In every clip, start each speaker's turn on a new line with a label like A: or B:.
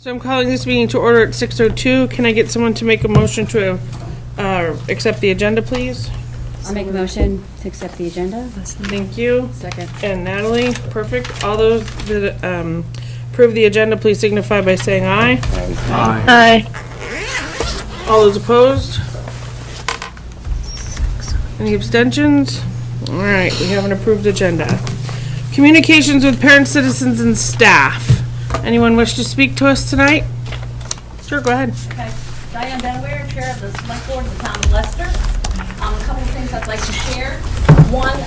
A: So I'm calling this meeting to order at 6:02. Can I get someone to make a motion to accept the agenda, please?
B: I'll make a motion to accept the agenda.
A: Thank you.
B: Second.
A: And Natalie, perfect. All those that approve the agenda, please signify by saying aye. Aye. All those opposed? Any abstentions? All right, we have an approved agenda. Communications with parents, citizens, and staff. Anyone wish to speak to us tonight? Sure, go ahead.
C: Okay. Diane Benware, Chair of the Select Board of the Town of Leicester. A couple of things I'd like to share. One,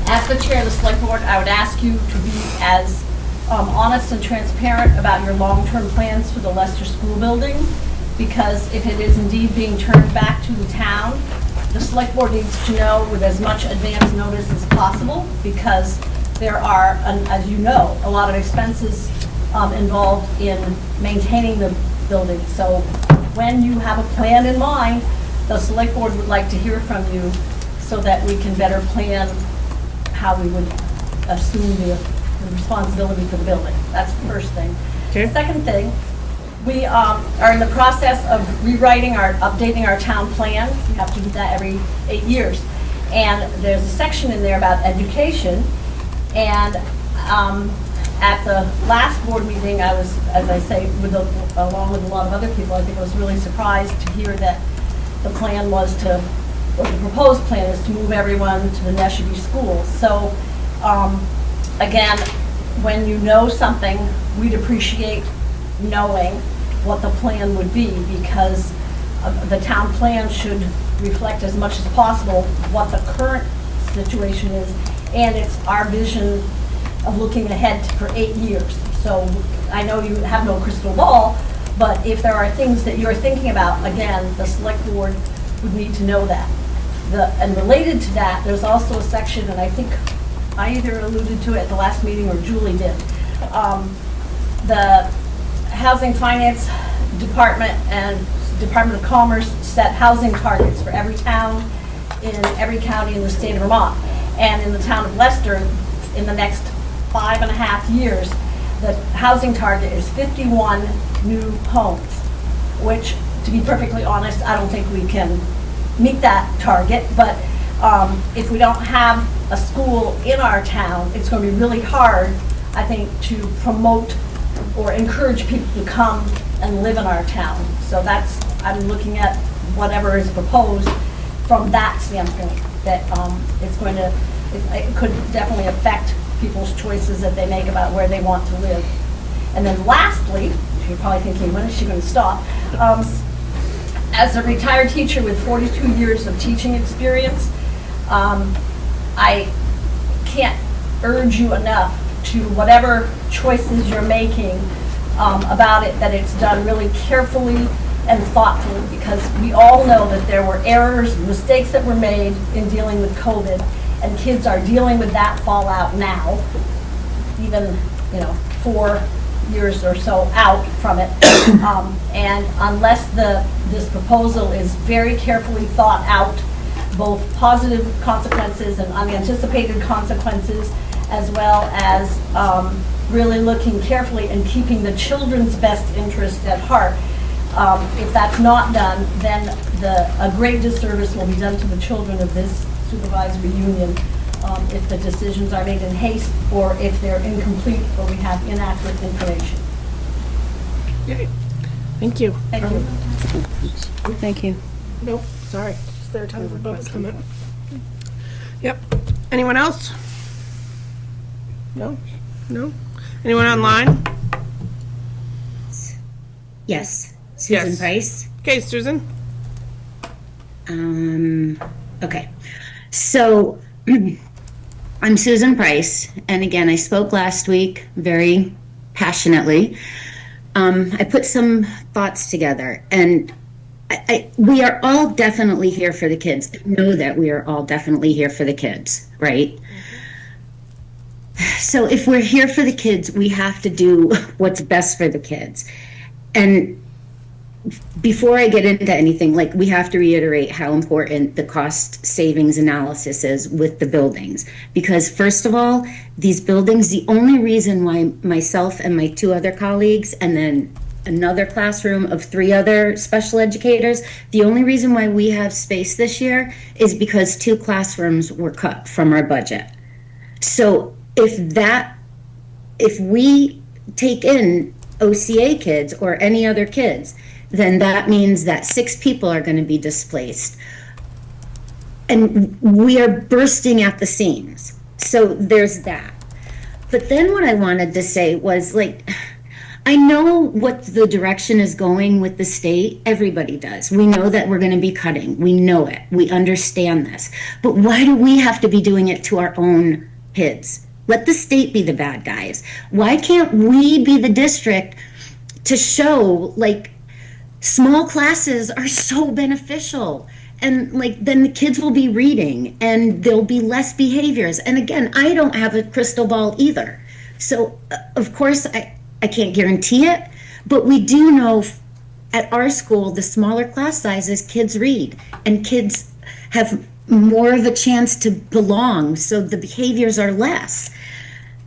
C: as the Chair of the Select Board, I would ask you to be as honest and transparent about your long-term plans for the Leicester School Building, because if it is indeed being turned back to the town, the Select Board needs to know with as much advance notice as possible, because there are, as you know, a lot of expenses involved in maintaining the building. So when you have a plan in mind, the Select Board would like to hear from you so that we can better plan how we would assume the responsibility for the building. That's the first thing.
A: Okay.
C: Second thing, we are in the process of updating our town plan. We have to do that every 8 years. And there's a section in there about education. And at the last board meeting, I was, as I say, along with a lot of other people, I think I was really surprised to hear that the plan was to, or the proposed plan is to move everyone to the Neshabie schools. So, again, when you know something, we'd appreciate knowing what the plan would be, because the town plan should reflect as much as possible what the current situation is, and it's our vision of looking ahead for 8 years. So I know you have no crystal ball, but if there are things that you're thinking about, again, the Select Board would need to know that. And related to that, there's also a section, and I think I either alluded to it at the last meeting or Julie did. The Housing Finance Department and Department of Commerce set housing targets for every town in every county in the state of Vermont. And in the town of Leicester, in the next 5.5 years, the housing target is 51 new homes, which, to be perfectly honest, I don't think we can meet that target. But if we don't have a school in our town, it's going to be really hard, I think, to promote or encourage people to come and live in our town. So that's, I'm looking at whatever is proposed from that standpoint, that it's going to, it could definitely affect people's choices that they make about where they want to live. And then lastly, you're probably thinking, when is she going to stop? As a retired teacher with 42 years of teaching experience, I can't urge you enough to, whatever choices you're making about it, that it's done really carefully and thoughtfully, because we all know that there were errors, mistakes that were made in dealing with COVID, and kids are dealing with that fallout now, even 4 years or so out from it. And unless this proposal is very carefully thought out, both positive consequences and unanticipated consequences, as well as really looking carefully and keeping the children's best interest at heart. If that's not done, then a great disservice will be done to the children of this supervisory union if the decisions are made in haste, or if they're incomplete, or we have inaccurate information.
A: Okay. Thank you.
C: Thank you.
B: Thank you.
A: Nope, sorry. Is there time for public comment? Yep. Anyone else? No? No? Anyone online?
D: Yes, Susan
A: Yes.
D: Price.
A: Okay, Susan?
D: Okay, so I'm Susan Price, and again, I spoke last week very passionately. I put some thoughts together, and we are all definitely here for the kids. Know that we are all definitely here for the kids, right? So if we're here for the kids, we have to do what's best for the kids. And before I get into anything, like, we have to reiterate how important the cost savings analysis is with the buildings. Because first of all, these buildings, the only reason why myself and my 2 other colleagues, and then another classroom of 3 other special educators, the only reason why we have space this year is because 2 classrooms were cut from our budget. So if we take in OCA kids or any other kids, then that means that 6 people are going to be displaced. And we are bursting at the seams. So there's that. But then what I wanted to say was, like, I know what the direction is going with the state. Everybody does. We know that we're going to be cutting. We know it. We understand this. But why do we have to be doing it to our own kids? Let the state be the bad guys. Why can't we be the district to show, like, small classes are so beneficial, and, like, then the kids will be reading and there'll be less behaviors. And again, I don't have a crystal ball either. So of course I can't guarantee it, but we do know at our school, the smaller class sizes, kids read and kids have more of a chance to belong. So the behaviors are less.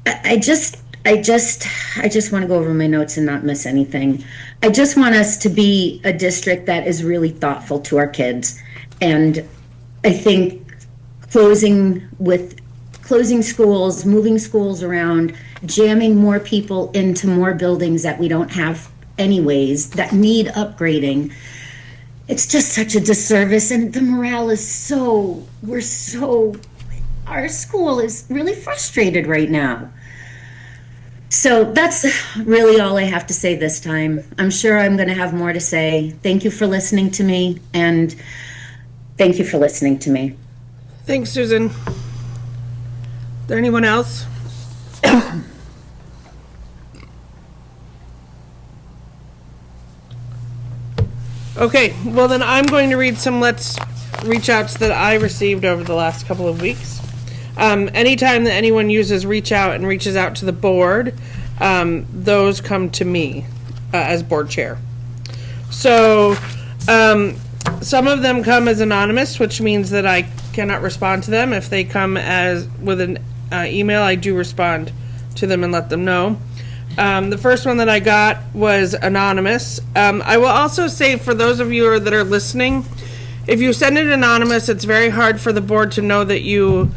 D: I just want to go over my notes and not miss anything. I just want us to be a district that is really thoughtful to our kids. And I think closing schools, moving schools around, jamming more people into more buildings that we don't have anyways, that need upgrading, it's just such a disservice. And the morale is our school is really frustrated right now. So that's really all I have to say this time. I'm sure I'm going to have more to say. Thank you for listening to me, and thank you for listening to me.
A: Thanks, Susan. Is there anyone else? Okay, well then I'm going to read some Let's Reach Outs that I received over the last couple of weeks. Anytime that anyone uses reach out and reaches out to the board, those come to me as board chair. So some of them come as anonymous, which means that I cannot respond to them. If they come as with an email, I do respond to them and let them know. The first one that I got was anonymous. I will also say, for those of you that are listening, if you send it anonymous, it's very hard for the board to know that you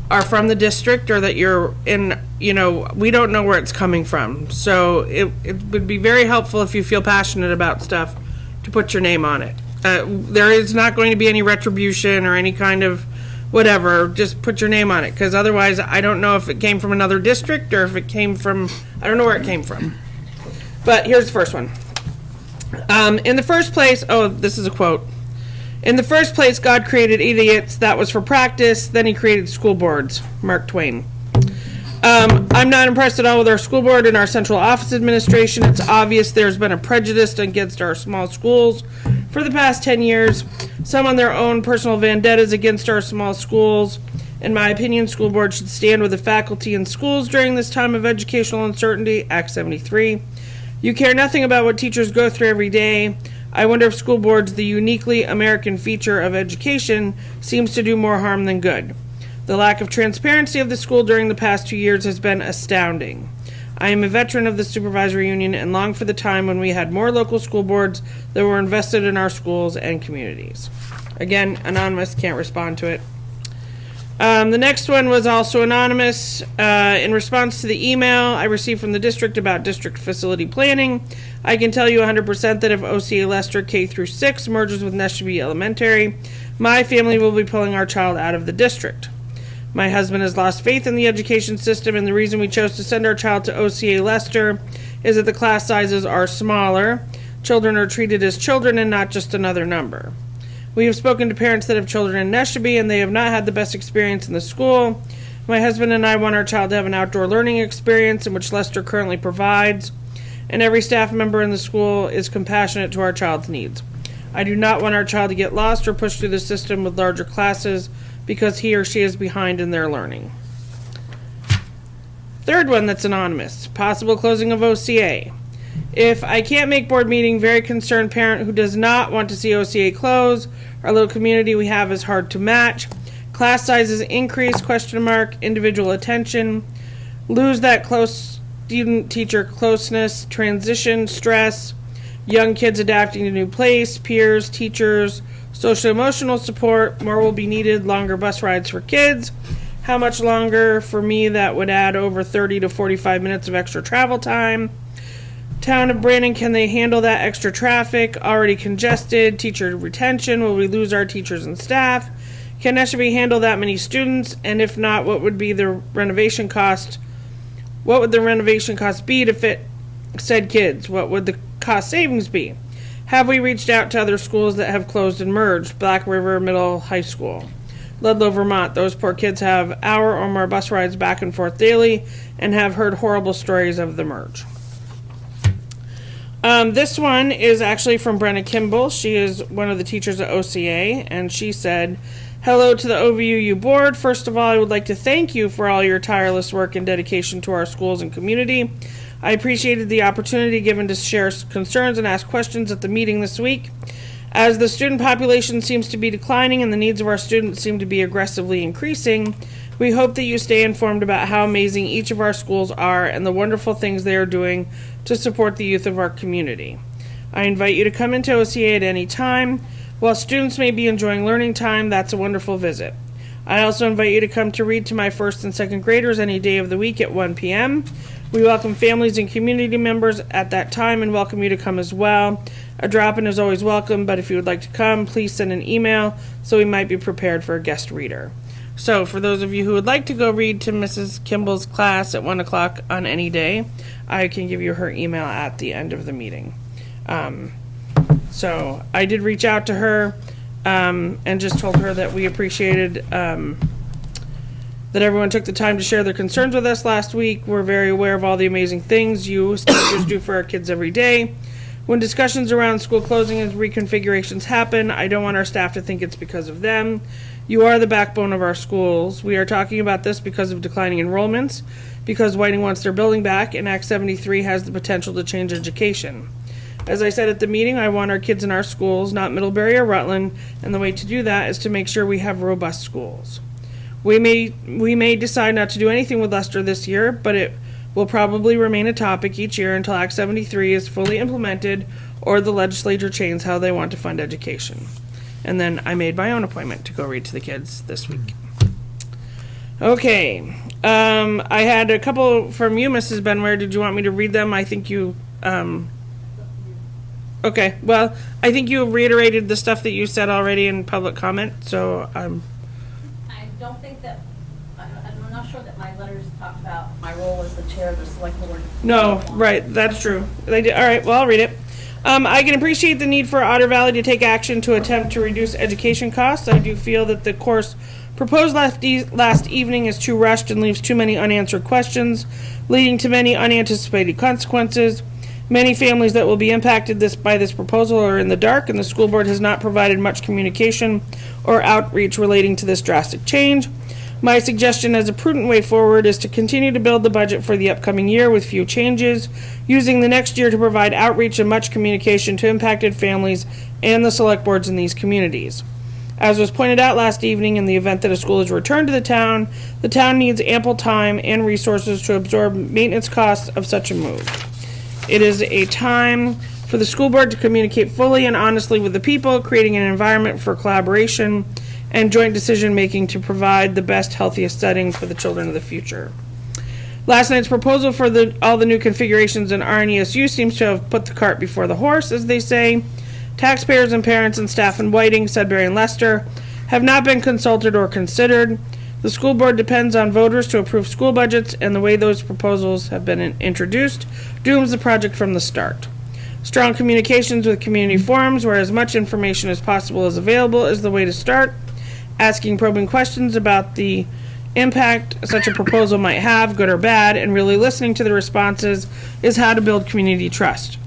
A: are from the district or that you're in, we don't know where it's coming from. So it would be very helpful if you feel passionate about stuff to put your name on it. There is not going to be any retribution or any kind of whatever, just put your name on it, because otherwise I don't know if it came from another district or if it came from, I don't know where it came from. But here's the first one. In the first place, this is a quote. In the first place, God created idiots. That was for practice. Then he created school boards. Mark Twain. I'm not impressed at all with our school board and our central office administration. It's obvious there's been a prejudice against our small schools for the past 10 years. Some on their own personal vendettas against our small schools. In my opinion, school boards should stand with the faculty in schools during this time of educational uncertainty. Act 73. You care nothing about what teachers go through every day. I wonder if school boards, the uniquely American feature of education, seems to do more harm than good. The lack of transparency of the school during the past 2 years has been astounding. I am a veteran of the supervisory union and long for the time when we had more local school boards that were invested in our schools and communities. Again, anonymous, can't respond to it. The next one was also anonymous. In response to the email I received from the district about district facility planning, I can tell you 100% that if OCA Lester K through 6 merges with Neshabie Elementary, my family will be pulling our child out of the district. My husband has lost faith in the education system, and the reason we chose to send our child to OCA Lester is that the class sizes are smaller. Children are treated as children and not just another number. We have spoken to parents that have children in Neshabie, and they have not had the best experience in the school. My husband and I want our child to have an outdoor learning experience, in which Lester currently provides, and every staff member in the school is compassionate to our child's needs. I do not want our child to get lost or pushed through the system with larger classes because he or she is behind in their learning. Third one that's anonymous. Possible closing of OCA. If I can't make board meeting, very concerned parent who does not want to see OCA close. Our little community we have is hard to match. Class sizes increase, ? Individual attention. Lose that close student-teacher closeness, transition, stress, young kids adapting to new place, peers, teachers, social emotional support, more will be needed, longer bus rides for kids. How much longer? For me, that would add over 30 to 45 minutes of extra travel time. Town of Brandon, can they handle that extra traffic? Already congested. Teacher retention, will we lose our teachers and staff? Can Neshabie handle that many students? And if not, what would be the renovation cost? What would the renovation cost be to fit said kids? What would the cost savings be? Have we reached out to other schools that have closed and merged? Black River Middle High School. Ludlow, Vermont. Those poor kids have hour or more bus rides back and forth daily and have heard horrible stories of the merge. This one is actually from Brenna Kimball. She is one of the teachers at OCA, and she said, hello to the OVUU board. First of all, I would like to thank you for all your tireless work and dedication to our schools and community. I appreciated the opportunity given to share concerns and ask questions at the meeting this week. As the student population seems to be declining and the needs of our students seem to be aggressively increasing, we hope that you stay informed about how amazing each of our schools are and the wonderful things they are doing to support the youth of our community. I invite you to come into OCA at any time. While students may be enjoying learning time, that's a wonderful visit. I also invite you to come to read to my first and second graders any day of the week at 1 p.m. We welcome families and community members at that time and welcome you to come as well. A drop-in is always welcome, but if you would like to come, please send an email so we might be prepared for a guest reader. So for those of you who would like to go read to Mrs. Kimball's class at 1 o'clock on any day, I can give you her email at the end of the meeting. So I did reach out to her and just told her that we appreciated that everyone took the time to share their concerns with us last week. We're very aware of all the amazing things you teachers do for our kids every day. When discussions around school closing and reconfigurations happen, I don't want our staff to think it's because of them. You are the backbone of our schools. We are talking about this because of declining enrollments, because Whiting wants their building back, and Act 73 has the potential to change education. As I said at the meeting, I want our kids in our schools, not Middlebury or Rutland, and the way to do that is to make sure we have robust schools. We may decide not to do anything with Leicester this year, but it will probably remain a topic each year until Act 73 is fully implemented or the legislature changes how they want to fund education. And then I made my own appointment to go read to the kids this week. Okay. I had a couple from you, Mrs. Benware. Did you want me to read them? I think you... Okay. Well, I think you reiterated the stuff that you said already in public comment, so...
C: I don't think that, I'm not sure that my letters talked about my role as the chair of the select board.
A: No, right, that's true. They did. All right, well, I'll read it. I can appreciate the need for Otter Valley to take action to attempt to reduce education costs. I do feel that the course proposed last evening is too rushed and leaves too many unanswered questions, leading to many unanticipated consequences. Many families that will be impacted by this proposal are in the dark, and the school board has not provided much communication or outreach relating to this drastic change. My suggestion as a prudent way forward is to continue to build the budget for the upcoming year with few changes, using the next year to provide outreach and much communication to impacted families and the select boards in these communities. As was pointed out last evening, in the event that a school is returned to the town needs ample time and resources to absorb maintenance costs of such a move. It is a time for the school board to communicate fully and honestly with the people, creating an environment for collaboration and joint decision-making to provide the best, healthiest setting for the children of the future. Last night's proposal for all the new configurations in RNESU seems to have put the cart before the horse, as they say. Taxpayers and parents and staff in Whiting, Sudbury, and Leicester have not been consulted or considered. The school board depends on voters to approve school budgets, and the way those proposals have been introduced dooms the project from the start. Strong communications with community forums, where as much information as possible is available, is the way to start. Asking probing questions about the impact such a proposal might have, good or bad, and really listening to the responses is how to build community trust.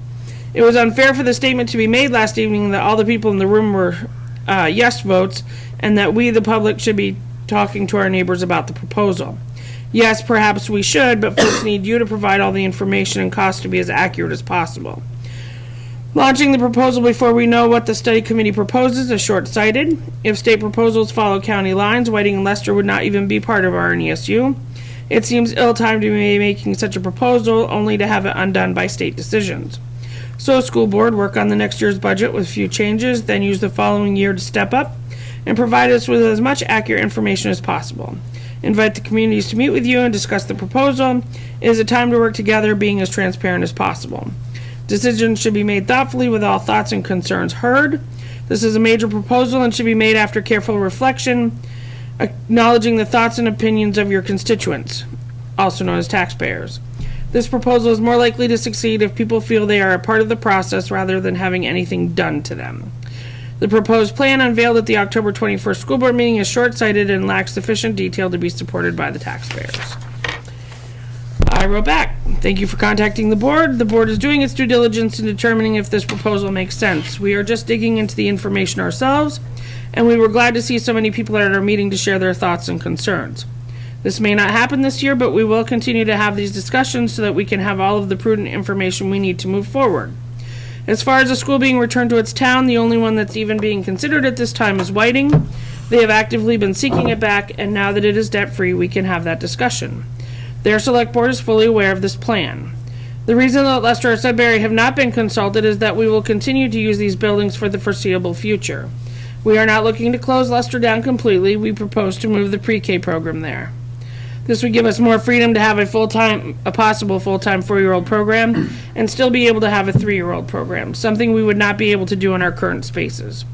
A: It was unfair for the statement to be made last evening that all the people in the room were yes votes, and that we, the public, should be talking to our neighbors about the proposal. Yes, perhaps we should, but first need you to provide all the information and cost to be as accurate as possible. Launching the proposal before we know what the study committee proposes is short-sighted. If state proposals follow county lines, Whiting and Leicester would not even be part of our NESU. It seems ill-timed to be making such a proposal only to have it undone by state decisions. So, school board, work on the next year's budget with few changes, then use the following year to step up and provide us with as much accurate information as possible. Invite the communities to meet with you and discuss the proposal. It is a time to work together, being as transparent as possible. Decisions should be made thoughtfully with all thoughts and concerns heard. This is a major proposal and should be made after careful reflection, acknowledging the thoughts and opinions of your constituents, also known as taxpayers. This proposal is more likely to succeed if people feel they are a part of the process rather than having anything done to them. The proposed plan unveiled at the October 21st school board meeting is short-sighted and lacks sufficient detail to be supported by the taxpayers. I wrote back, thank you for contacting the board. The board is doing its due diligence in determining if this proposal makes sense. We are just digging into the information ourselves, and we were glad to see so many people at our meeting to share their thoughts and concerns. This may not happen this year, but we will continue to have these discussions so that we can have all of the prudent information we need to move forward. As far as the school being returned to its town, the only one that's even being considered at this time is Whiting. They have actively been seeking it back, and now that it is debt-free, we can have that discussion. Their select board is fully aware of this plan. The reason that Leicester or Sudbury have not been consulted is that we will continue to use these buildings for the foreseeable future. We are not looking to close Leicester down completely. We propose to move the pre-K program there. This would give us more freedom to have a possible full-time 4-year-old program and still be able to have a 3-year-old program, something we would not be able to do in our current spaces.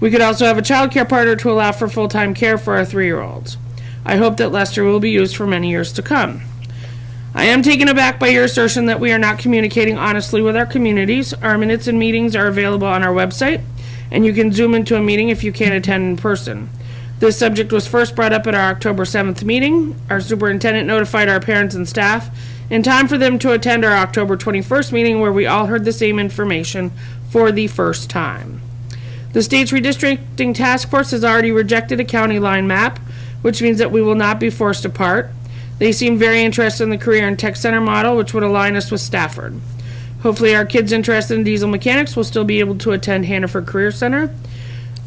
A: We could also have a child care partner to allow for full-time care for our 3-year-olds. I hope that Leicester will be used for many years to come. I am taken aback by your assertion that we are not communicating honestly with our communities. Our minutes and meetings are available on our website, and you can Zoom into a meeting if you can't attend in person. This subject was first brought up at our October 7th meeting. Our superintendent notified our parents and staff in time for them to attend our October 21st meeting, where we all heard the same information for the first time. The state's redistricting task force has already rejected a county line map, which means that we will not be forced apart. They seem very interested in the Career and Tech Center model, which would align us with Stafford. Hopefully our kids interested in diesel mechanics will still be able to attend Hannaford Career Center.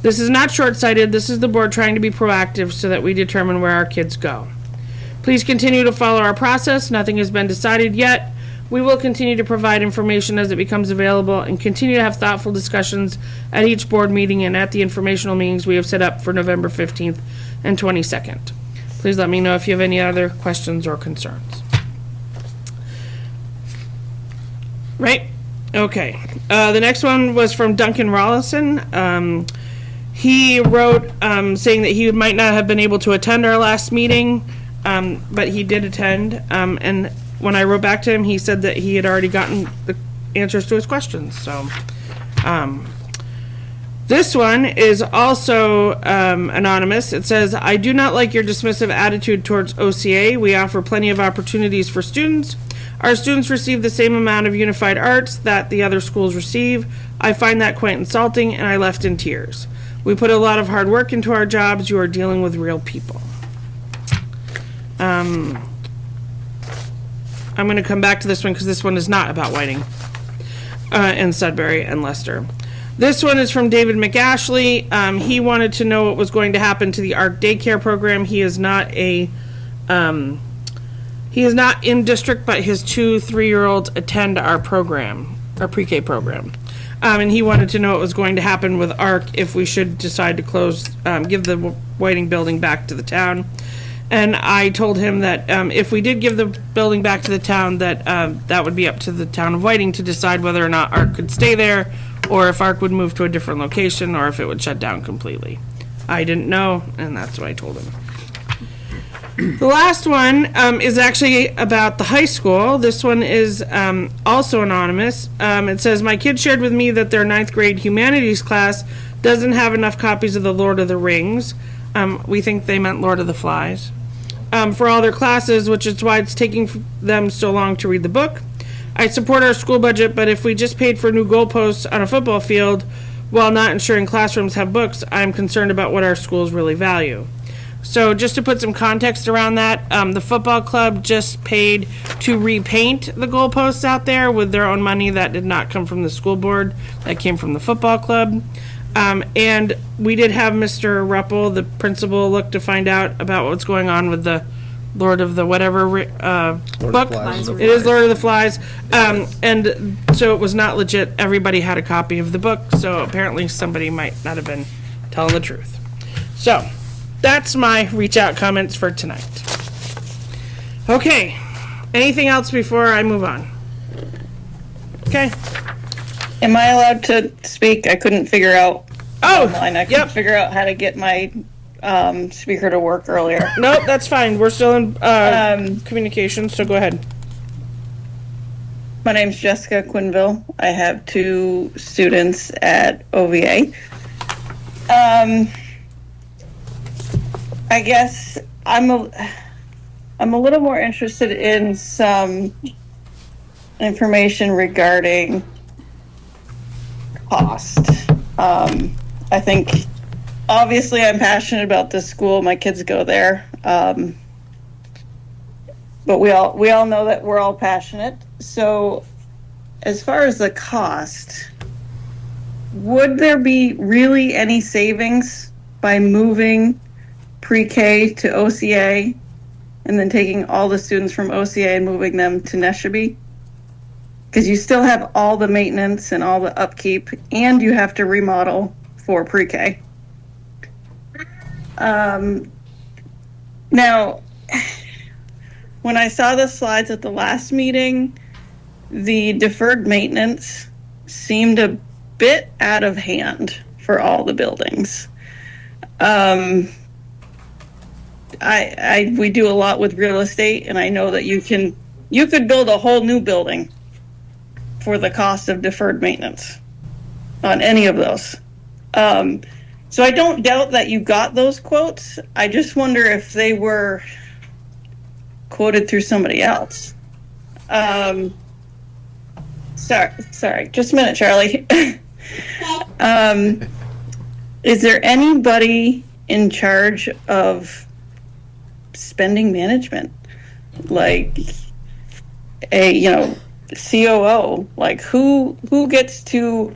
A: This is not short-sighted. This is the board trying to be proactive so that we determine where our kids go. Please continue to follow our process. Nothing has been decided yet. We will continue to provide information as it becomes available and continue to have thoughtful discussions at each board meeting and at the informational meetings we have set up for November 15th and 22nd. Please let me know if you have any other questions or concerns. Right? Okay. The next one was from Duncan Rollison. He wrote saying that he might not have been able to attend our last meeting, but he did attend. And when I wrote back to him, he said that he had already gotten the answers to his questions. So, this one is also anonymous. It says, I do not like your dismissive attitude towards OCA. We offer plenty of opportunities for students. Our students receive the same amount of unified arts that the other schools receive. I find that quite insulting, and I left in tears. We put a lot of hard work into our jobs. You are dealing with real people. I'm going to come back to this one because this one is not about Whiting and Sudbury and Leicester. This one is from David McAshley. He wanted to know what was going to happen to the ARC daycare program. He is not in district, but his 2-3-year-olds attend our program, our pre-K program. And he wanted to know what was going to happen with ARC if we should decide to close, give the Whiting building back to the town. And I told him that if we did give the building back to the town, that that would be up to the town of Whiting to decide whether or not ARC could stay there, or if ARC would move to a different location, or if it would shut down completely. I didn't know, and that's what I told him. The last one is actually about the high school. This one is also anonymous. It says, my kid shared with me that their 9th grade humanities class doesn't have enough copies of the Lord of the Rings. We think they meant Lord of the Flies. For all their classes, which is why it's taking them so long to read the book. I support our school budget, but if we just paid for new goalposts on a football field while not ensuring classrooms have books, I'm concerned about what our schools really value. So just to put some context around that, the football club just paid to repaint the goalposts out there with their own money. That did not come from the school board. That came from the football club. And we did have Mr. Ruppel, the principal, look to find out about what's going on with the Lord of the whatever book. It is Lord of the Flies. And so it was not legit. Everybody had a copy of the book. So apparently somebody might not have been telling the truth. So that's my reach out comments for tonight. Okay. Anything else before I move on? Okay.
E: Am I allowed to speak? I couldn't figure out online. I couldn't
A: yep.
E: figure out how to get my speaker to work earlier.
A: Nope, that's fine. We're still in communication, so go ahead.
E: My name's Jessica Quinville. I have 2 students at OVA. I guess I'm a little more interested in some information regarding cost. I think obviously I'm passionate about this school. My kids go there. But we all know that we're all passionate. So as far as the cost, would there be really any savings by moving pre-K to OCA and then taking all the students from OCA and moving them to Neshabie? Because you still have all the maintenance and all the upkeep, and you have to remodel for pre-K. Now, when I saw the slides at the last meeting, the deferred maintenance seemed a bit out of hand for all the buildings. We do a lot with real estate, and I know that you could build a whole new building for the cost of deferred maintenance on any of those. So I don't doubt that you got those quotes. I just wonder if they were quoted through somebody else. Sorry, just a minute, Charlie. Is there anybody in charge of spending management, like a COO? Like who gets to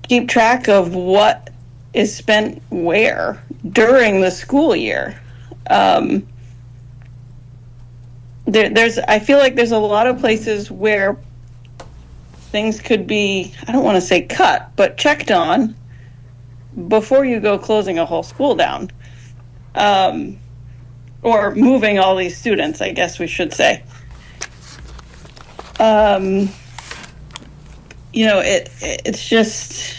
E: keep track of what is spent where during the school year? I feel like there's a lot of places where things could be, I don't want to say cut, but checked on before you go closing a whole school down. Or moving all these students, I guess we should say. It's just,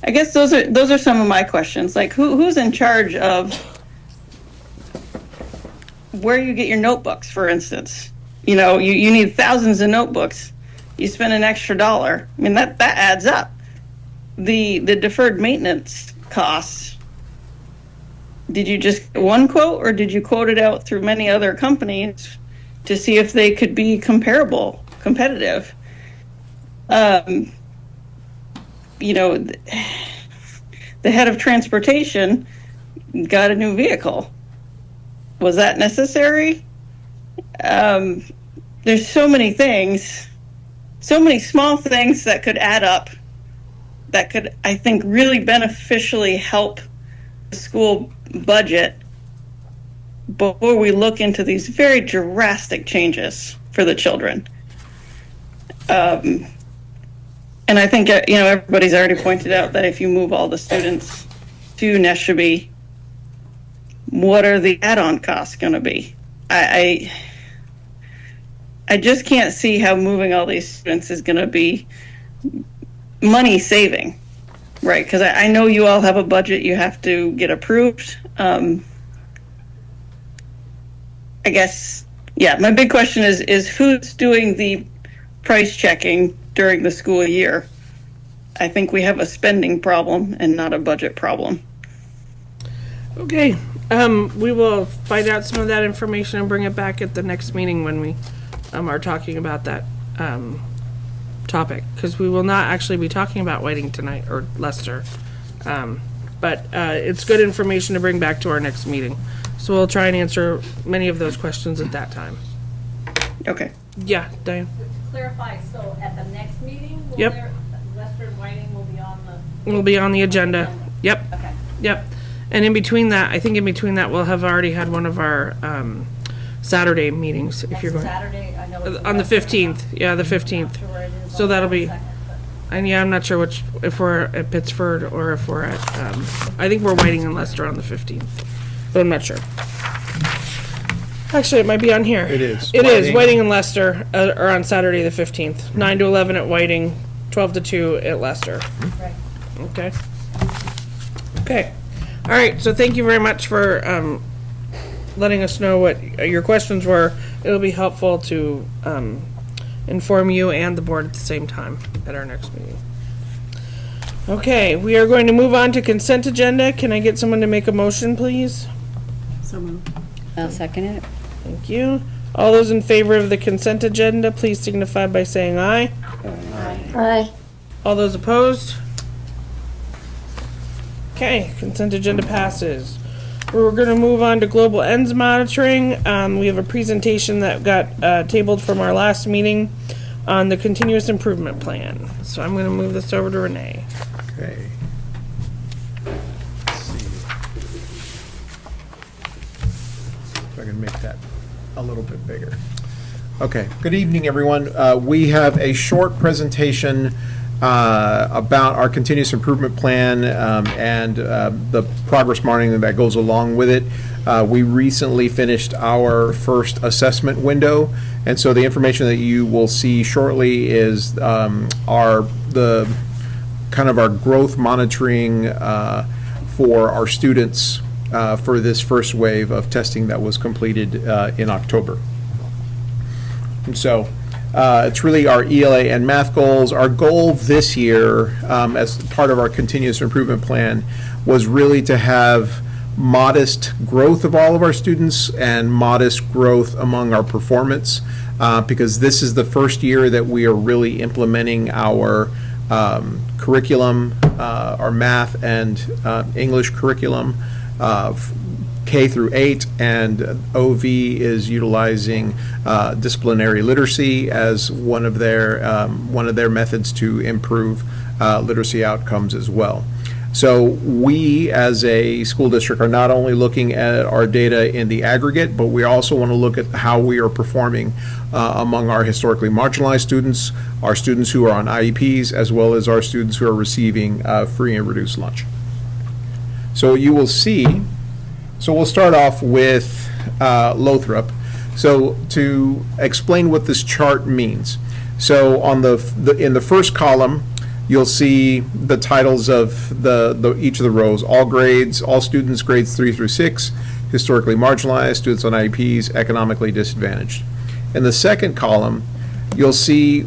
E: I guess those are some of my questions. Like who's in charge of where you get your notebooks, for instance? You need thousands of notebooks. You spend an extra $1. I mean, that adds up. The deferred maintenance costs, did you just get one quote, or did you quote it out through many other companies to see if they could be competitive? The head of transportation got a new vehicle. Was that necessary? There's so many things, so many small things that could add up that could, I think, really beneficially help the school budget before we look into these very drastic changes for the children. And I think, everybody's already pointed out that if you move all the students to Neshabie, what are the add-on costs going to be? I just can't see how moving all these students is going to be money saving, right? Because I know you all have a budget you have to get approved. I guess, my big question is who's doing the price checking during the school year? I think we have a spending problem and not a budget problem.
A: Okay. We will find out some of that information and bring it back at the next meeting when we are talking about that topic, because we will not actually be talking about Whiting tonight or Leicester. but it's good information to bring back to our next meeting. So we'll try and answer many of those questions at that time.
E: Okay.
A: Yeah, Diane?
C: To clarify, so at the next meeting,
A: Yep.
C: Lester and Whiting will be on the?
A: We'll be on the agenda. Yep,
C: Okay.
A: yep. And in between that, I think in between that, we'll have already had one of our Saturday meetings, if you're
C: Next
A: going.
C: Saturday, I know it's.
A: On the 15th, yeah, the 15th.
C: Not sure where it is
A: So
C: on the
A: that'll be-
C: 22nd, but-
A: And yeah, I'm not sure if we're at Pittsford or if we're at, I think we're Whiting and Leicester on the 15th, but I'm not sure. Actually, it might be on here.
F: It is.
A: It is.
F: Whiting.
A: Whiting and Leicester are on Saturday the 15th, 9 to 11 at Whiting, 12 to 2 at Leicester.
C: Right.
A: Okay. Okay. All right, so thank you very much for letting us know what your questions were. It'll be helpful to inform you and the board at the same time at our next meeting. Okay, we are going to move on to consent agenda. Can I get someone to make a motion, please?
B: I'll second it.
A: Thank you. All those in favor of the consent agenda, please signify by saying aye.
G: Aye.
A: All those opposed? Okay, consent agenda passes. We're gonna move on to global ends monitoring. We have a presentation that got tabled from our last meeting on the continuous improvement plan. So I'm gonna move this over to Renee.
F: Okay. Let's see. If I can make that a little bit bigger. Okay, good evening, everyone. We have a short presentation about our continuous improvement plan and the progress monitoring that goes along with it. We recently finished our first assessment window, and so the information that you will see shortly is our growth monitoring for our students for this first wave of testing that was completed in October. And so it's really our ELA and math goals. Our goal this year, as part of our continuous improvement plan, was really to have modest growth of all of our students and modest growth among our performance, because this is the first year that we are really implementing our curriculum, our math and English curriculum, K through 8, and OV is utilizing disciplinary literacy as one of their methods to improve literacy outcomes as well. So we, as a school district, are not only looking at our data in the aggregate, but we also want to look at how we are performing among our historically marginalized students, our students who are on IEPs, as well as our students who are receiving free and reduced lunch. So you will see. So we'll start off with Lothrop. So to explain what this chart means. So on in the first column, you'll see the titles of each of the rows: all grades, all students grades 3 through 6, historically marginalized, students on IEPs, economically disadvantaged. In the second column, you'll see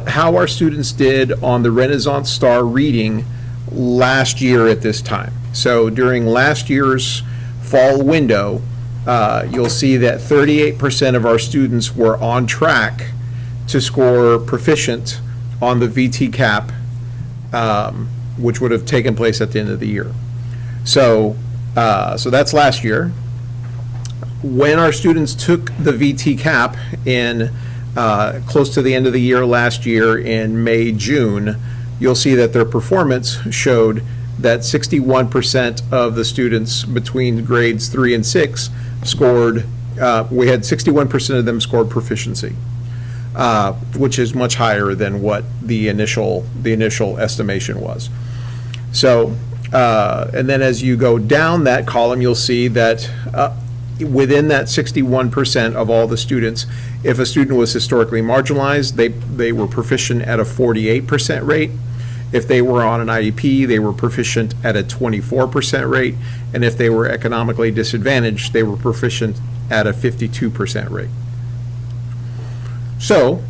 F: how our students did on the Renaissance Star reading last year at this time. So during last year's fall window, you'll see that 38% of our students were on track to score proficient on the VT cap, which would have taken place at the end of the year. So that's last year. When our students took the VT cap in close to the end of the year last year in May, June, you'll see that their performance showed that 61% of the students between grades 3 and 6 scored, we had 61% of them scored proficiency, which is much higher than what the initial estimation was. So, and then as you go down that column, you'll see that within that 61% of all the students, if a student was historically marginalized, they were proficient at a 48% rate. If they were on an IEP, they were proficient at a 24% rate, and if they were economically disadvantaged, they were proficient at a 52% rate. So,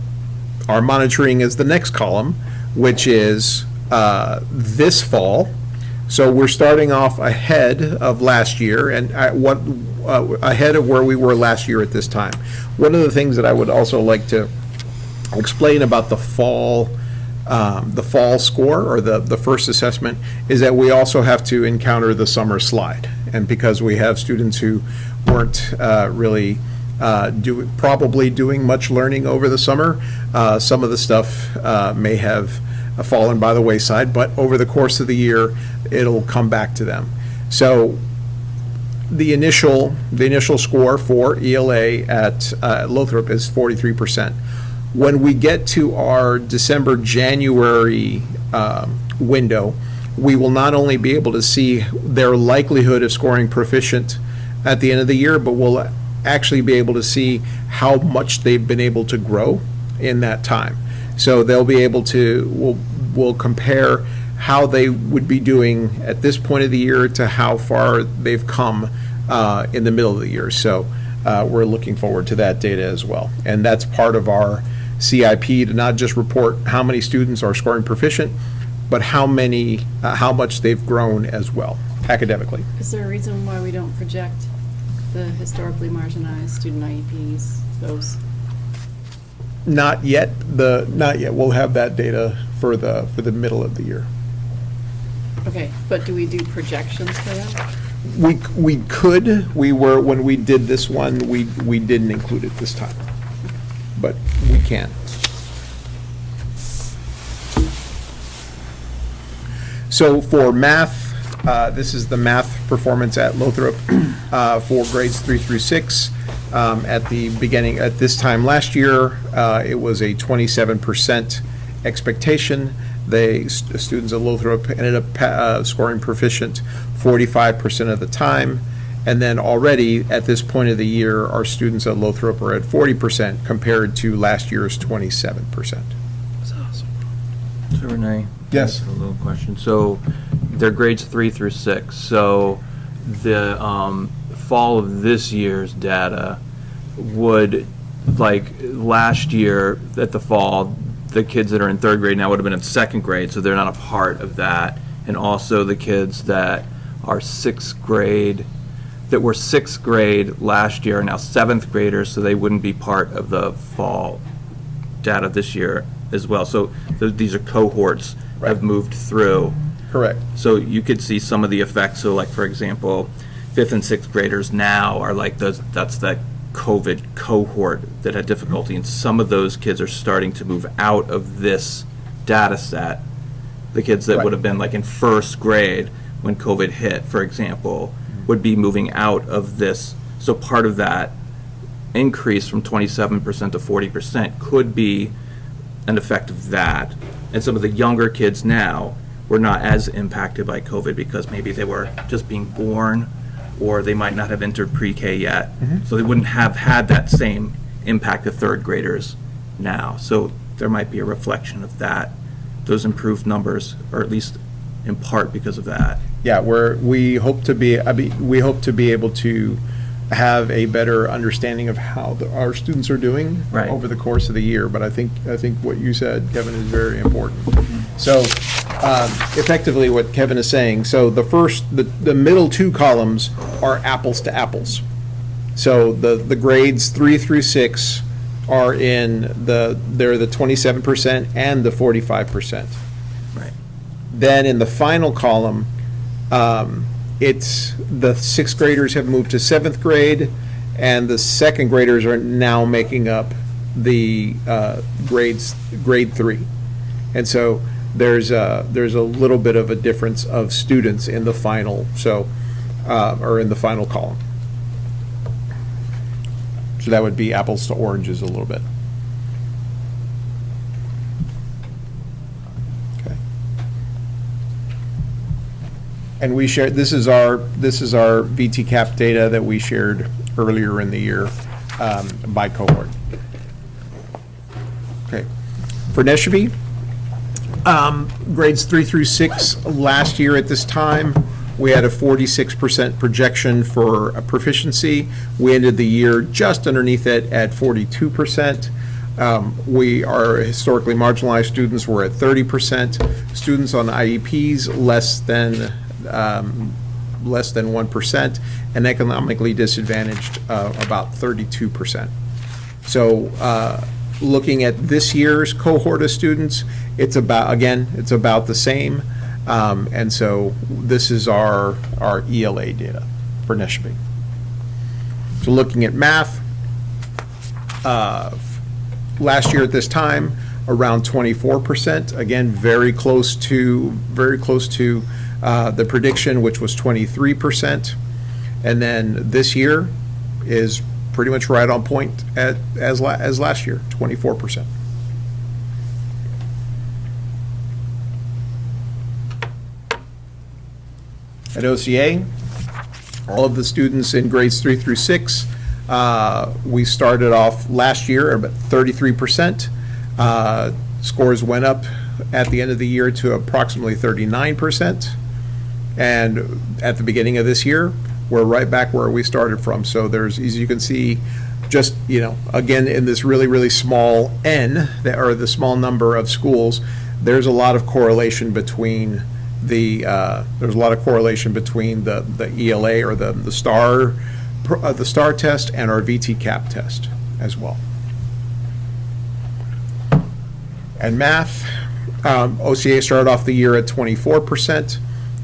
F: our monitoring is the next column, which is this fall. So we're starting off ahead of last year, and ahead of where we were last year at this time. One of the things that I would also like to explain about the fall the fall score or the first assessment is that we also have to encounter the summer slide. And because we have students who weren't really probably doing much learning over the summer, some of the stuff may have fallen by the wayside, but over the course of the year, it'll come back to them. So the initial score for ELA at Lothrop is 43%. When we get to our December-January window, we will not only be able to see their likelihood of scoring proficient at the end of the year, but we'll actually be able to see how much they've been able to grow in that time. So they'll be able to, we'll compare how they would be doing at this point of the year to how far they've come in the middle of the year. So we're looking forward to that data as well. And that's part of our CIP, to not just report how many students are scoring proficient, but how much they've grown as well, academically.
B: Is there a reason why we don't project the historically marginalized student IEPs, those?
F: Not yet. Not yet. We'll have that data for the middle of the year.
B: Okay, but do we do projections for them?
F: We could. We were, when we did this one, we didn't include it this time, but we can. So for math, this is the math performance at Lothrop for grades 3 through 6. At this time last year, it was a 27% expectation. Students at Lothrop ended up scoring proficient 45% of the time. And then already at this point of the year, our students at Lothrop are at 40% compared to last year's 27%.
A: That's awesome.
G: So Renee?
F: Yes.
G: A little question. So they're grades 3 through 6. So the fall of this year's data would, like last year at the fall, the kids that are in 3rd grade now would have been in 2nd grade, so they're not a part of that. And also the kids that are 6th grade, that were 6th grade last year are now 7th graders, so they wouldn't be part of the fall data this year as well. So these are cohorts
F: Right.
G: have moved through.
F: Correct.
G: So you could see some of the effects. So like, for example, 5th and 6th graders now are like that's that COVID cohort that had difficulty, and some of those kids are starting to move out of this data set. The kids that
F: Right.
G: would have been like in 1st grade when COVID hit, for example, would be moving out of this. So part of that increase from 27% to 40% could be an effect of that. And some of the younger kids now were not as impacted by COVID because maybe they were just being born, or they might not have entered pre-K yet. So they wouldn't have had that same impact of 3rd graders now. So there might be a reflection of that, those improved numbers, or at least in part because of that.
F: Yeah, we hope to be able to have a better understanding of how our students are doing
G: Right.
F: over the course of the year. But I think what you said, Kevin, is very important. So effectively what Kevin is saying, so the middle 2 columns are apples to apples. So the grades 3 through 6 are they're the 27% and the 45%.
G: Right.
F: Then in the final column, it's the 6th graders have moved to 7th grade, and the 2nd graders are now making up the grade 3. And so there's a little bit of a difference of students in the final, or in the final column. So that would be apples to oranges a little bit. Okay. And we shared, this is our VTCAP data that we shared earlier in the year by cohort. Okay. For Neshabe, grades 3 through 6 last year at this time, we had a 46% projection for a proficiency. We ended the year just underneath it at 42%. We are historically marginalized students were at 30%. Students on IEPs less than 1%, and economically disadvantaged about 32%. So looking at this year's cohort of students, it's about the same. And so this is our ELA data for Neshbe. So looking at math, last year at this time, around 24%. Again, very close to the prediction, which was 23%. And then this year is pretty much right on point as last year, 24%. At OCA, all of the students in grades 3 through 6, we started off last year about 33%. Scores went up at the end of the year to approximately 39%. And at the beginning of this year, we're right back where we started from. So there's, as you can see, just, again, in this really, really small N, or the small number of schools, there's a lot of correlation between the ELA or the STAR test and our VT-CAP test as well. And math, OCA started off the year at 24%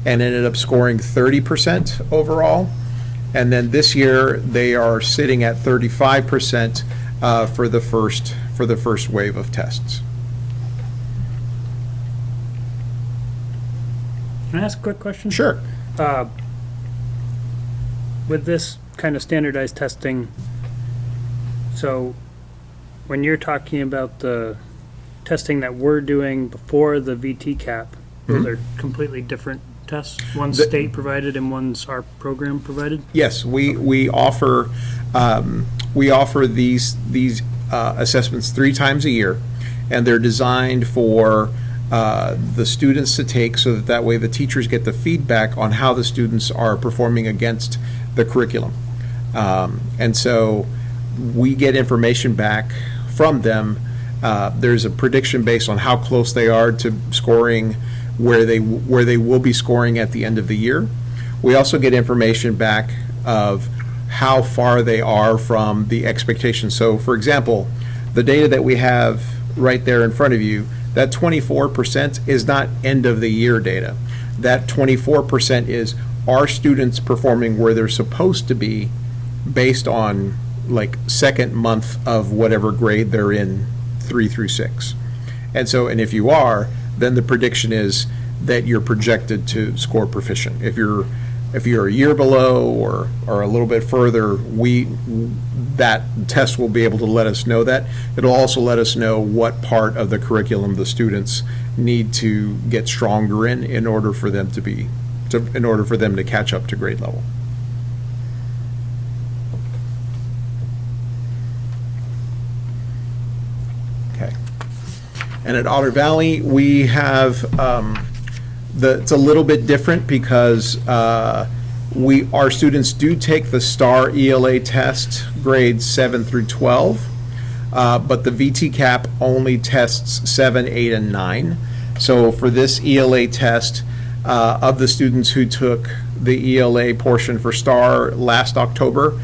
F: and ended up scoring 30% overall. And then this year they are sitting at 35% for the first wave of tests.
H: Can I ask a quick question?
F: Sure.
H: With this kind of standardized testing, so when you're talking about the testing that we're doing before the VT-CAP, those are completely different tests? One's state provided and one's our program provided?
F: Yes, we offer these assessments 3 times a year, and they're designed for the students to take, so that way the teachers get the feedback on how the students are performing against the curriculum. And so we get information back from them. There's a prediction based on how close they are to scoring where they will be scoring at the end of the year. We also get information back of how far they are from the expectation. So for example, the data that we have right there in front of you, that 24% is not end of the year data. That 24% is, are students performing where they're supposed to be based on like second month of whatever grade they're in, 3 through 6. And so, and if you are, then the prediction is that you're projected to score proficient. If you're a year below or a little bit further, that test will be able to let us know that. It'll also let us know what part of the curriculum the students need to get stronger in order for them to catch up to grade level. Okay. And at Otter Valley, we have it's a little bit different because our students do take the STAR ELA test grades 7 through 12, but the VT-CAP only tests 7, 8, and 9. So for this ELA test, of the students who took the ELA portion for STAR last October,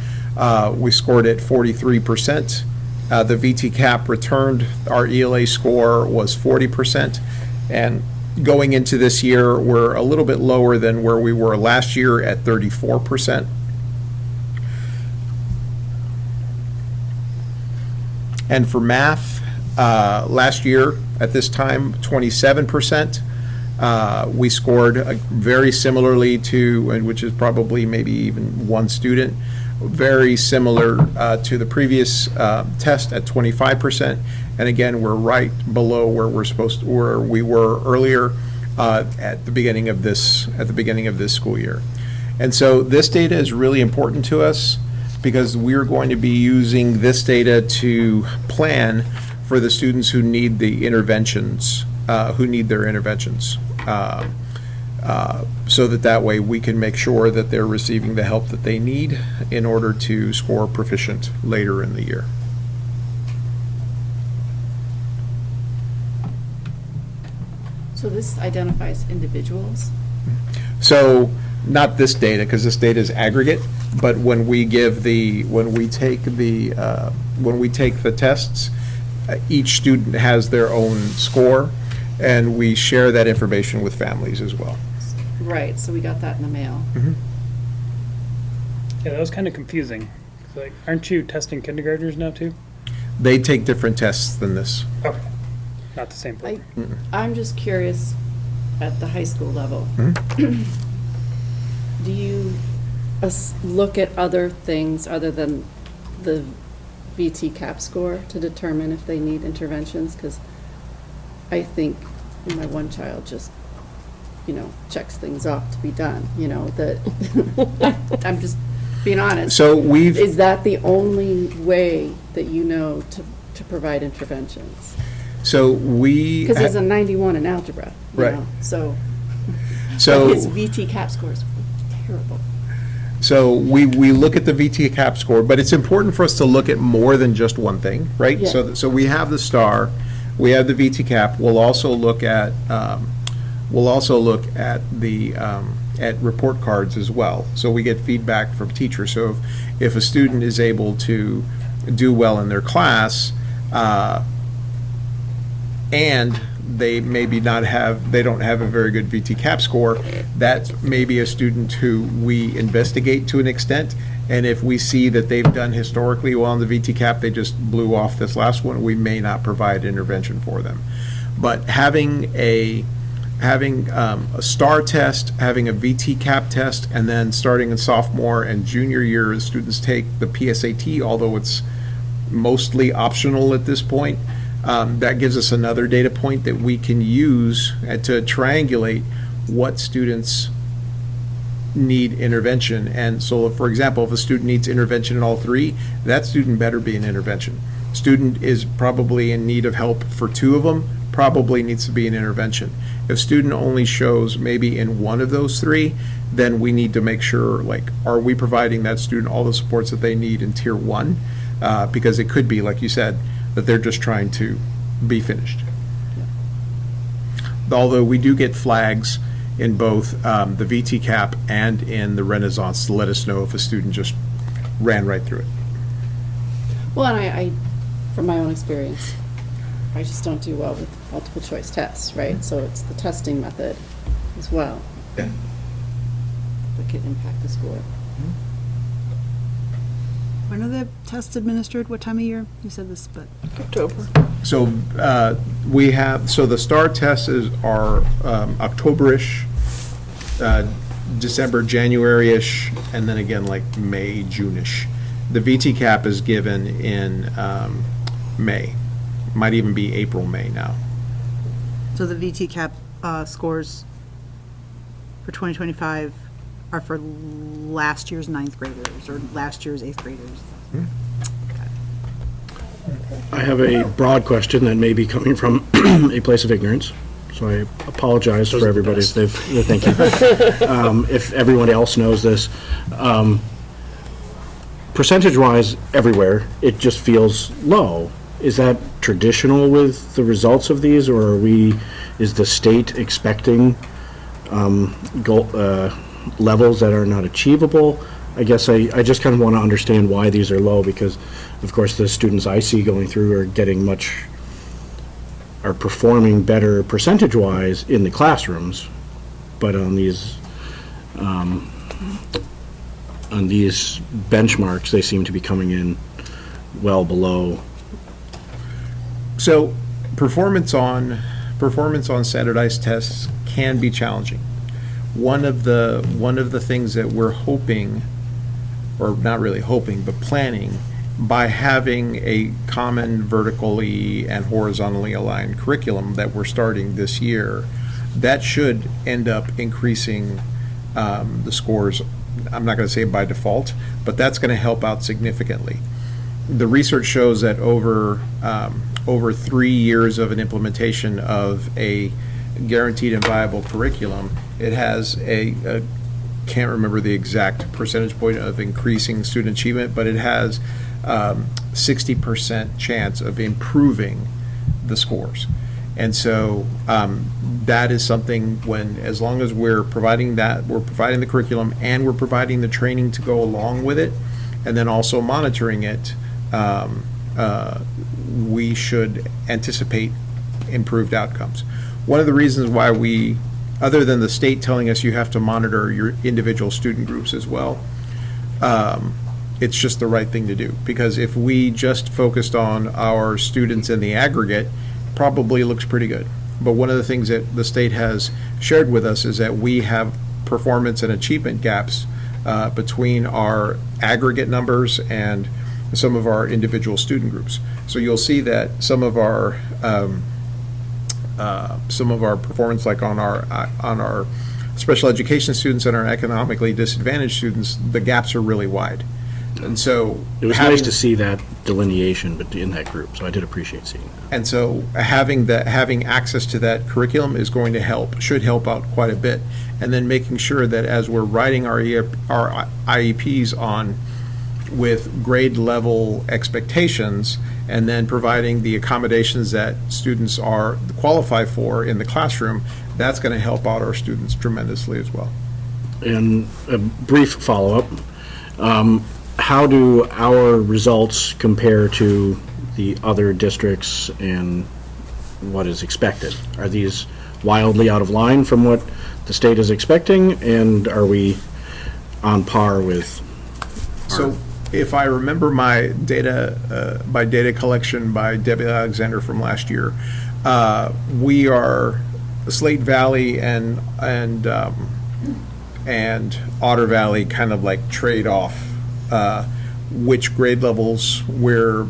F: we scored at 43%. The VT-CAP returned, our ELA score was 40%, and going into this year, we're a little bit lower than where we were last year at 34%. And for math, last year at this time, 27%. We scored very similarly to, which is probably maybe even one student, very similar to the previous test at 25%. And again, we're right below where we were earlier at the beginning of this school year. And so this data is really important to us because we're going to be using this data to plan for the students who need the interventions, who need their interventions. So that way we can make sure that they're receiving the help that they need in order to score proficient later in the year.
B: So this identifies individuals?
F: So not this data, because this data is aggregate, but when we take the tests, each student has their own score, and we share that information with families as well.
B: Right, so we got that in the mail.
H: Yeah, that was kind of confusing. It's like, aren't you testing kindergartners now too?
F: They take different tests than this.
H: Okay. Not the same thing.
B: I'm just curious, at the high school level, do you look at other things other than the VT cap score to determine if they need interventions? Because I think my one child just, checks things off to be done, that, I'm just being honest.
F: So we've.
B: Is that the only way that you know to provide interventions?
F: So we.
B: Because there's a 91 in algebra,
F: Right.
B: So
F: So.
B: his VT cap score is terrible.
F: So we look at the VT cap score, but it's important for us to look at more than just one thing, right?
B: Yeah.
F: So we have the star, we have the VT cap. We'll also look at the at report cards as well. So we get feedback from teachers. So if a student is able to do well in their class, and they maybe don't have a very good VT cap score, that's maybe a student who we investigate to an extent. And if we see that they've done historically well on the VT cap, they just blew off this last one, we may not provide intervention for them. But having a STAR test, having a VT cap test, and then starting in sophomore and junior year, students take the PSAT, although it's mostly optional at this point. That gives us another data point that we can use to triangulate what students need intervention. And so, for example, if a student needs intervention in all three, that student better be in intervention. Student is probably in need of help for two of them, probably needs to be in intervention. If student only shows maybe in one of those three, then we need to make sure, are we providing that student all the supports that they need in tier one? Because it could be, like you said, that they're just trying to be finished. Although we do get flags in both the VT cap and in the Renaissance to let us know if a student just ran right through it.
B: Well, and I from my own experience, I just don't do well with multiple choice tests, right? So it's the testing method as well that can impact the score.
I: When are the tests administered? What time of year? You said this, but.
A: October.
F: So the STAR tests are October-ish, December, January-ish, and then again May, June-ish. The VT cap is given in May. Might even be April, May now.
I: So the VT cap scores for 2025 are for last year's ninth graders or last year's eighth graders?
J: I have a broad question that may be coming from a place of ignorance, so I apologize for everybody if thank you. If everyone else knows this, percentage-wise, everywhere, it just feels low. Is that traditional with the results of these, or is the state expecting levels that are not achievable? I guess I just kind of want to understand why these are low, because of course the students I see going through are performing better percentage-wise in the classrooms, but on these benchmarks they seem to be coming in well below.
F: So performance on standardized tests can be challenging. One of the things that we're hoping, or not really hoping, but planning, by having a common vertically and horizontally aligned curriculum that we're starting this year, that should end up increasing the scores. I'm not going to say by default, but that's going to help out significantly. The research shows that over 3 years of an implementation of a guaranteed and viable curriculum, it has a can't remember the exact percentage point of increasing student achievement, but it has 60% chance of improving the scores. And so that is something as long as we're providing that, we're providing the curriculum and we're providing the training to go along with it, and then also monitoring it, we should anticipate improved outcomes. one of the reasons why we, other than the state telling us you have to monitor your individual student groups as well, it's just the right thing to do. Because if we just focused on our students in the aggregate, probably looks pretty good. But one of the things that the state has shared with us is that we have performance and achievement gaps between our aggregate numbers and some of our individual student groups. So you'll see that some of our performance, like on our special education students and our economically disadvantaged students, the gaps are really wide. And so
J: It was nice to see that delineation in that group, so I did appreciate seeing that.
F: And so having access to that curriculum is going to should help out quite a bit. And then making sure that as we're writing our IEPs on with grade level expectations, and then providing the accommodations that students are qualify for in the classroom, that's going to help out our students tremendously as well.
J: And a brief follow-up, how do our results compare to the other districts and what is expected? Are these wildly out of line from what the state is expecting, and are we on par with
F: So if I remember my data collection by Debbie Alexander from last year, we are Slate Valley and Otter Valley kind of like trade off which grade levels where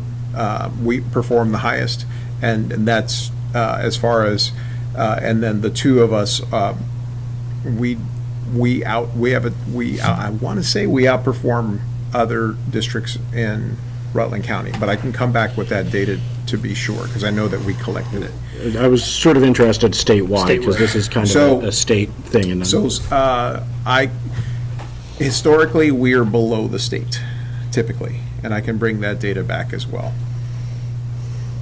F: we perform the highest, and that's as far as and then the two of us I want to say we outperform other districts in Rutland County, but I can come back with that data to be sure, because I know that we collected it.
J: I was sort of interested statewide, because this is kind of a state thing. And
F: So, historically, we are below the state, typically, and I can bring that data back as well.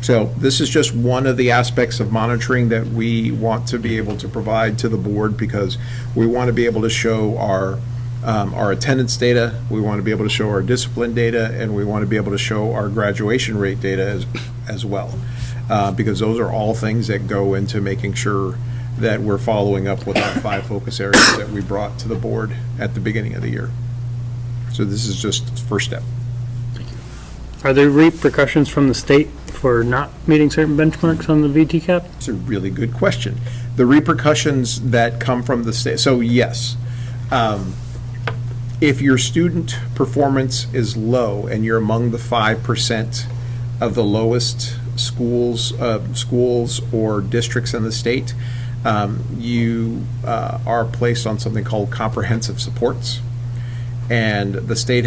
F: So this is just one of the aspects of monitoring that we want to be able to provide to the board, because we want to be able to show our attendance data, we want to be able to show our discipline data, and we want to be able to show our graduation rate data as well. Because those are all things that go into making sure that we're following up with our 5 focus areas that we brought to the board at the beginning of the year. So this is just the first step.
H: Are there repercussions from the state for not meeting certain benchmarks on the VT cap?
F: It's a really good question. The repercussions that come from the state, so yes. If your student performance is low and you're among the 5% of the lowest schools or districts in the state, you are placed on something called comprehensive supports, and the state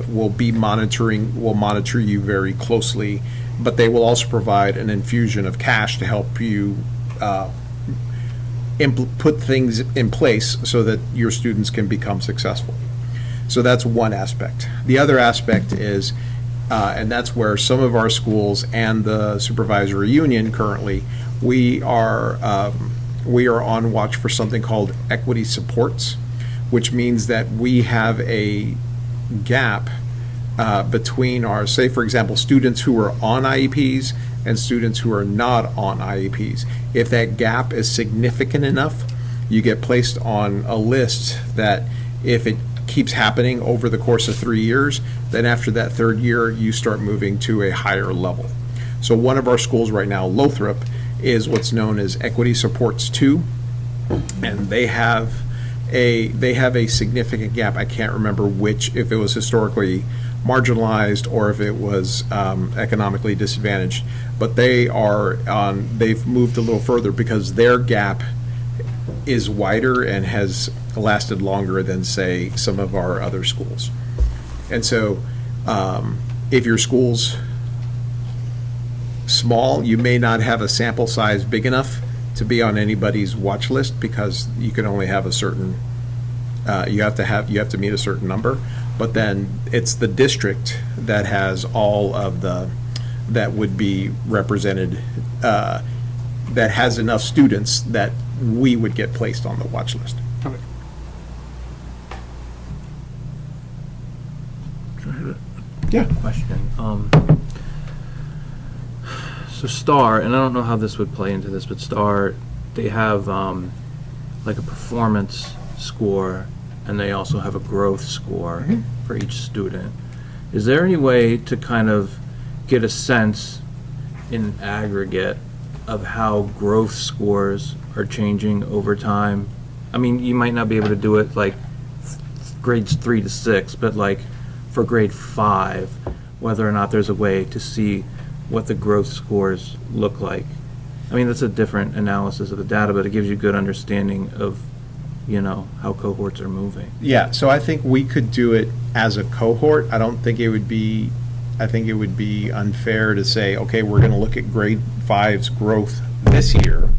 F: will monitor you very closely, but they will also provide an infusion of cash to help you put things in place so that your students can become successful. So that's one aspect. The other aspect is, and that's where some of our schools and the supervisory union currently, we are on watch for something called equity supports, which means that we have a gap between our, say for example, students who are on IEPs and students who are not on IEPs. If that gap is significant enough, you get placed on a list that if it keeps happening over the course of 3 years, then after that 3rd year, you start moving to a higher level. So one of our schools right now, Lothrop, is what's known as Equity Supports 2, and they have a significant gap. I can't remember which, if it was historically marginalized or if it was economically disadvantaged, but they've moved a little further because their gap is wider and has lasted longer than, say, some of our other schools. And so if your school's small, you may not have a sample size big enough to be on anybody's watch list, because you can only have a certain you have to meet a certain number. But then it's the district that has all of that would be represented, that has enough students that we would get placed on the watch list.
H: Okay.
F: Yeah.
G: Question. So STAR, and I don't know how this would play into this, but STAR they have like a performance score, and they also have a growth score for each student. Is there any way to kind of get a sense in aggregate of how growth scores are changing over time? I mean, you might not be able to do it like grades 3 to 6, but like for grade 5, whether or not there's a way to see what the growth scores look like. I mean, that's a different analysis of the data, but it gives you a good understanding of, you know, how cohorts are moving.
F: Yeah, so I think we could do it as a cohort. I think it would be unfair to say, okay, we're going to look at grade 5's growth this year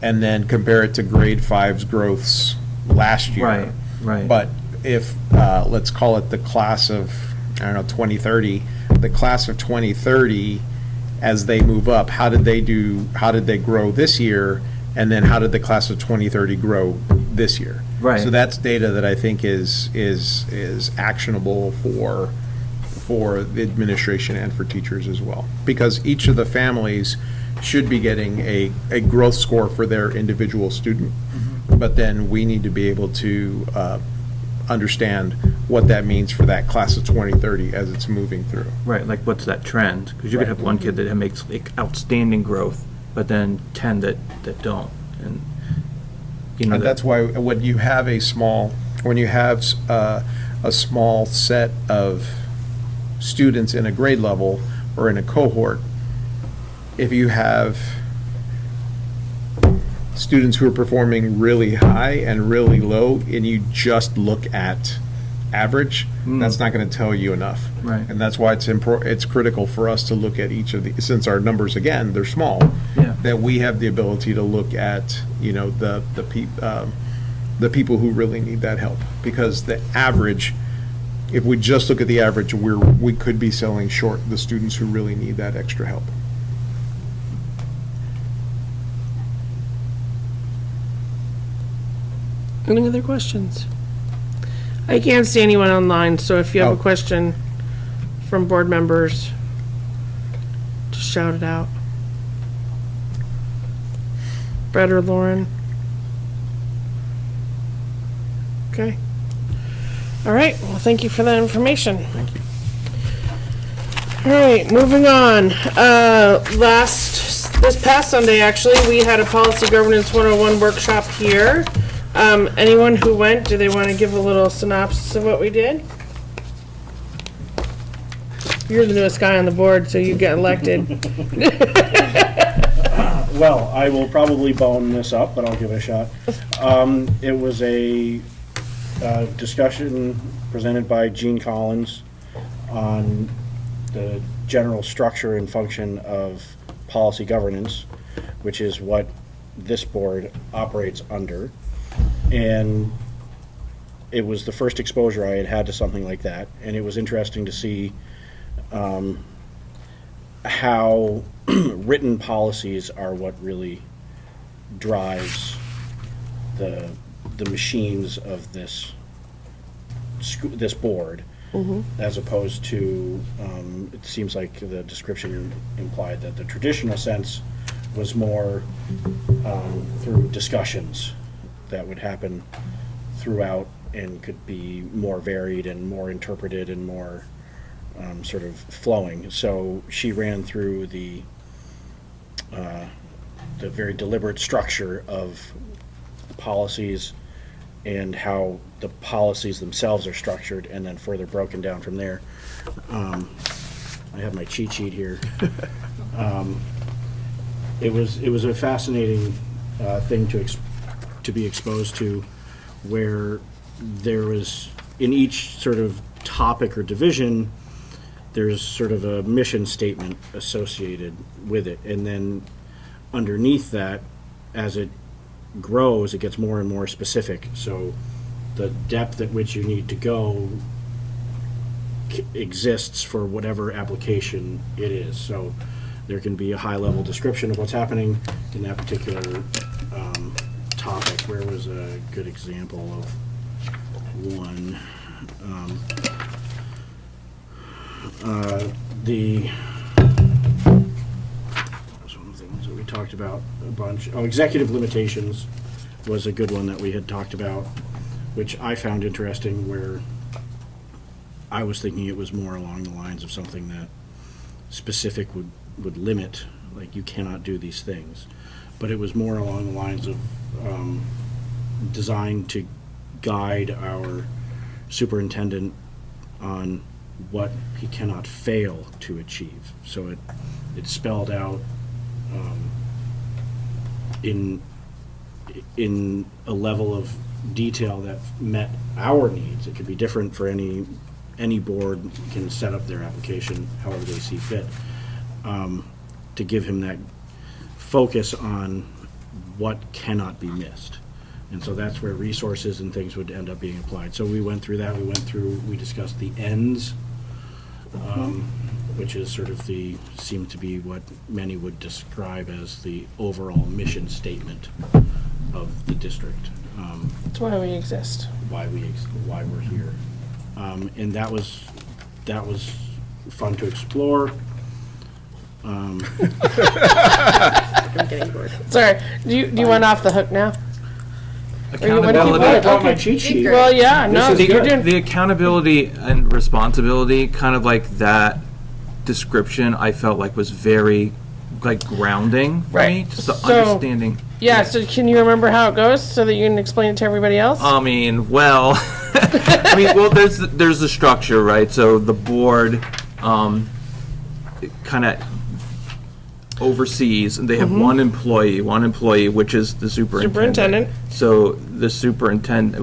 F: and then compare it to grade 5's growths last year.
G: Right.
F: But if, let's call it the class of, 2030, the class of 2030, as they move up, how did they grow this year? And then how did the class of 2030 grow this year?
G: Right.
F: So that's data that I think is actionable for the administration and for teachers as well. Because each of the families should be getting a growth score for their individual student. But then we need to be able to understand what that means for that class of 2030 as it's moving through.
G: Right, like what's that trend? Because you could have one kid that makes like outstanding growth, but then 10 that don't. And you know,
F: And that's why when you have a small set of students in a grade level or in a cohort, if you have students who are performing really high and really low, and you just look at average, that's not going to tell you enough.
G: Right.
F: And that's why it's critical for us to look at each of the, since our numbers, again, they're small, that we have the ability to look at, the people who really need that help. Because the average, if we just look at the average, we could be selling short the students who really need that extra help.
A: Any other questions? I can't see anyone online, so if you have a question from board members, just shout it out. Brett or Lauren? Okay. All right, well, thank you for that information. Thank you. All right, moving on. This past Sunday, actually, we had a Policy Governance 101 workshop here. Anyone who went, do they want to give a little synopsis of what we did? You're the newest guy on the board, so you get elected.
J: Well, I will probably bone this up, but I'll give it a shot. It was a discussion presented by Gene Collins on the general structure and function of policy governance, which is what this board operates under. And it was the first exposure I had had to something like that, and it was interesting to see how written policies are what really drives the machines of this board, as opposed to it seems like the description implied that the traditional sense was more through discussions that would happen throughout and could be more varied and more interpreted and more sort of flowing. So she ran through the very deliberate structure of the policies and how the policies themselves are structured, and then further broken down from there. I have my cheat sheet here. It was a fascinating thing to be exposed to, where there was, in each sort of topic or division, there's sort of a mission statement associated with it, and then underneath that, as it grows, it gets more and more specific. So the depth at which you need to go exists for whatever application it is. So there can be a high-level description of what's happening in that particular topic. Where was a good example of one? That was one of the ones that we talked about a bunch. Oh, executive limitations was a good one that we had talked about, which I found interesting, where I was thinking it was more along the lines of something that specific would limit, like you cannot do these things. But it was more along the lines of designed to guide our superintendent on what he cannot fail to achieve. So it spelled out in a level of detail that met our needs. It could be different for any board can set up their application however they see fit, to give him that focus on what cannot be missed. And so that's where resources and things would end up being applied. So we went through that. We discussed the ends, which is sort of seemed to be what many would describe as the overall mission statement of the district.
A: That's why we exist.
J: Why we're here. And that was fun to explore.
A: I'm getting bored. Sorry, do you want off the hook now?
G: Accountability.
J: I brought my cheat sheet.
A: Well, yeah, no,
J: is
A: you're
J: good.
A: doing.
G: The accountability and responsibility, kind of like that description, I felt like was very grounding for me.
A: Right.
G: Just the
A: So-
G: understanding.
A: Yeah, so can you remember how it goes so that you can explain it to everybody else?
G: Well, there's the structure, right? So the board kind of oversees, and they have one employee, which is the superintendent. So the superintendent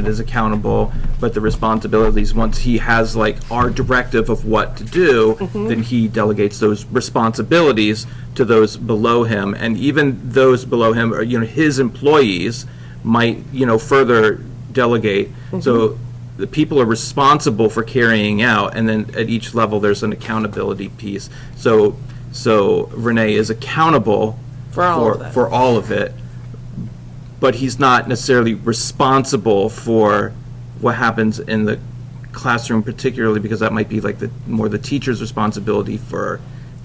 G: is accountable, but the responsibilities, once he has our directive of what to do, then he delegates those responsibilities to those below him, and even those below him are, his employees might, further delegate. So the people are responsible for carrying out, and then at each level there's an accountability piece. So Renee is accountable
A: For all of it.
G: but he's not necessarily responsible for what happens in the classroom, particularly because that might be more the teacher's responsibility for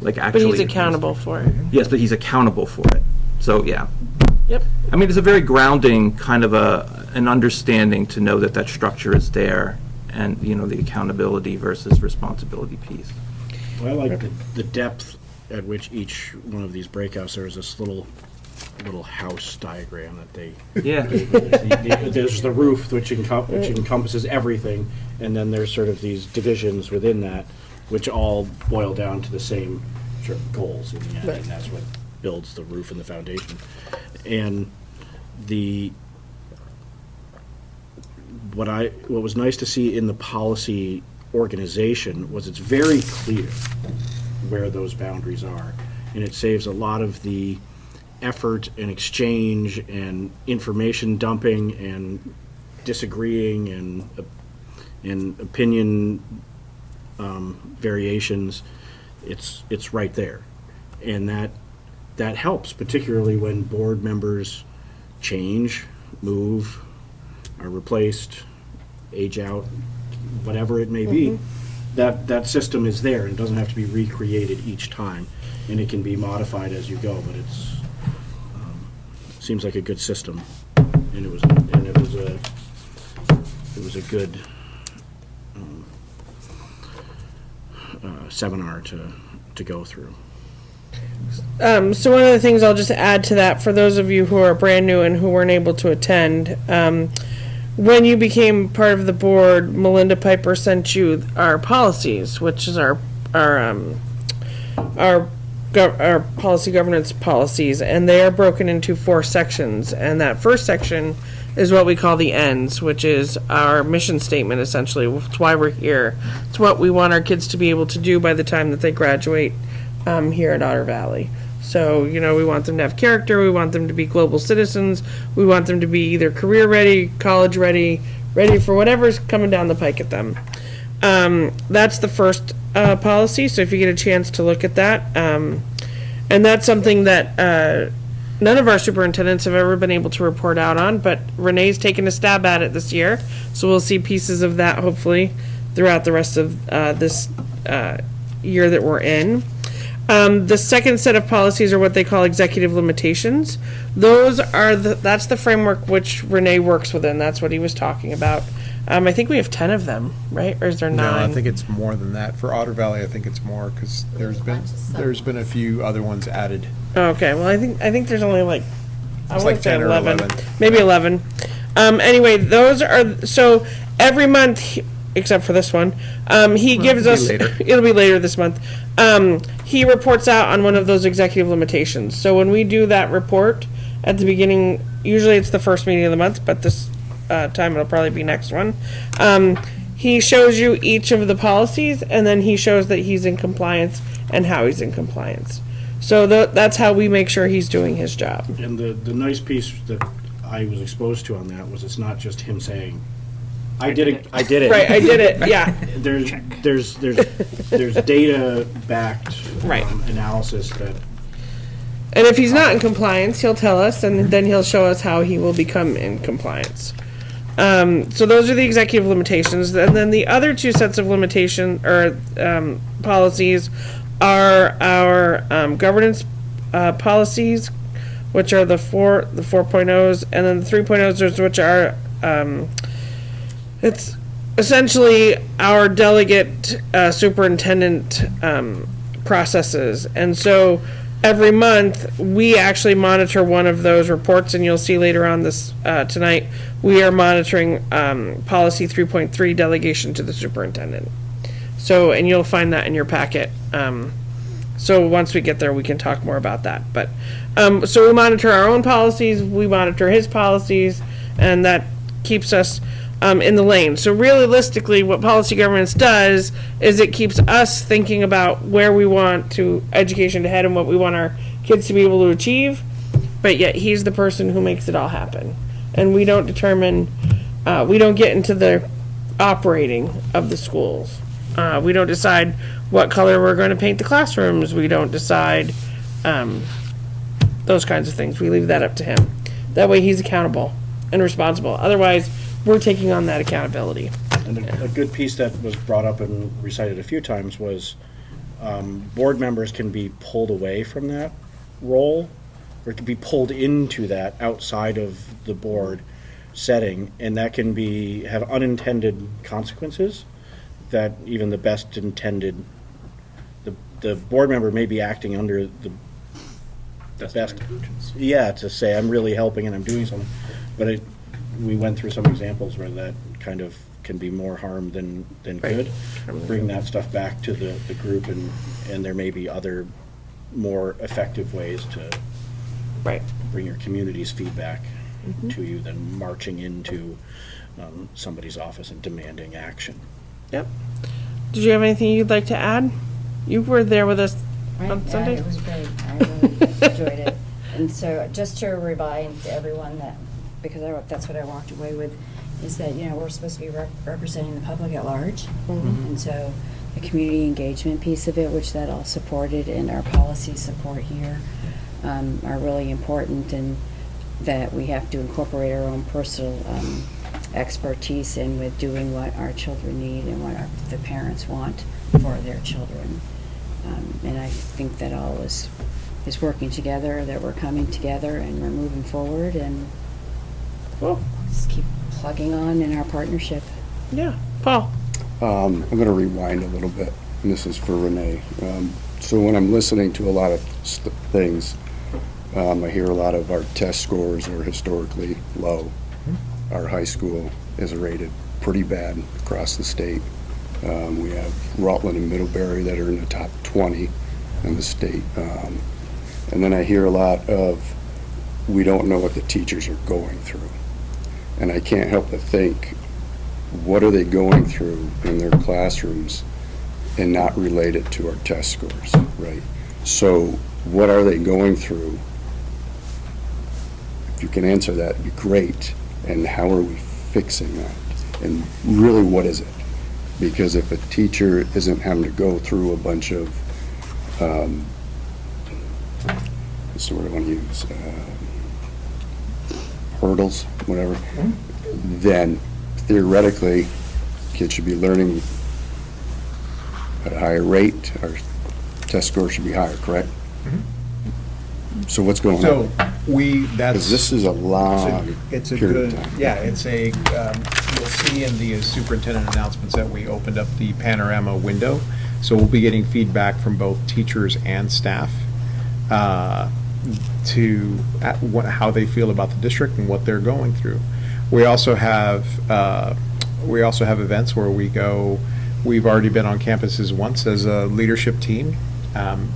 G: actually.
A: But he's accountable for it.
G: Yes, but he's accountable for it. So yeah.
A: Yep.
G: I mean, it's a very grounding kind of an understanding to know that structure is there, and the accountability versus responsibility piece.
J: Well, I like the depth at which each one of these breakouts, there is this little house diagram that they.
G: Yeah.
J: There's the roof, which encompasses everything, and then there's sort of these divisions within that, which all boil down to the same sort of goals in the end, and that's what builds the roof and the foundation. And what was nice to see in the policy organization was it's very clear where those boundaries are, and it saves a lot of the effort and exchange and information dumping and disagreeing and opinion variations. It's right there, and that helps, particularly when board members change, move, are replaced, age out, whatever it may be. That system is there and doesn't have to be recreated each time, and it can be modified as you go. But it seems like a good system, and it was a good seminar to go through.
A: So one of the things I'll just add to that, for those of you who are brand new and who weren't able to attend, when you became part of the board, Melinda Piper sent you our policies, which is our policy governance policies, and they are broken into 4 sections. And that first section is what we call the ends, which is our mission statement, essentially. It's why we're here. It's what we want our kids to be able to do by the time that they graduate here at Otter Valley. So, we want them to have character, we want them to be global citizens, we want them to be either career ready, college ready, ready for whatever's coming down the pike at them. That's the first policy, so if you get a chance to look at that. And that's something that none of our superintendents have ever been able to report out on, but Renee's taken a stab at it this year, so we'll see pieces of that hopefully throughout the rest of this year that we're in. The second set of policies are what they call executive limitations. Those are that's the framework which Renee works within. That's what he was talking about. I think we have 10 of them, right? Or is there 9?
F: No, I think it's more than that. For Otter Valley, I think it's more, because there's been a few other ones added.
A: Okay, well, I think there's only like, I
F: It's
A: want
F: like
A: to say
F: 10 or
A: 11,
F: 11.
A: maybe 11. Anyway, those are, so every month, except for this one, he gives us,
F: later.
A: it'll be later this month, he reports out on one of those executive limitations. So when we do that report at the beginning, usually it's the first meeting of the month, but this time it'll probably be next one. He shows you each of the policies, and then he shows that he's in compliance and how he's in compliance. So that's how we make sure he's doing his job.
J: And the nice piece that I was exposed to on that was it's not just him saying, I did it.
A: Right, I did it, yeah.
J: There's data backed
A: Right.
J: analysis that
A: And if he's not in compliance, he'll tell us, and then he'll show us how he will become in compliance. So those are the executive limitations, and then the other 2 sets of limitation or policies are our governance policies, which are the 4.0s, and then the 3.0s, which are it's essentially our delegate superintendent processes, and so every month we actually monitor one of those reports, and you'll see later on this tonight we are monitoring policy 3.3 delegation to the superintendent. So, and you'll find that in your packet. So once we get there, we can talk more about that. But so we monitor our own policies, we monitor his policies, and that keeps us in the lane. So realistically, what policy governance does is it keeps us thinking about where we want to education to head and what we want our kids to be able to achieve, but yet he's the person who makes it all happen. And we don't determine, we don't get into the operating of the schools. We don't decide what color we're going to paint the classrooms. We don't decide those kinds of things. We leave that up to him. That way he's accountable and responsible. Otherwise, we're taking on that accountability.
J: And a good piece that was brought up and recited a few times was board members can be pulled away from that role, or can be pulled into that outside of the board setting, and that can have unintended consequences that even the best intended, the board member may be acting under the best, to say I'm really helping and I'm doing something, but we went through some examples where that kind of can be more harm than good. Bring that stuff back to the group, and there may be other more effective ways to bring your community's feedback to you than marching into somebody's office and demanding action.
A: Yep. Did you have anything you'd like to add? You were there with us on Sunday.
K: It was great. I really enjoyed it. And so just to remind everyone that, because that's what I walked away with, is that, we're supposed to be representing the public at large. And so the community engagement piece of it, which that all supported, and our policy support here are really important, and that we have to incorporate our own personal expertise in with doing what our children need and what the parents want for their children. And I think that all is working together, that we're coming together and we're moving forward, and just keep plugging on in our partnership.
A: Yeah. Paul.
L: I'm going to rewind a little bit, and this is for Renee. So when I'm listening to a lot of things, I hear a lot of our test scores are historically low. Our high school is rated pretty bad across the state. We have Rutland and Middlebury that are in the top 20 in the state. And then I hear a lot of, we don't know what the teachers are going through. And I can't help but think, what are they going through in their classrooms and not relate it to our test scores, right? So what are they going through? If you can answer that, it'd be great. And how are we fixing that? And really, what is it? Because if a teacher isn't having to go through a bunch of, what's the word I want to use? Hurdles, whatever, then theoretically, kids should be learning at a higher rate. Our test score should be higher, correct? So what's going
F: So
L: on?
F: that's.
L: Because this is a long
F: It's a
L: period
F: good,
L: of time.
F: yeah, it's a, you'll see in the superintendent announcements that we opened up the panorama window. So we'll be getting feedback from both teachers and staff how they feel about the district and what they're going through. We also have events where we go. We've already been on campuses once as a leadership team,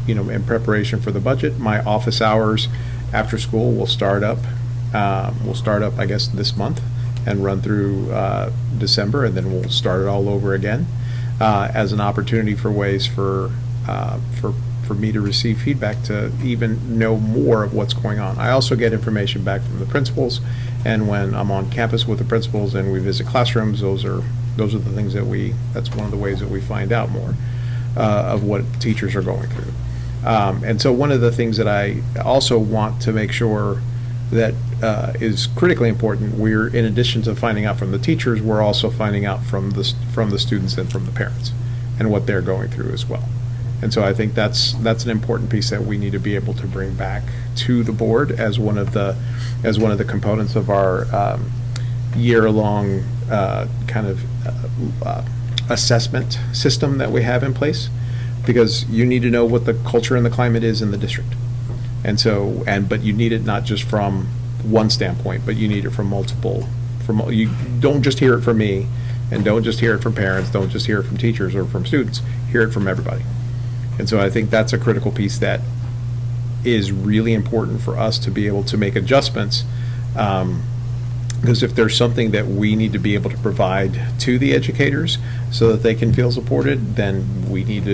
F: in preparation for the budget. My office hours after school will start up. I guess, this month and run through December, and then we'll start it all over again as an opportunity for ways for me to receive feedback to even know more of what's going on. I also get information back from the principals, and when I'm on campus with the principals and we visit classrooms, those are the things that's one of the ways that we find out more of what teachers are going through. And so one of the things that I also want to make sure that is critically important, we're, in addition to finding out from the teachers, we're also finding out from the students and from the parents and what they're going through as well. And so I think that's an important piece that we need to be able to bring back to the board as one of the components of our year-long kind of assessment system that we have in place, because you need to know what the culture and the climate is in the district. And so, but you need it not just from one standpoint, but you need it from multiple. You don't just hear it from me, and don't just hear it from parents, don't just hear it from teachers or from students, hear it from everybody. And so I think that's a critical piece that is really important for us to be able to make adjustments, because if there's something that we need to be able to provide to the educators so that they can feel supported, then we need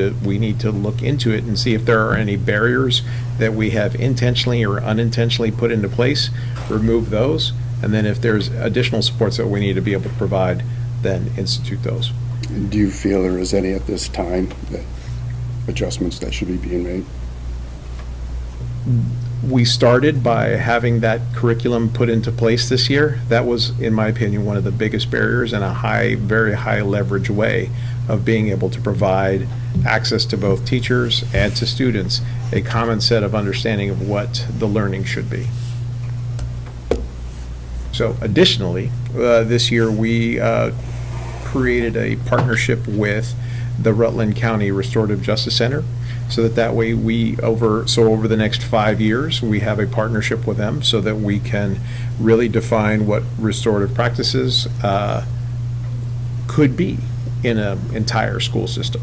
F: to look into it and see if there are any barriers that we have intentionally or unintentionally put into place, remove those, and then if there's additional supports that we need to be able to provide, then institute those.
L: Do you feel there is any at this time, that adjustments that should be being made?
F: We started by having that curriculum put into place this year. That was, in my opinion, one of the biggest barriers and a very high leverage way of being able to provide access to both teachers and to students a common set of understanding of what the learning should be. So additionally, this year we created a partnership with the Rutland County Restorative Justice Center, so that way over the next 5 years, we have a partnership with them so that we can really define what restorative practices could be in an entire school system.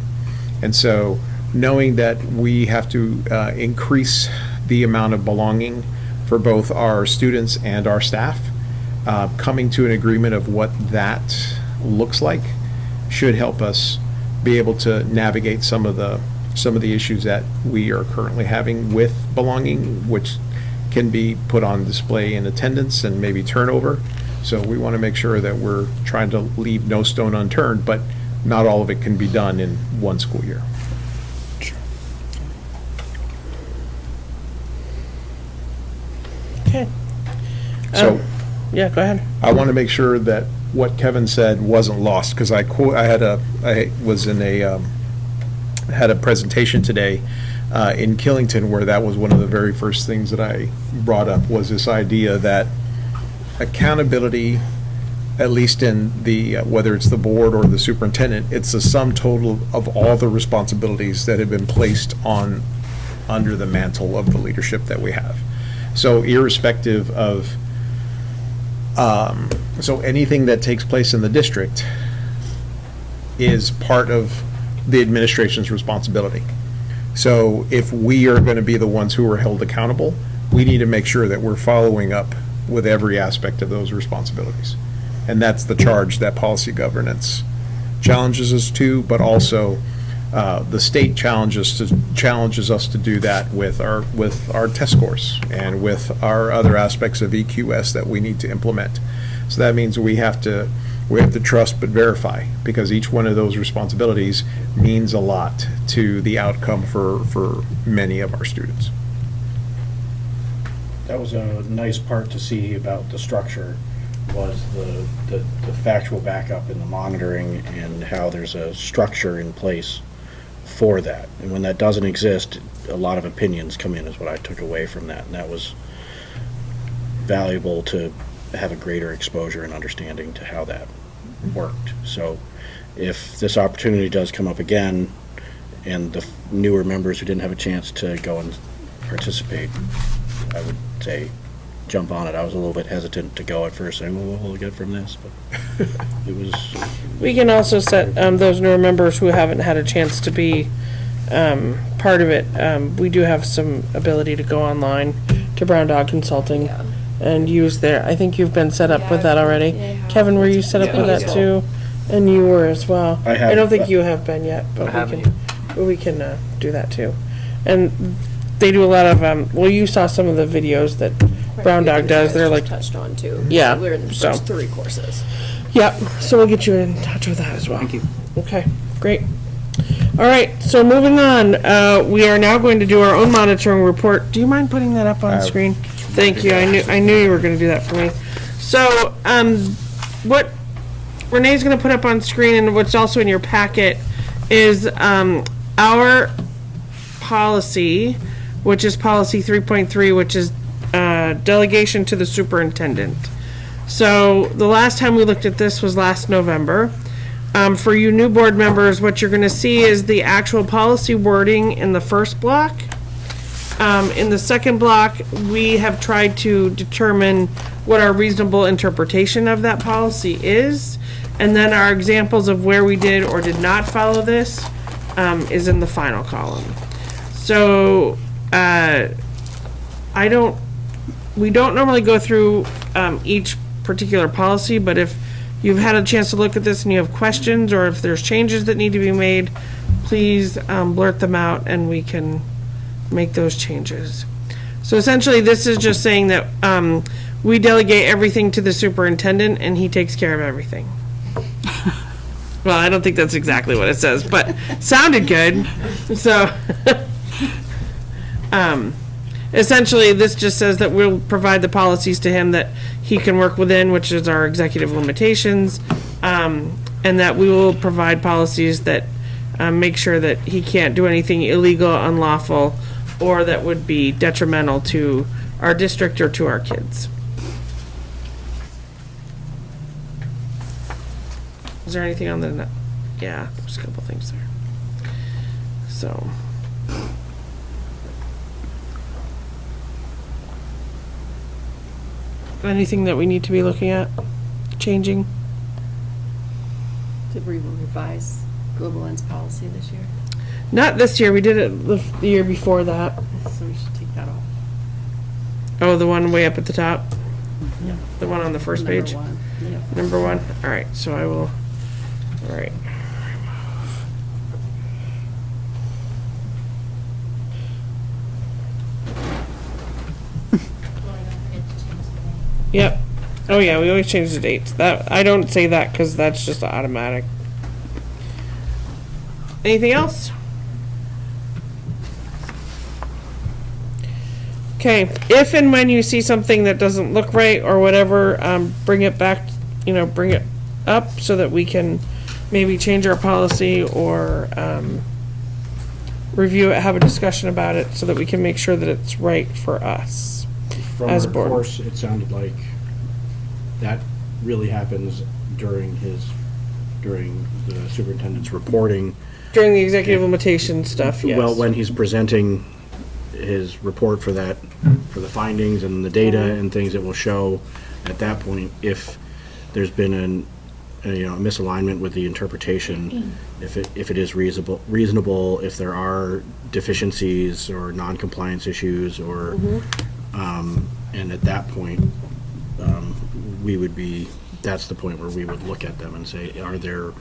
F: And so knowing that we have to increase the amount of belonging for both our students and our staff, coming to an agreement of what that looks like should help us be able to navigate some of the issues that we are currently having with belonging, which can be put on display in attendance and maybe turnover. So we want to make sure that we're trying to leave no stone unturned, but not all of it can be done in one school year.
A: Okay.
F: So
A: Yeah, go ahead.
F: I want to make sure that what Kevin said wasn't lost, because I had a presentation today in Killington where that was one of the very first things that I brought up, was this idea that accountability, at least in the whether it's the board or the superintendent, it's the sum total of all the responsibilities that have been placed under the mantle of the leadership that we have. So irrespective of so anything that takes place in the district is part of the administration's responsibility. So if we are going to be the ones who are held accountable, we need to make sure that we're following up with every aspect of those responsibilities. And that's the charge that policy governance challenges us to, but also the state challenges us to do that with our test scores and with our other aspects of EQS that we need to implement. So that means we have to trust but verify, because each one of those responsibilities means a lot to the outcome for many of our students.
J: That was a nice part to see about the structure, was the factual backup and the monitoring, and how there's a structure in place for that. And when that doesn't exist, a lot of opinions come in, is what I took away from that. And that was valuable to have a greater exposure and understanding to how that worked. So if this opportunity does come up again, and the newer members who didn't have a chance to go and participate, I would say jump on it. I was a little bit hesitant to go at first, saying, well, we'll get from this, but it was,
A: We can also set those newer members who haven't had a chance to be part of it. We do have some ability to go online to Brown Dog Consulting and use their, I think you've been set up with that already. Kevin, were you set up with that too? And you were as well.
J: I have.
A: I don't think you have been yet, but we can do that too. And they do a lot of, well, you saw some of the videos that Brown Dog does. They're like,
M: touched on too.
A: Yeah,
M: We're in the
A: so.
M: first 3 courses.
A: yep, so we'll get you in touch with that as well.
J: thank you.
A: Okay, great. All right, so moving on, we are now going to do our own monitoring report. Do you mind putting that up on screen? Thank you, I knew you were gonna do that for me. So, what Renee's gonna put up on screen and what's also in your packet is, our policy, which is policy 3.3, which is, delegation to the superintendent. So, the last time we looked at this was last November. For you new board members, what you're gonna see is the actual policy wording in the first block. In the second block, we have tried to determine what our reasonable interpretation of that policy is. And then our examples of where we did or did not follow this, is in the final column. So, we don't normally go through, each particular policy, but if you've had a chance to look at this and you have questions, or if there's changes that need to be made, please blurt them out and we can make those changes. So essentially, this is just saying that we delegate everything to the superintendent and he takes care of everything. Well, I don't think that's exactly what it says, but sounded good. So essentially, this just says that we'll provide the policies to him that he can work within, which is our executive limitations, and that we will provide policies that make sure that he can't do anything illegal, unlawful, or that would be detrimental to our district or to our kids. Is there anything on the, yeah, there's a couple things there. So. Anything that we need to be looking at, changing?
B: Did we revise Global Ends policy this year?
A: Not this year, we did it the year before that.
B: So we should take that off.
A: Oh, the one way up at the top?
B: Yeah.
A: The one on the first
B: Number
A: page?
B: 1. Yeah.
A: Number 1? All right, so I will, all right. Yep. Oh yeah, we always change the dates. That, I don't say that because that's just automatic. Anything else? Okay, if and when you see something that doesn't look right or whatever, bring it back, bring it up so that we can maybe change our policy or, review it, have a discussion about it so that we can make sure that it's right for us.
J: From
A: As
J: our
A: board.
J: course, it sounded like that really happens during the superintendent's reporting.
A: During the executive limitation stuff, yes.
J: Well, when he's presenting his report for that, for the findings and the data and things, it will show at that point if there's been a misalignment with the interpretation, if it is reasonable, if there are deficiencies or non-compliance issues or, and at that point, that's the point where we would look at them and say, are there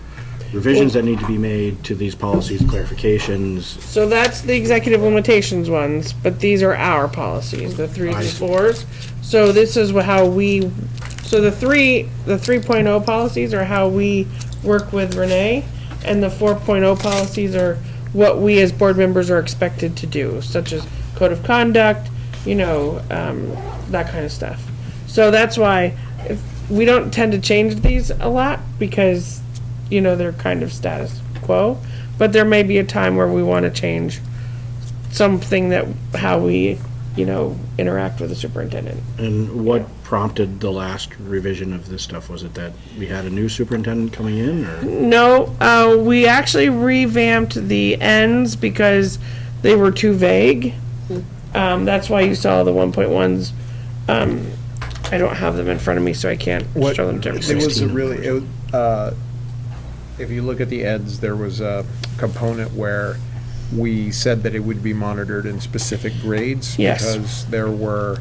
J: revisions that need to be made to these policies, clarifications?
A: So that's the executive limitations ones, but these are our policies, the 3s and 4s. So this is so the 3.0 policies are how we work with Renee, and the 4.0 policies are what we as board members are expected to do, such as code of conduct, that kind of stuff. So that's why we don't tend to change these a lot because, they're kind of status quo. but there may be a time where we want to change something that, how we, interact with the superintendent.
J: And what prompted the last revision of this stuff? Was it that we had a new superintendent coming in, or?
A: No, we actually revamped the ends because they were too vague. That's why you saw the 1.1s. I don't have them in front of me, so I can't show them to everybody.
F: It was a really, if you look at the eds, there was a component where we said that it would be monitored in specific grades.
A: Yes.
F: Because there were,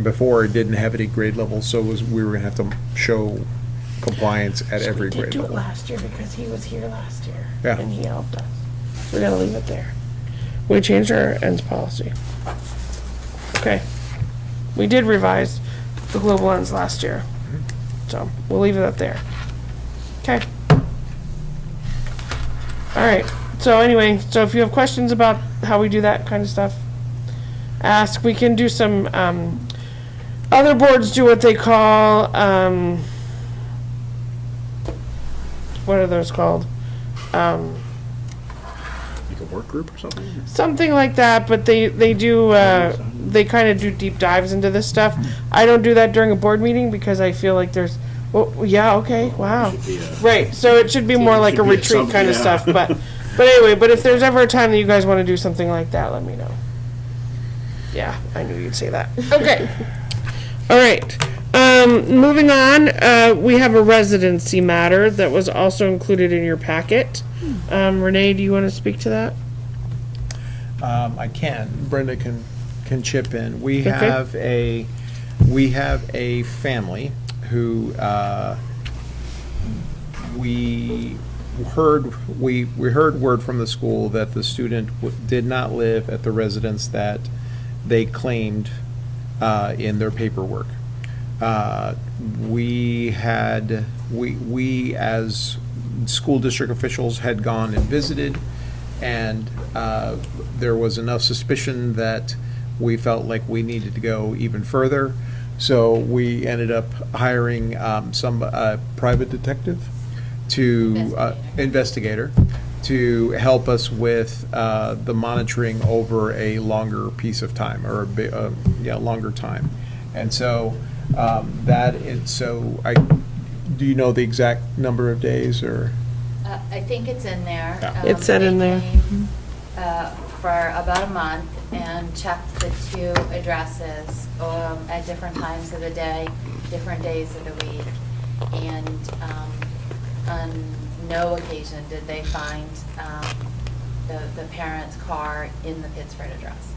F: before it didn't have any grade levels, so we were gonna have to show compliance at every grade
A: We did do it
F: level.
A: last year because he was here last year.
F: Yeah.
A: And he helped us. We're gonna leave it there. We changed our ends policy. Okay. We did revise the global ends last year. So we'll leave it up there. Okay. All right. So anyway, so if you have questions about how we do that kind of stuff, ask. We can do some, other boards do what they call, what are those called?
J: Like a work group or something?
A: Something like that, but they do, they kind of do deep dives into this stuff. I don't do that during a board meeting because I feel like there's, well, yeah, okay, wow. Right, so it should be more like a
J: should be
A: retreat kind of
J: yeah.
A: stuff, but anyway, but if there's ever a time that you guys want to do something like that, let me know. Yeah, I knew you'd say that. Okay. All right. Moving on, we have a residency matter that was also included in your packet. Renee, do you want to speak to that?
F: I can. Brenda can chip in. We
A: Okay.
F: have a family who we heard word from the school that the student did not live at the residence that they claimed in their paperwork. We as school district officials had gone and visited, and there was enough suspicion that we felt like we needed to go even further. So we ended up hiring some private detective investigator to help us with the monitoring over a longer piece of time, or longer time. And so do you know the exact number of days, or?
M: I think it's in there.
F: Yeah.
A: It's said in there.
M: They came, for about a month and checked the two addresses at different times of the day, different days of the week. And on no occasion did they find the parent's car in the Pittsford address.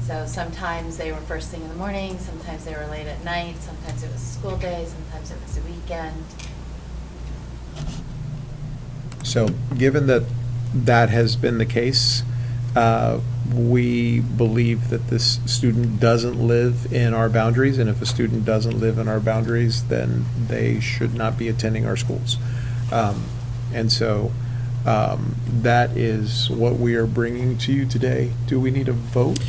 M: So sometimes they were first thing in the morning, sometimes they were late at night, sometimes it was a school day, sometimes it was a weekend.
F: So, given that that has been the case, we believe that this student doesn't live in our boundaries, and if a student doesn't live in our boundaries, then they should not be attending our schools. And so, that is what we are bringing to you today. Do we need a vote?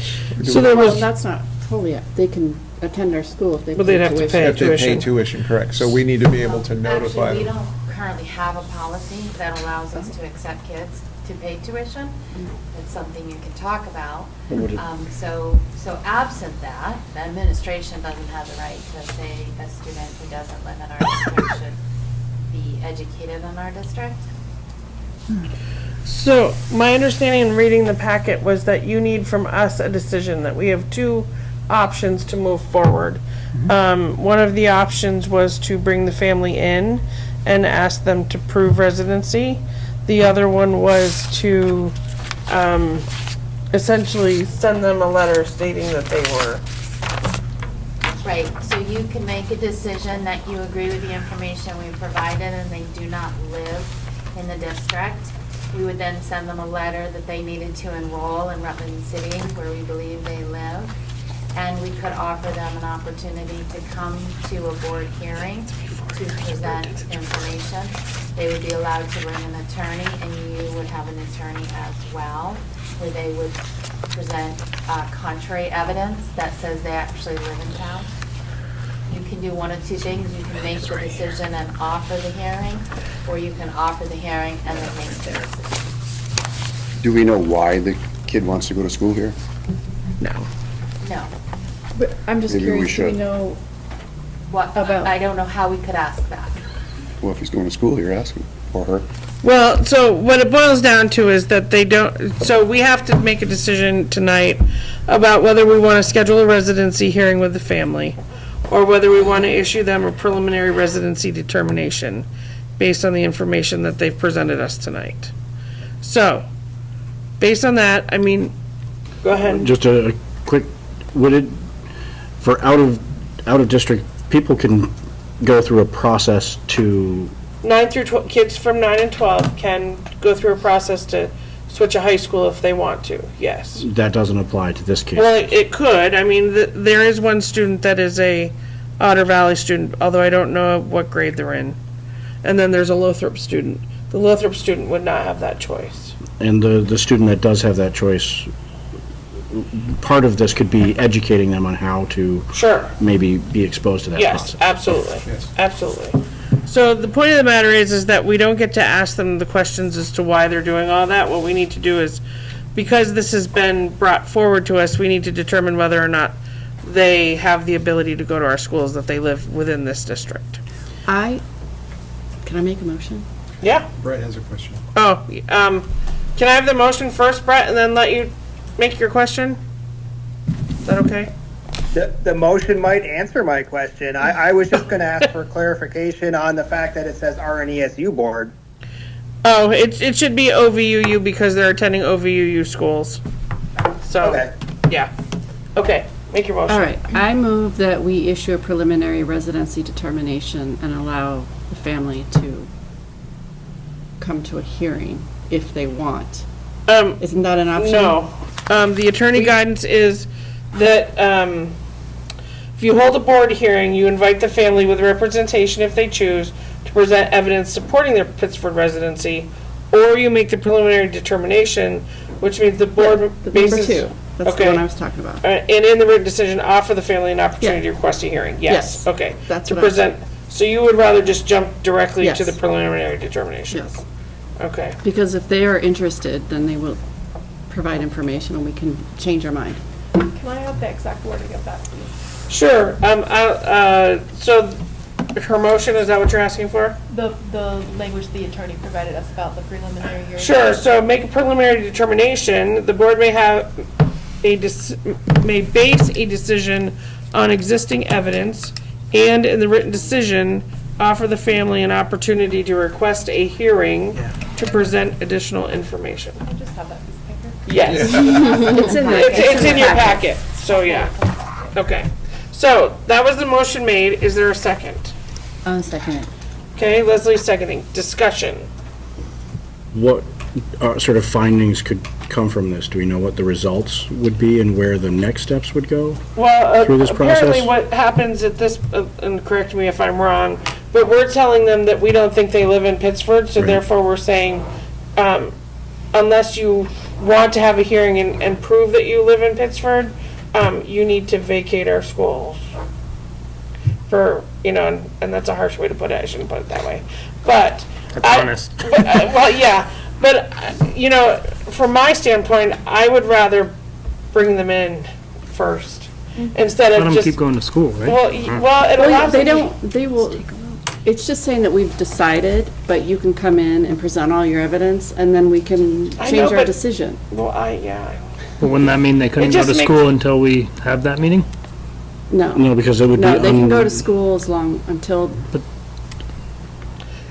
A: So there
B: Well,
A: was,
B: that's not totally it. They can attend our school if they.
A: But they'd
B: pay
A: have to
B: tuition.
A: pay
F: Have to pay
A: tuition.
F: tuition, correct. So we need to be able to notify
M: Actually, we
F: them.
M: don't currently have a policy that allows us to accept kids to pay tuition. It's something you can talk about. So absent that, the administration doesn't have the right to say a student who doesn't live in our district should be educated in our district.
A: so my understanding in reading the packet was that you need from us a decision, that we have two options to move forward. One of the options was to bring the family in and ask them to prove residency. The other one was to essentially send them a letter stating that they were.
M: Right, so you can make a decision that you agree with the information we provided and they do not live in the district. We would then send them a letter that they needed to enroll in Rutland City, where we believe they live. And we could offer them an opportunity to come to a board hearing to present information. They would be allowed to bring an attorney, and you would have an attorney as well, where they would present contrary evidence that says they actually live in town. You can do one of two things. You can make the decision and offer the hearing, or you can offer the hearing and then make the decision.
L: Do we know why the kid wants to go to school here?
A: No.
M: No.
B: But I'm just
L: Maybe we
B: curious, do we
L: should.
B: know,
M: What,
B: About-
M: I don't know how we could ask that.
L: Well, if he's going to school here, ask him, or her.
A: Well, so what it boils down to is that they don't, so we have to make a decision tonight about whether we want to schedule a residency hearing with the family, or whether we want to issue them a preliminary residency determination based on the information that they've presented us tonight. So, based on that, I mean, go ahead.
J: Just a quick, would it, for out of district, people can go through a process to,
A: 9 through 12, kids from 9 and 12 can go through a process to switch a high school if they want to, yes.
J: that doesn't apply to this case?
A: Well, it could. I mean, there is one student that is a Otter Valley student, although I don't know what grade they're in. And then there's a Lothrop student. The Lothrop student would not have that choice.
J: And the student that does have that choice, part of this could be educating them on how to
A: Sure.
J: maybe be exposed to that process.
A: Yes, absolutely, absolutely. So the point of the matter is that we don't get to ask them the questions as to why they're doing all that. What we need to do is, because this has been brought forward to us, we need to determine whether or not they have the ability to go to our schools, that they live within this district.
B: can I make a motion?
A: Yeah.
F: Brett has a question.
A: Oh, can I have the motion first, Brett, and then let you make your question? Is that okay?
N: The motion might answer my question. I was just going to ask for clarification on the fact that it says RNESU board.
A: Oh, it should be OVUU because they're attending OVUU schools. So,
N: Okay.
A: yeah. Okay, make your motion.
B: All right, I move that we issue a preliminary residency determination and allow the family to come to a hearing if they want. Isn't that an option?
A: No. The attorney guidance is that, if you hold a board hearing, you invite the family with representation if they choose to present evidence supporting their Pittsford residency, or you make the preliminary determination, which means the board
B: The number
A: bases.
B: 2, that's the
A: Okay.
B: one I was talking about.
A: And in the written decision, offer the family an opportunity
B: Yeah.
A: to request a hearing. Yes,
B: Yes.
A: okay.
B: That's
A: To
B: what I
A: present, so you would rather just jump directly to
B: Yes.
A: the preliminary determination?
B: Yes,
A: Okay.
B: because if they are interested, then they will provide information and we can change our mind.
O: Can I have the exact wording of that, please?
A: Sure, so her motion, is that what you're asking for?
O: The language the attorney provided us about the preliminary hearing.
A: Sure, so make a preliminary determination, the board may have may base a decision on existing evidence, and in the written decision, offer the family an opportunity to request a hearing to present additional information.
O: I just have that piece of paper.
A: Yes.
B: It's in there.
A: It's in your packet, so yeah. Okay, so that was the motion made, is there a second?
B: Second it.
A: Okay, Leslie's seconding, discussion.
J: What sort of findings could come from this? Do we know what the results would be and where the next steps would go?
A: Well,
J: Through this
A: apparently
J: process?
A: what happens at this, and correct me if I'm wrong, but we're telling them that we don't think they live in Pittsford, so
J: Right.
A: therefore we're saying, unless you want to have a hearing and prove that you live in Pittsford, you need to vacate our schools. For, and that's a harsh way to put it, I shouldn't put it that way, but.
H: That's honest.
A: Well, yeah, but, from my standpoint, I would rather bring them in first, instead
H: Let
A: of
H: them
A: just.
H: keep going to school, right?
A: Well, it
B: Well,
A: allows
B: they
A: them.
B: don't, they will, it's just saying that we've decided, but you can come in and present all your evidence, and then we can
A: I know,
B: change our
A: but-
B: decision.
A: Well, yeah.
H: But wouldn't that mean they couldn't go
A: just
H: to
A: makes-
H: school until we have that meeting?
B: No.
J: No, because it would be.
B: No, they can go to school until,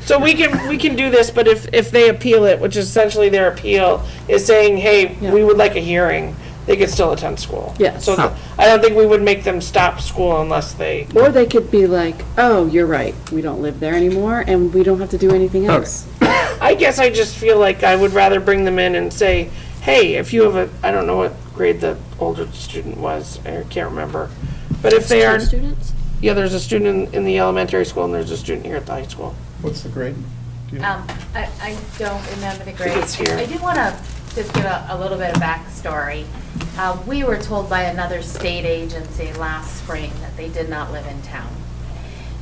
A: So we can do this, but if they appeal it, which is essentially their appeal, is saying, hey,
B: Yeah.
A: we would like a hearing, they could still attend school.
B: Yes.
A: So I don't think we would make them stop school unless they.
B: or they could be like, oh, you're right, we don't live there anymore, and we don't have to do anything else.
A: I guess I just feel like I would rather bring them in and say, hey, if you have I don't know what grade the older student was, I can't remember. But if they are,
B: Students?
A: yeah, there's a student in the elementary school and there's a student here at the high school.
F: What's the grade? Do you know?
M: I don't remember the grade.
A: it's here.
M: I do want to just give a little bit of backstory. We were told by another state agency last spring that they did not live in town.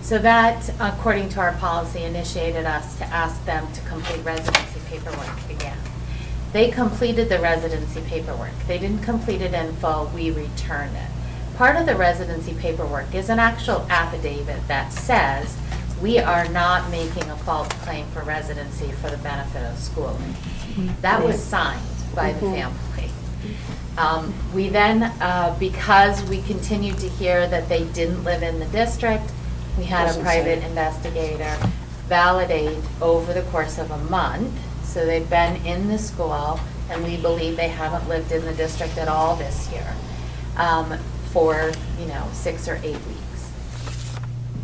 M: So that, according to our policy, initiated us to ask them to complete residency paperwork again. They completed the residency paperwork. They didn't complete it in full, we returned it. Part of the residency paperwork is an actual affidavit that says we are not making a false claim for residency for the benefit of schooling. That was signed by the family. We then, because we continued to hear that they didn't live in the district, we had a private investigator validate over the course of a month. So they've been in the school, and we believe they haven't lived in the district at all this year for 6 or 8 weeks.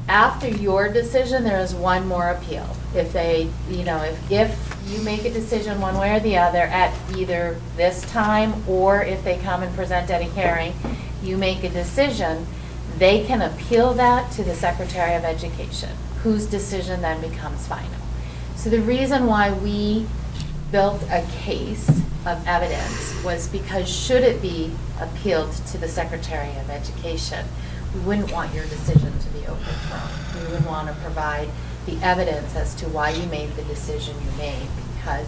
M: After your decision, there is one more appeal. If they, if you make a decision one way or the other at either this time, or if they come and present at a hearing, you make a decision, they can appeal that to the Secretary of Education, whose decision then becomes final. So the reason why we built a case of evidence was because should it be appealed to the Secretary of Education, we wouldn't want your decision to be overthrown. We would want to provide the evidence as to why you made the decision you made, because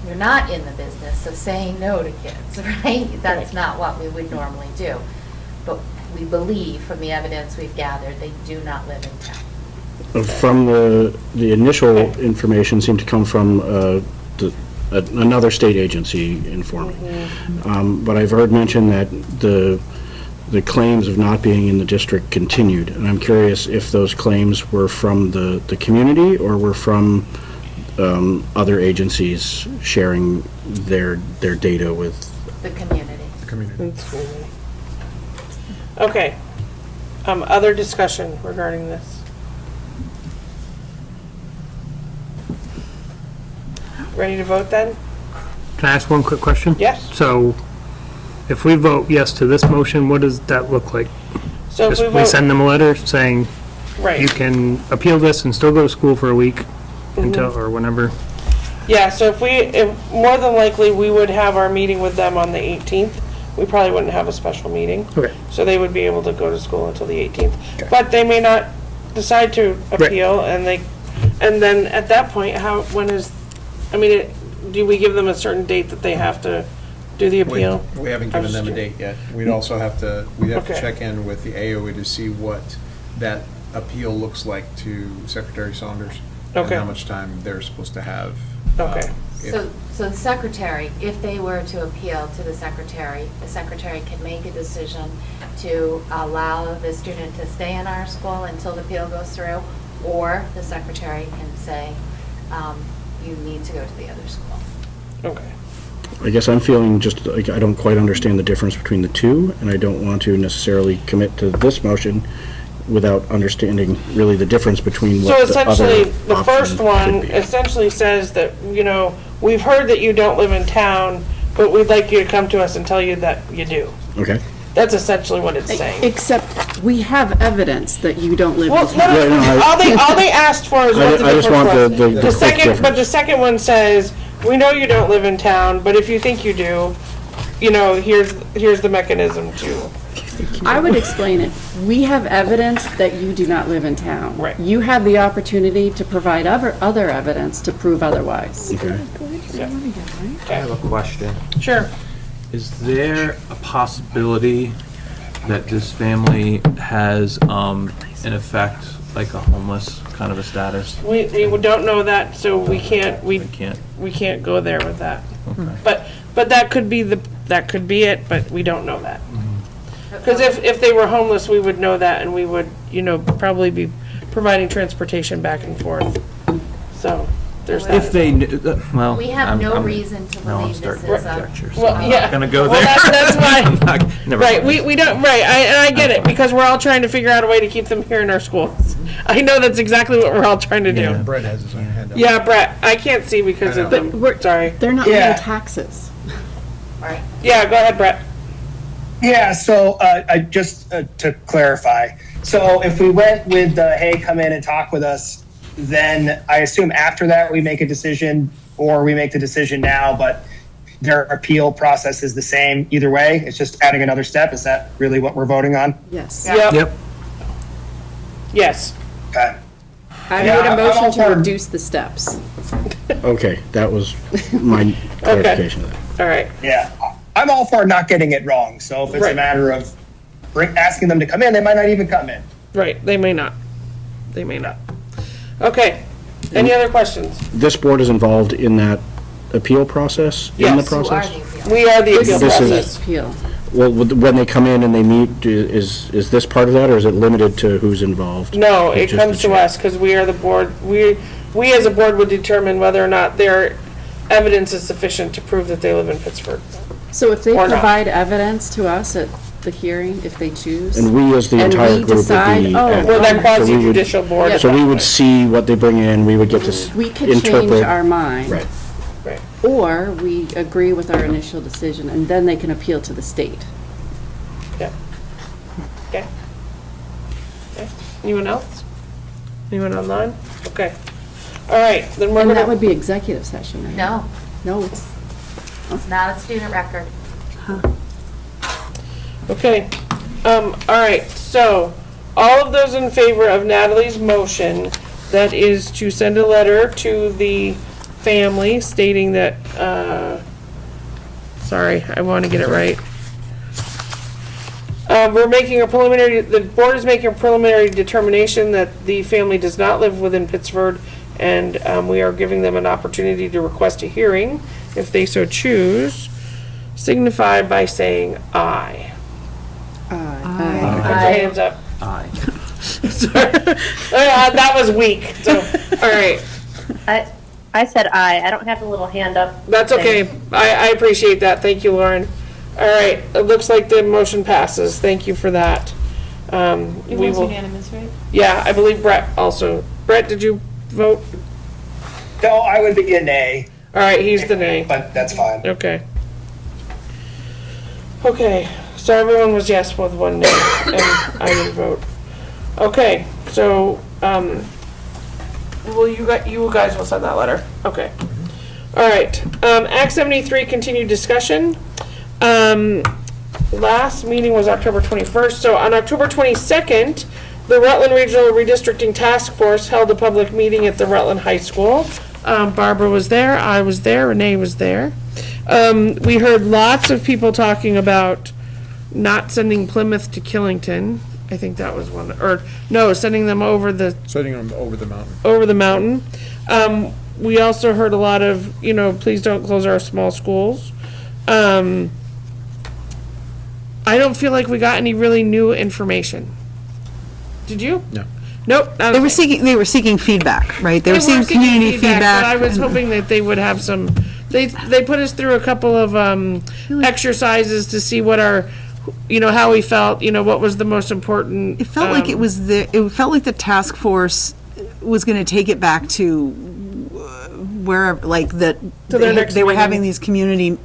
M: you're not in the business of saying no to kids, right? That's not what we would normally do. But we believe from the evidence we've gathered, they do not live in town.
J: From the initial information seemed to come from another state agency informing. But I've heard mention that the claims of not being in the district continued, and I'm curious if those claims were from the community or were from other agencies sharing their data with
M: the community.
A: Okay. Other discussion regarding this? Ready to vote then?
H: Can I ask one quick question?
A: Yes.
H: So, if we vote yes to this motion, what does that look like?
A: So if
H: Just we send them a letter saying,
A: right,
H: you can appeal this and still go to school for a week until, or whenever.
A: Yeah, so if more than likely, we would have our meeting with them on the 18th. We probably wouldn't have a special meeting.
H: Okay.
A: So they would be able to go to school until the 18th. Okay. But they may not decide to appeal, right, and then at that point, do we give them a certain date that they have to do the appeal?
F: We haven't given them a date yet. We'd also have to, check in with the AOE to see what that appeal looks like to Secretary Saunders. And how much time they're supposed to have.
A: Okay.
M: So the secretary, if they were to appeal to the secretary can make a decision to allow the student to stay in our school until the appeal goes through, or the secretary can say, you need to go to the other school.
A: Okay.
J: I guess I'm feeling just like I don't quite understand the difference between the two, and I don't want to necessarily commit to this motion without understanding really the difference between what the other
A: essentially, the first
J: option
A: one
J: could be.
A: essentially says that, we've heard that you don't live in town, but we'd like you to come to us and tell you that you do.
J: Okay.
A: That's essentially what it's saying.
B: Except we have evidence that you don't live
A: Well,
B: in town.
A: all they asked for is what the
J: I just
A: difference
J: want
A: was.
J: the quick
A: But
J: difference.
A: the second one says, we know you don't live in town, but if you think you do, here's the mechanism to.
B: I would explain it. We have evidence that you do not live in town.
A: Right.
B: You have the opportunity to provide other evidence to prove otherwise.
J: Okay.
G: I have a question.
A: Sure.
G: Is there a possibility that this family has, in effect, like a homeless kind of a status?
A: We don't know that, so we can't go there with that.
G: Okay.
A: But that could be it, but we don't know that. Because if they were homeless, we would know that, and we would, probably be providing transportation back and forth. So there's that.
G: If they, well.
M: We have no reason to
G: now I'm
M: believe this
G: starting
M: is a.
G: conjecture, so
A: Well,
G: I'm
A: yeah.
G: not gonna go
A: Well,
G: there.
A: that's why.
G: Never
A: Right,
G: mind.
A: we don't, right, I get it, because we're all trying to figure out a way to keep them here in our schools. I know that's exactly what we're all trying to do.
G: Yeah.
F: Brett has his own hand up.
A: Yeah, Brett, I can't see because of
B: But
A: them, sorry.
B: They're not
N: Yeah.
B: paying taxes.
M: Right.
A: Yeah, go ahead, Brett.
N: Yeah, so just to clarify, so if we went with the, hey, come in and talk with us, then I assume after that we make a decision, or we make the decision now, but their appeal process is the same either way. It's just adding another step. Is that really what we're voting on?
B: Yes.
A: Yep. Yes.
N: Okay.
B: I
N: Yeah,
B: made a
N: I'm all
B: motion to
N: for-
B: reduce the steps.
J: Okay, that was my clarification of that.
A: All right.
N: Yeah, I'm all for not getting it wrong. So if it's
A: Right.
N: a matter of asking them to come in, they might not even come in.
A: Right, they may not. They may not. Okay, any other questions?
J: This board is involved in that appeal process? In the
A: Yes.
J: process?
A: We are the appeal
J: This is-
A: process.
B: Appeal.
J: Well, when they come in and they meet, is this part of that, or is it limited to who's involved?
A: No, it
J: Just
A: comes
J: the
A: to
J: chair?
A: us, because we are the board, we as a board would determine whether or not their evidence is sufficient to prove that they live in Pittsburgh.
B: So if they
A: Or not.
B: provide evidence to us at the hearing, if they choose.
J: And we, as the
B: and
J: entire
B: we
J: group, would
B: decide,
J: be.
B: oh,
J: at-
A: We're that
J: so we would-
A: quasi-judicial board.
J: So we would see what they bring in, we would get to
B: We could
J: interpret.
B: change our mind.
J: Right.
A: Right.
B: Or we agree with our initial decision, and then they can appeal to the state.
A: Yeah. Okay. Okay. Anyone else? Anyone online? Okay. All right, then we're
B: And that
A: gonna,
B: would be executive session, right?
M: No,
B: No, it's,
M: it's not a student record.
A: okay. All right, so, all of those in favor of Natalie's motion, that is to send a letter to the family stating that, sorry, I want to get it right. We're making a preliminary, the board is making a preliminary determination that the family does not live within Pittsford, and we are giving them an opportunity to request a hearing, if they so choose, signify by saying aye. Put your hands up.
J: Aye.
A: Sorry. That was weak, so, all right.
P: I said aye. I don't have the little hand up.
A: That's okay. I appreciate that. Thank you, Lauren. All right, it looks like the motion passes. Thank you for that.
O: It
A: We
O: was
A: will.
O: unanimous, right?
A: Yeah, I believe Brett also. Brett, did you vote?
N: No, I would be a nay,
A: All right, he's the nay.
N: but that's fine.
A: Okay. Okay, so everyone was yes with one nay, and I didn't vote. Okay, so, well, you guys will send that letter. Okay. All right, Act 73, continued discussion. Last meeting was October 21st, so on October 22nd, the Rutland Regional Redistricting Task Force held a public meeting at the Rutland High School. Barbara was there, I was there, Renee was there. We heard lots of people talking about not sending Plymouth to Killington. I think that was one, or no, sending them over the
F: Setting them over the mountain.
A: We also heard a lot of, please don't close our small schools. I don't feel like we got any really new information. Did you?
F: No.
A: Nope.
I: They were seeking feedback, right? They were seeking community feedback.
A: But I was hoping that they would have some, they put us through a couple of, exercises to see what our, how we felt, what was the most important.
I: It felt like it felt like the task force was gonna take it back to wherever, like, that
A: To their next
I: they were
A: meeting.
I: having these community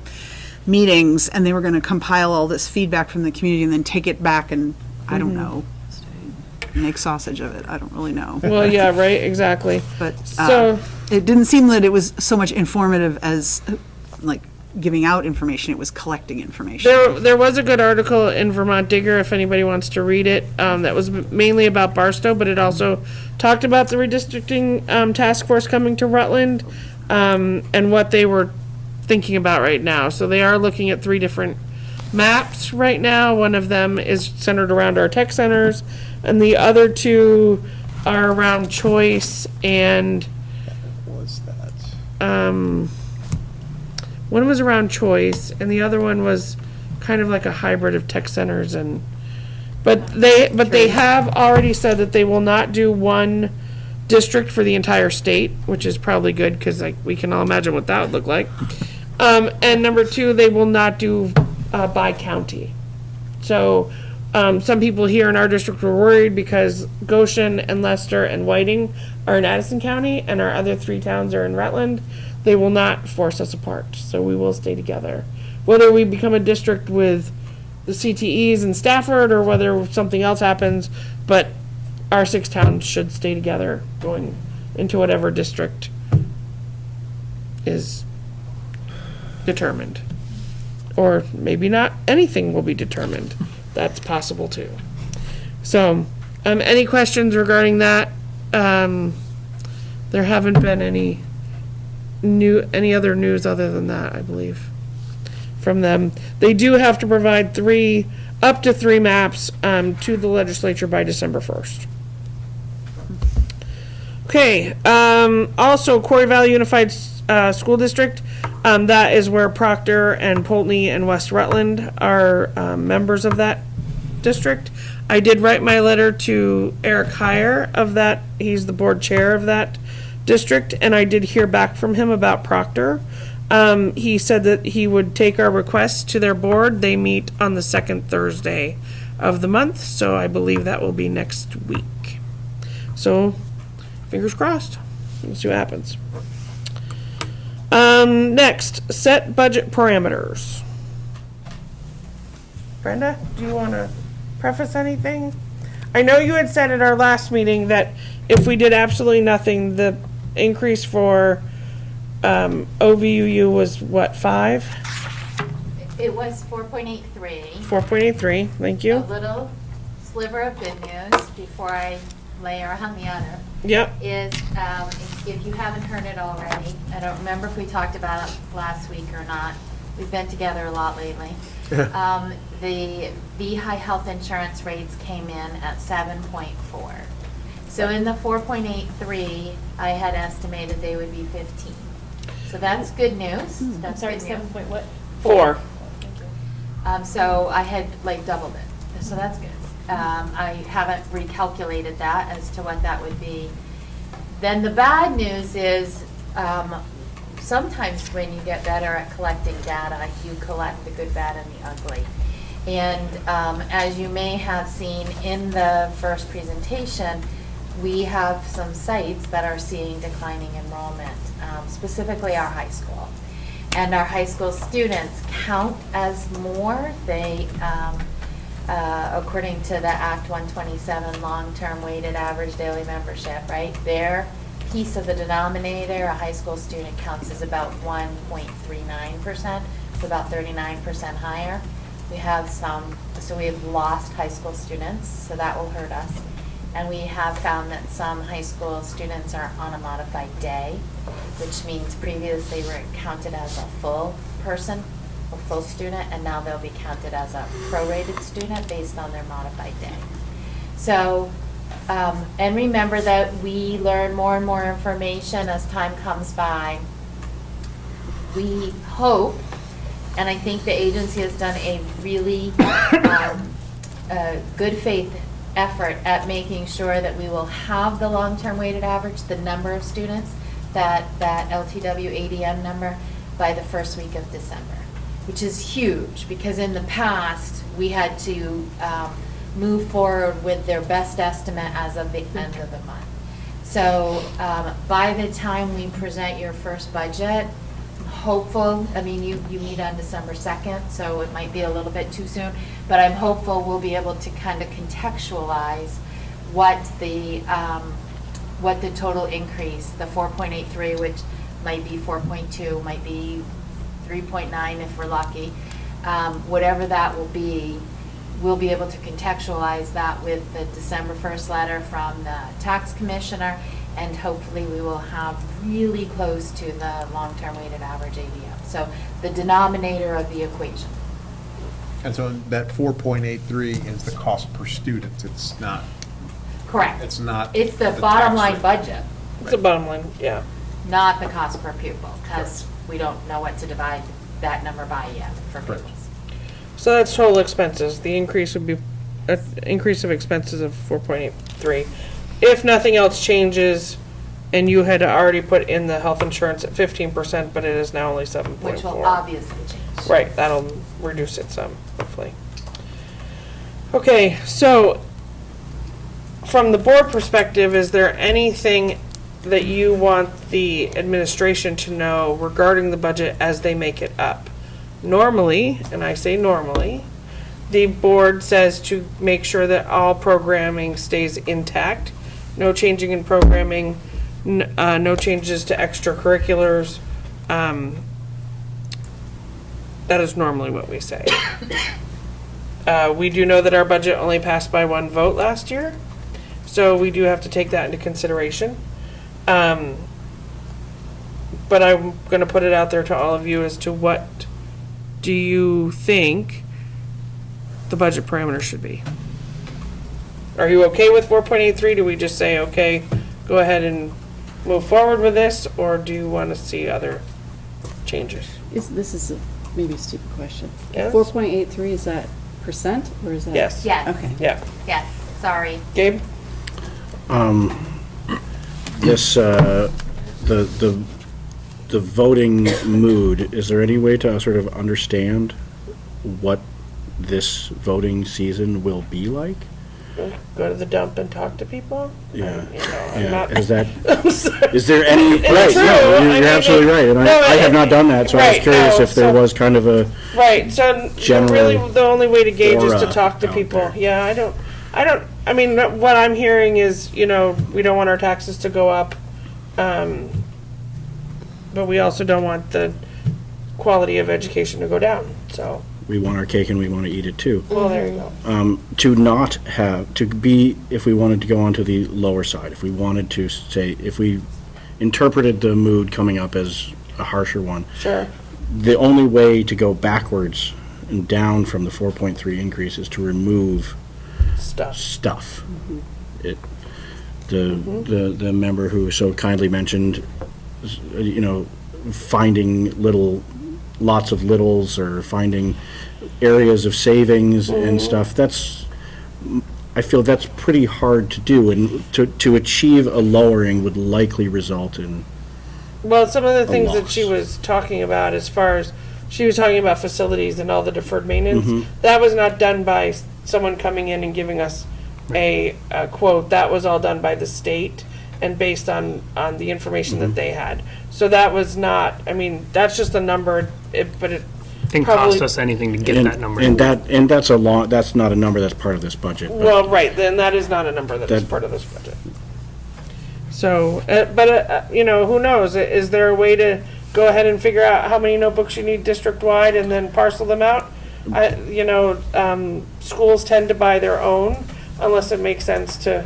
I: meetings, and they were gonna compile all this feedback from the community and then take it back and, I don't know, make sausage of it. I don't really know.
A: Well, yeah, right, exactly.
I: But
A: So-
I: it didn't seem that it was so much informative as, like, giving out information. It was collecting information.
A: There was a good article in Vermont Digger, if anybody wants to read it, that was mainly about Barstow, but it also talked about the redistricting, task force coming to Rutland, and what they were thinking about right now. So they are looking at 3 different maps right now. One of them is centered around our tech centers, and the other 2 are around choice and,
F: What was that?
A: one was around choice, and the other one was kind of like a hybrid of tech centers and, but they have already said that they will not do one district for the entire state, which is probably good, because we can all imagine what that would look like. And number 2, they will not do, by county. So, some people here in our district were worried because Goshen and Leicester and Whiting are in Addison County, and our other 3 towns are in Rutland. They will not force us apart, so we will stay together. Whether we become a district with the CTEs in Stafford, or whether something else happens, but our 6 towns should stay together going into whatever district is determined. Or maybe not anything will be determined. That's possible too. So, any questions regarding that? There haven't been any other news other than that, I believe, from them. They do have to provide up to three maps to the legislature by December 1st. Okay, also Corey Valley Unified School District, that is where Proctor and Poultney and West Rutland are members of that district. I did write my letter to Eric Heyer of that, he's the board chair of that district, and I did hear back from him about Proctor. He said that he would take our requests to their board. They meet on the second Thursday of the month, so I believe that will be next week. So, fingers crossed. We'll see what happens. Next, set budget parameters. Brenda, do you want to preface anything? I know you had said at our last meeting that if we did absolutely nothing, the increase for OVUU was what, 5?
M: It was 4.83.
A: 4.83, thank you.
M: A little sliver of good news before I layer on the other.
A: Yep.
M: Is, if you haven't heard it already, I don't remember if we talked about it last week or not. We've been together a lot lately. The VHI health insurance rates came in at 7.4. So in the 4.83, I had estimated they would be 15. So that's good news. That's
O: Sorry,
M: good
O: 7
M: news.
O: point what?
A: 4.
M: So I had like doubled it. So that's good. I haven't recalculated that as to what that would be. Then the bad news is sometimes when you get better at collecting data, you collect the good, bad, and the ugly. And as you may have seen in the first presentation, we have some sites that are seeing declining enrollment, specifically our high school. And our high school students count as more. They, according to the Act 127 long-term weighted average daily membership, right? Their piece of the denominator, a high school student counts as about 1.39%, so about 39% higher. We have some, so we have lost high school students, so that will hurt us. And we have found that some high school students are on a modified day, which means previously they were counted as a full person, a full student, and now they'll be counted as a prorated student based on their modified day. So, and remember that we learn more and more information as time comes by. We hope, and I think the agency has done a really good faith effort at making sure that we will have the long-term weighted average, the number of students, that LTW ADM number, by the first week of December, which is huge, because in the past, we had to move forward with their best estimate as of the end of the month. So by the time we present your first budget, hopeful, I mean, you meet on December 2nd, so it might be a little bit too soon, but I'm hopeful we'll be able to kind of contextualize what the total increase, the 4.83, which might be 4.2, might be 3.9 if we're lucky, whatever that will be, we'll be able to contextualize that with the December 1st letter from the tax commissioner, and hopefully we will have really close to the long-term weighted average ADM. So the denominator of the equation.
F: And so that 4.83 is the cost per student. It's not.
M: Correct.
F: It's not.
M: It's the bottom line
F: rate.
M: budget.
A: It's a bottom line, yeah.
M: Not the cost per pupil, because we don't know what to divide that number by yet for
F: Correct.
M: pupils.
A: So that's total expenses. The increase would be an increase of expenses of 4.83. If nothing else changes, and you had already put in the health insurance at 15%, but it is now only 7.4.
M: Which will obviously change.
A: Right, that'll reduce it some, hopefully. Okay, so from the board perspective, is there anything that you want the administration to know regarding the budget as they make it up? Normally, and I say normally, the board says to make sure that all programming stays intact, no changing in programming, no changes to extracurriculars, That is normally what we say. We do know that our budget only passed by one vote last year, so we do have to take that into consideration. But I'm going to put it out there to all of you as to what do you think the budget parameters should be? Are you okay with 4.83? Do we just say, okay, go ahead and move forward with this, or do you want to see other changes?
B: This is maybe a stupid question.
A: Yes.
B: 4.83, is that percent, or is that?
A: Yes.
M: Yes.
B: Okay.
A: Yeah.
M: Yes, sorry.
A: Gabe?
J: This, the voting mood, is there any way to sort of understand what this voting season will be like?
A: Go to the dump and talk to people?
J: Yeah.
A: I'm
J: Yeah,
A: not-
J: is that,
A: I'm sorry.
J: is there any,
A: It's
J: right,
A: true.
J: no,
A: I mean,
J: you're absolutely right, and
A: no,
J: I have not done that, so I was
A: right,
J: curious
A: no,
J: if there
A: so-
J: was kind of a,
A: Right, so
J: general
A: really, the only way to gauge is to
J: aura
A: talk to
J: out
A: people.
J: there.
A: Yeah, I mean, what I'm hearing is, we don't want our taxes to go up, but we also don't want the quality of education to go down, so,
J: we want our cake and we want to eat it too.
A: well, there you go.
J: To not have, to be, if we wanted to go onto the lower side, if we wanted to say, if we interpreted the mood coming up as a harsher one,
A: Sure.
J: the only way to go backwards and down from the 4.3 increase is to remove stuff. It, the member who so kindly mentioned, finding lots of littles or finding areas of savings and stuff, I feel that's pretty hard to do, and to achieve a lowering would likely result in,
A: Well, some of the things that
J: loss.
A: she was talking about, as far as, she was talking about facilities and all the deferred maintenance,
J: Mhm.
A: that was not done by someone coming in and giving us a quote. That was all done by the state and based on the information that they had. So that was not, I mean, that's just a number, but it
H: Didn't
A: probably.
H: cost us anything to get
J: and,
H: that number.
J: and that's that's not a number that's part of this budget. but-
A: Well, right, then that is not a number that is
J: That-
A: part of this budget. So, who knows? Is there a way to go ahead and figure out how many notebooks you need district-wide and then parcel them out? Schools tend to buy their own unless it makes sense to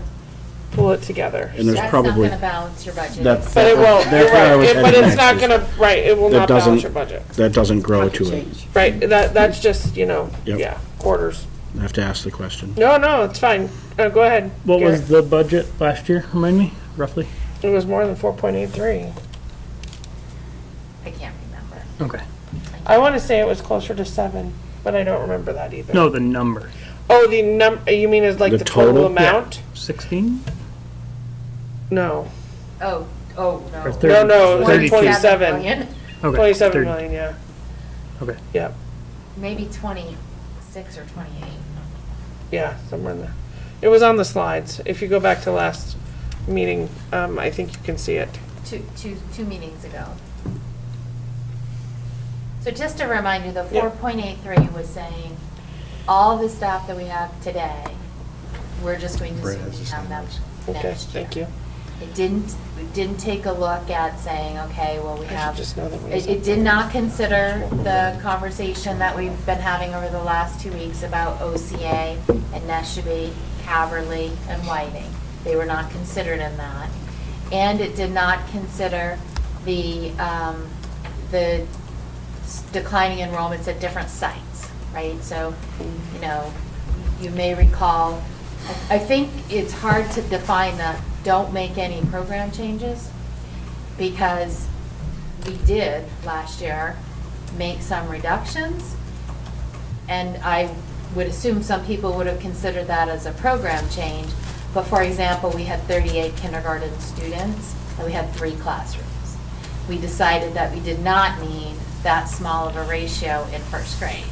A: pull it together.
J: And there's
M: That's
J: probably-
M: not gonna balance your budget.
J: That-
A: But it won't, you're
J: That's where I was
A: right, but
J: heading
A: it's not
J: next,
A: gonna, right, it will
J: that
A: not balance
J: doesn't-
A: your budget.
J: That doesn't grow to it.
A: Right, that's just,
J: Yep.
A: yeah, quarters.
J: I have to ask the question.
A: No, it's fine. Go ahead.
H: What was
A: Garrett.
H: the budget last year? Remind me, roughly?
A: It was more than 4.83.
M: I can't remember.
H: Okay.
A: I want to say it was closer to 7, but I don't remember that either.
H: No, the number.
A: Oh, the you mean as like
J: The
A: the total
J: total?
A: amount?
H: 16?
A: No.
M: Oh,
H: Or
M: no.
H: 30?
A: No, it was like 27.
M: Million.
H: Okay.
A: 27
H: 30.
A: million, yeah.
H: Okay.
A: Yeah,
M: Maybe 26 or 28.
A: yeah, somewhere in there. It was on the slides. If you go back to last meeting, I think you can see it.
M: Two meetings ago. So just a reminder, the
A: Yeah.
M: 4.83 was saying all the staff that we have today, we're just going to
L: Brett
M: assume
L: has
M: we
L: the
M: have them
A: Okay,
M: next year.
A: thank you.
M: We didn't take a look at saying, okay, well, we
A: I should
M: have,
A: just know that we
M: it did not consider the conversation that we've been having over the last 2 weeks about OCA and Neshabie, Caverly, and Whiting. They were not considered in that. And it did not consider the declining enrollments at different sites, right? So, you may recall, I think it's hard to define the don't make any program changes, because we did last year make some reductions, and I would assume some people would have considered that as a program change. But for example, we had 38 kindergarten students and we had 3 classrooms. We decided that we did not need that small of a ratio in first grade.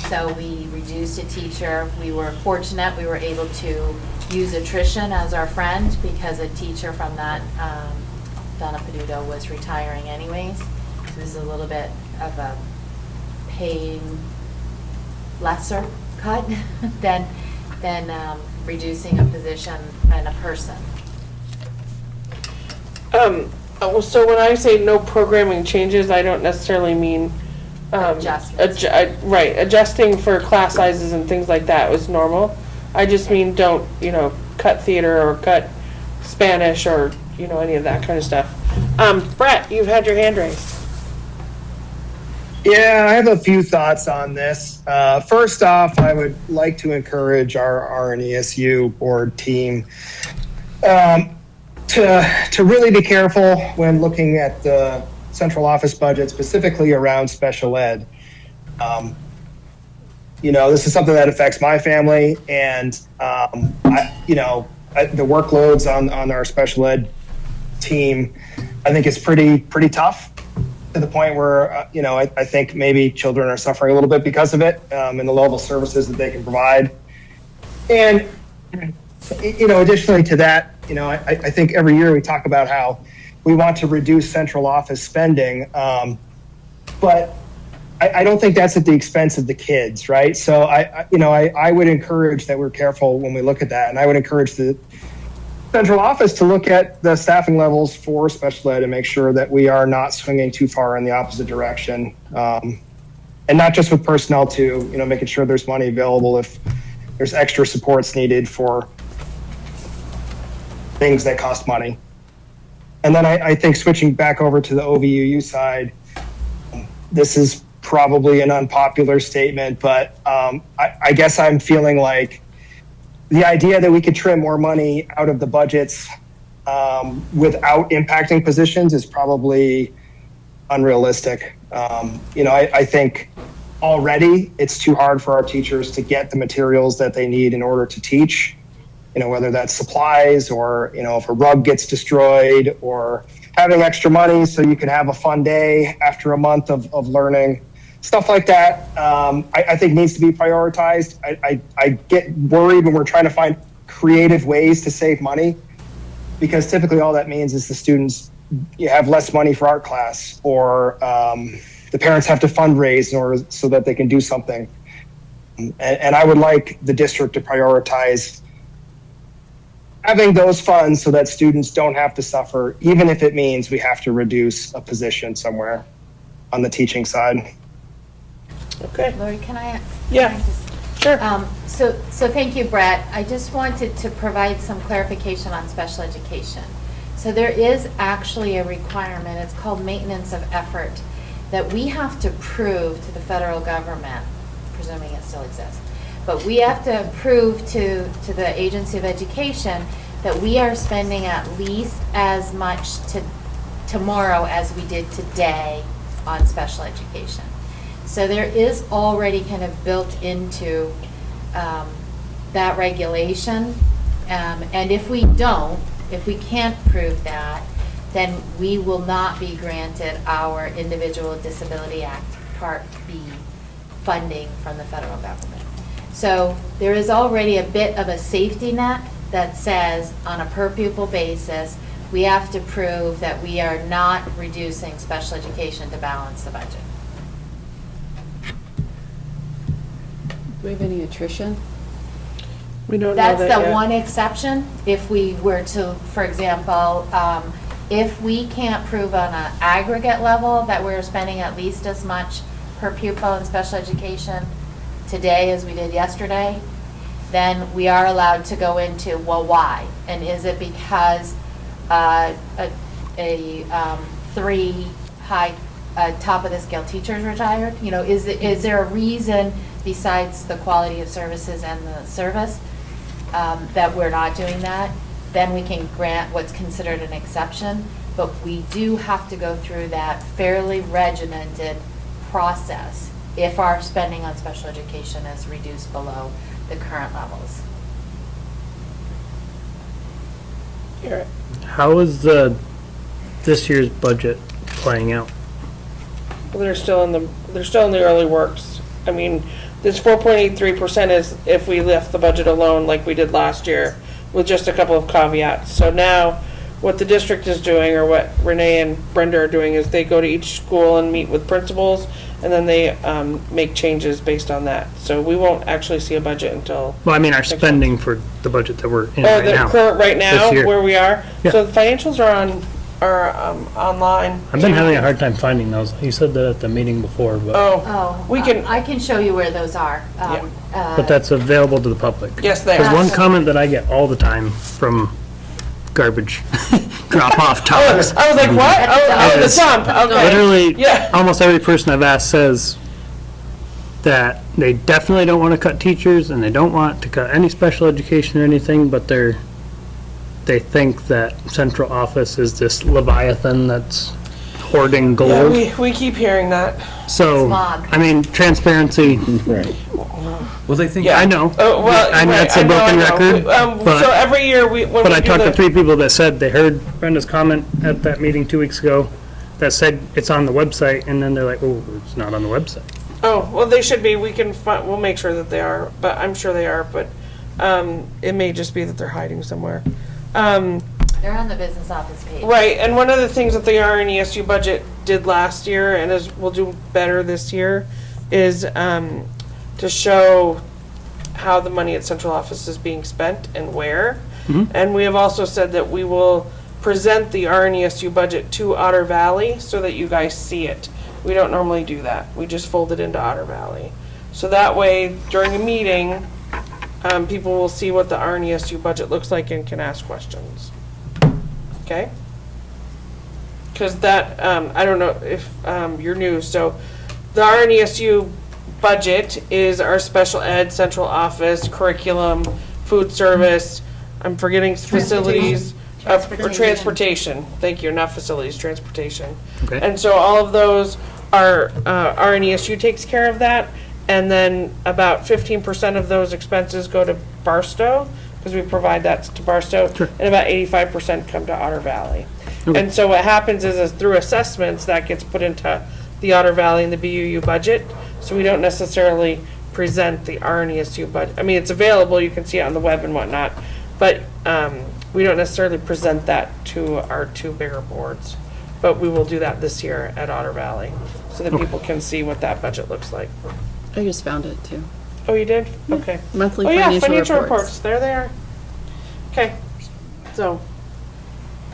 M: So we reduced a teacher. We were fortunate, we were able to use attrition as our friend because a teacher from that, Donna Peduto, was retiring anyways. So this is a little bit of a paying lesser cut than reducing a position and a person.
A: So when I say no programming changes, I don't necessarily mean
M: adjustments.
A: Right, adjusting for class sizes and things like that was normal. I just mean, don't, cut theater or cut Spanish or, any of that kind of stuff. Brett, you've had your hand raised.
N: Yeah, I have a few thoughts on this. First off, I would like to encourage our RNESU board team to really be careful when looking at the central office budget, specifically around special ed. This is something that affects my family, and the workloads on our special ed team, I think is pretty tough, to the point where, I think maybe children are suffering a little bit because of it, and the level of services that they can provide. And, additionally to that, I think every year we talk about how we want to reduce central office spending, but I don't think that's at the expense of the kids, right? So I would encourage that we're careful when we look at that, and I would encourage the central office to look at the staffing levels for special ed and make sure that we are not swinging too far in the opposite direction, and not just with personnel too. Making sure there's money available if there's extra supports needed for things that cost money. And then I think switching back over to the OVUU side, this is probably an unpopular statement, but I guess I'm feeling like the idea that we could trim more money out of the budgets without impacting positions is probably unrealistic. I think already it's too hard for our teachers to get the materials that they need in order to teach, whether that's supplies or, if a rug gets destroyed, or having extra money so you can have a fun day after a month of learning. Stuff like that, I think needs to be prioritized. I get worried when we're trying to find creative ways to save money, because typically all that means is the students have less money for art class, or the parents have to fundraise in order so that they can do something. And I would like the district to prioritize having those funds so that students don't have to suffer, even if it means we have to reduce a position somewhere on the teaching side.
A: Okay.
M: Lori, can I?
A: Yeah, sure.
M: So thank you, Brett. I just wanted to provide some clarification on special education. So there is actually a requirement, it's called maintenance of effort, that we have to prove to the federal government, presuming it still exists, but we have to prove to the Agency of Education that we are spending at least as much tomorrow as we did today on special education. So there is already kind of built into that regulation, and if we can't prove that, then we will not be granted our Individual Disability Act Part B funding from the federal government. So there is already a bit of a safety net that says on a per pupil basis, we have to prove that we are not reducing special education to balance the budget.
B: Do we have any attrition?
A: We don't know
M: That's
A: that
M: the
A: yet.
M: one exception. If we were to, for example, if we can't prove on an aggregate level that we're spending at least as much per pupil in special education today as we did yesterday, then we are allowed to go into, well, why? And is it because three high top of the scale teachers retired? Is there a reason besides the quality of services and the service that we're not doing that? Then we can grant what's considered an exception, but we do have to go through that fairly regimented process if our spending on special education is reduced below the current levels.
H: How is this year's budget playing out?
A: Well, they're still in the early works. I mean, this 4.83% is if we left the budget alone like we did last year, with just a couple of caveats. So now, what the district is doing, or what Renee and Brenda are doing, is they go to each school and meet with principals, and then they make changes based on that. So we won't actually see a budget until.
H: Well, I mean, our spending for the budget that we're in
A: Oh,
H: right
A: the
H: now.
A: current right now,
H: this year.
A: where we are.
H: Yeah.
A: So the financials are on or online.
H: I've been having a hard time finding those. You said that at the meeting before, but,
M: Oh,
A: We can-
M: I can show you where those are.
H: but that's available to the public.
A: Yes, they
H: There's
A: are.
H: one comment that I get all the time from garbage drop-off talks.
A: I was like, what? Oh, the dump, okay.
H: Literally,
A: Yeah.
H: almost every person I've asked says that they definitely don't want to cut teachers and they don't want to cut any special education or anything, but they think that central office is this leviathan that's hoarding
A: Yeah,
H: gold.
A: we keep hearing that.
H: So,
M: Smog.
H: I mean, transparency,
J: Right.
G: Well, they think.
H: I know.
A: Oh, well,
H: And
A: right,
H: that's a
A: I know,
H: broken
A: I know.
H: record, but-
A: So every year, when
H: But
A: we
H: I
A: do
H: talked to
A: the,
H: 3 people that said they heard Brenda's comment at that meeting 2 weeks ago that said it's on the website, and then they're like, oh, it's not on the website.
A: oh, well, they should be, we'll make sure that they are, but I'm sure they are, but, it may just be that they're hiding somewhere.
M: They're on the business office page.
A: Right, and one of the things that the RNESU budget did last year, and will do better this year, is to show how the money at central office is being spent and where. And we have also said that we will present the RNESU budget to Otter Valley so that you guys see it. We don't normally do that. We just fold it into Otter Valley. So that way, during a meeting, people will see what the RNESU budget looks like and can ask questions. Okay? Because that, I don't know if you're new, so the RNESU budget is our special ed, central office, curriculum, food service, I'm forgetting facilities, or transportation. Thank you, not facilities, transportation.
H: Okay.
A: And so all of those are, RNESU takes care of that, and then about 15% of those expenses go to Barstow, because we provide that to Barstow, and about 85% come to Otter Valley. And so what happens is through assessments, that gets put into the Otter Valley and the BUU budget, so we don't necessarily present the RNESU budget. I mean, it's available, you can see it on the web and whatnot, but we don't necessarily present that to our 2 bigger boards. But we will do that this year at Otter Valley, so that people can see what that budget looks like.
B: I just found it too.
A: Oh, you did? Okay.
B: Monthly
A: Oh, yeah,
B: financial
A: financial
B: reports.
A: reports, there they are. Okay, so,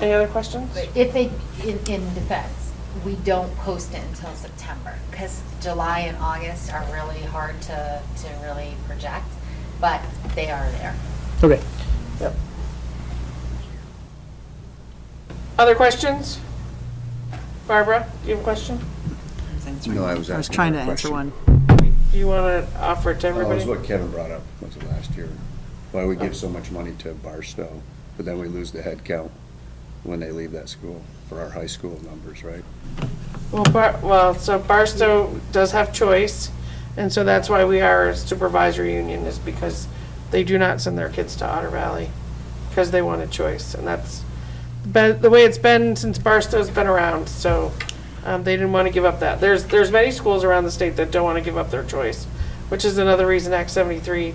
A: any other questions?
M: If they, in defense, we don't post it until September, because July and August are really hard to really project, but they are there.
H: Okay.
A: Yep. Other questions? Barbara, do you have a question?
L: No, I was
I: I was
L: asking
I: trying
L: a
I: to answer
L: question.
I: one.
A: Do you want to offer it to
L: That was
A: everybody?
L: what Kevin brought up, was it last year? Why we give so much money to Barstow, but then we lose the head count when they leave that school for our high school numbers, right?
A: Well, so Barstow does have choice, and so that's why we are a supervisory union, is because they do not send their kids to Otter Valley, because they want a choice, and that's the way it's been since Barstow's been around, so they didn't want to give up that. There's many schools around the state that don't want to give up their choice, which is another reason Act 73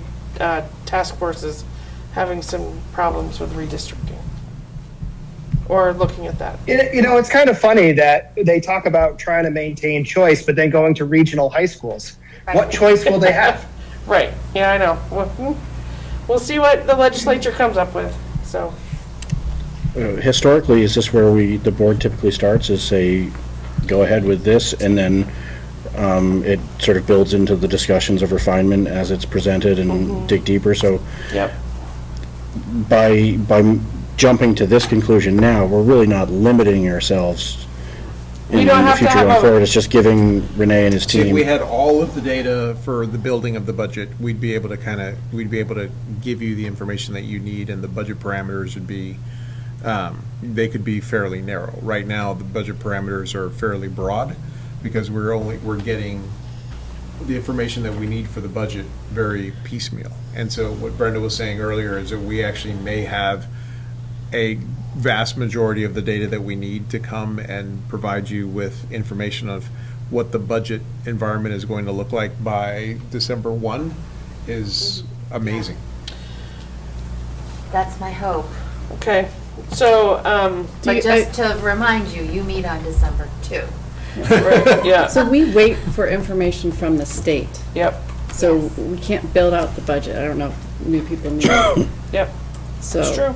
A: task force is having some problems with redistricting, or looking at that.
N: You know, it's kind of funny that they talk about trying to maintain choice, but then going to regional high schools. What choice will they have?
A: Right, yeah, I know. We'll see what the legislature comes up with, so.
J: Historically, is this where the board typically starts, is say, go ahead with this, and then it sort of builds into the discussions of refinement as it's presented and dig deeper, so
A: Yep.
J: by jumping to this conclusion now, we're really not limiting ourselves
A: We
J: in
A: don't
J: the
A: have to
J: future
A: have
J: going
A: a-
J: forward, it's just giving Renee and his
F: See, if
J: team.
F: we had all of the data for the building of the budget, we'd be able to give you the information that you need, and the budget parameters would be, they could be fairly narrow. Right now, the budget parameters are fairly broad, because we're getting the information that we need for the budget very piecemeal. And so what Brenda was saying earlier is that we actually may have a vast majority of the data that we need to come and provide you with information of what the budget environment is going to look like by December 1 is amazing.
M: That's my hope.
A: Okay, so,
M: But just to remind you, you meet on December 2.
A: yeah,
B: So we wait for information from the state.
A: yep,
B: So we can't build out the budget. I don't know if new people know.
A: yep,
B: So
A: it's true.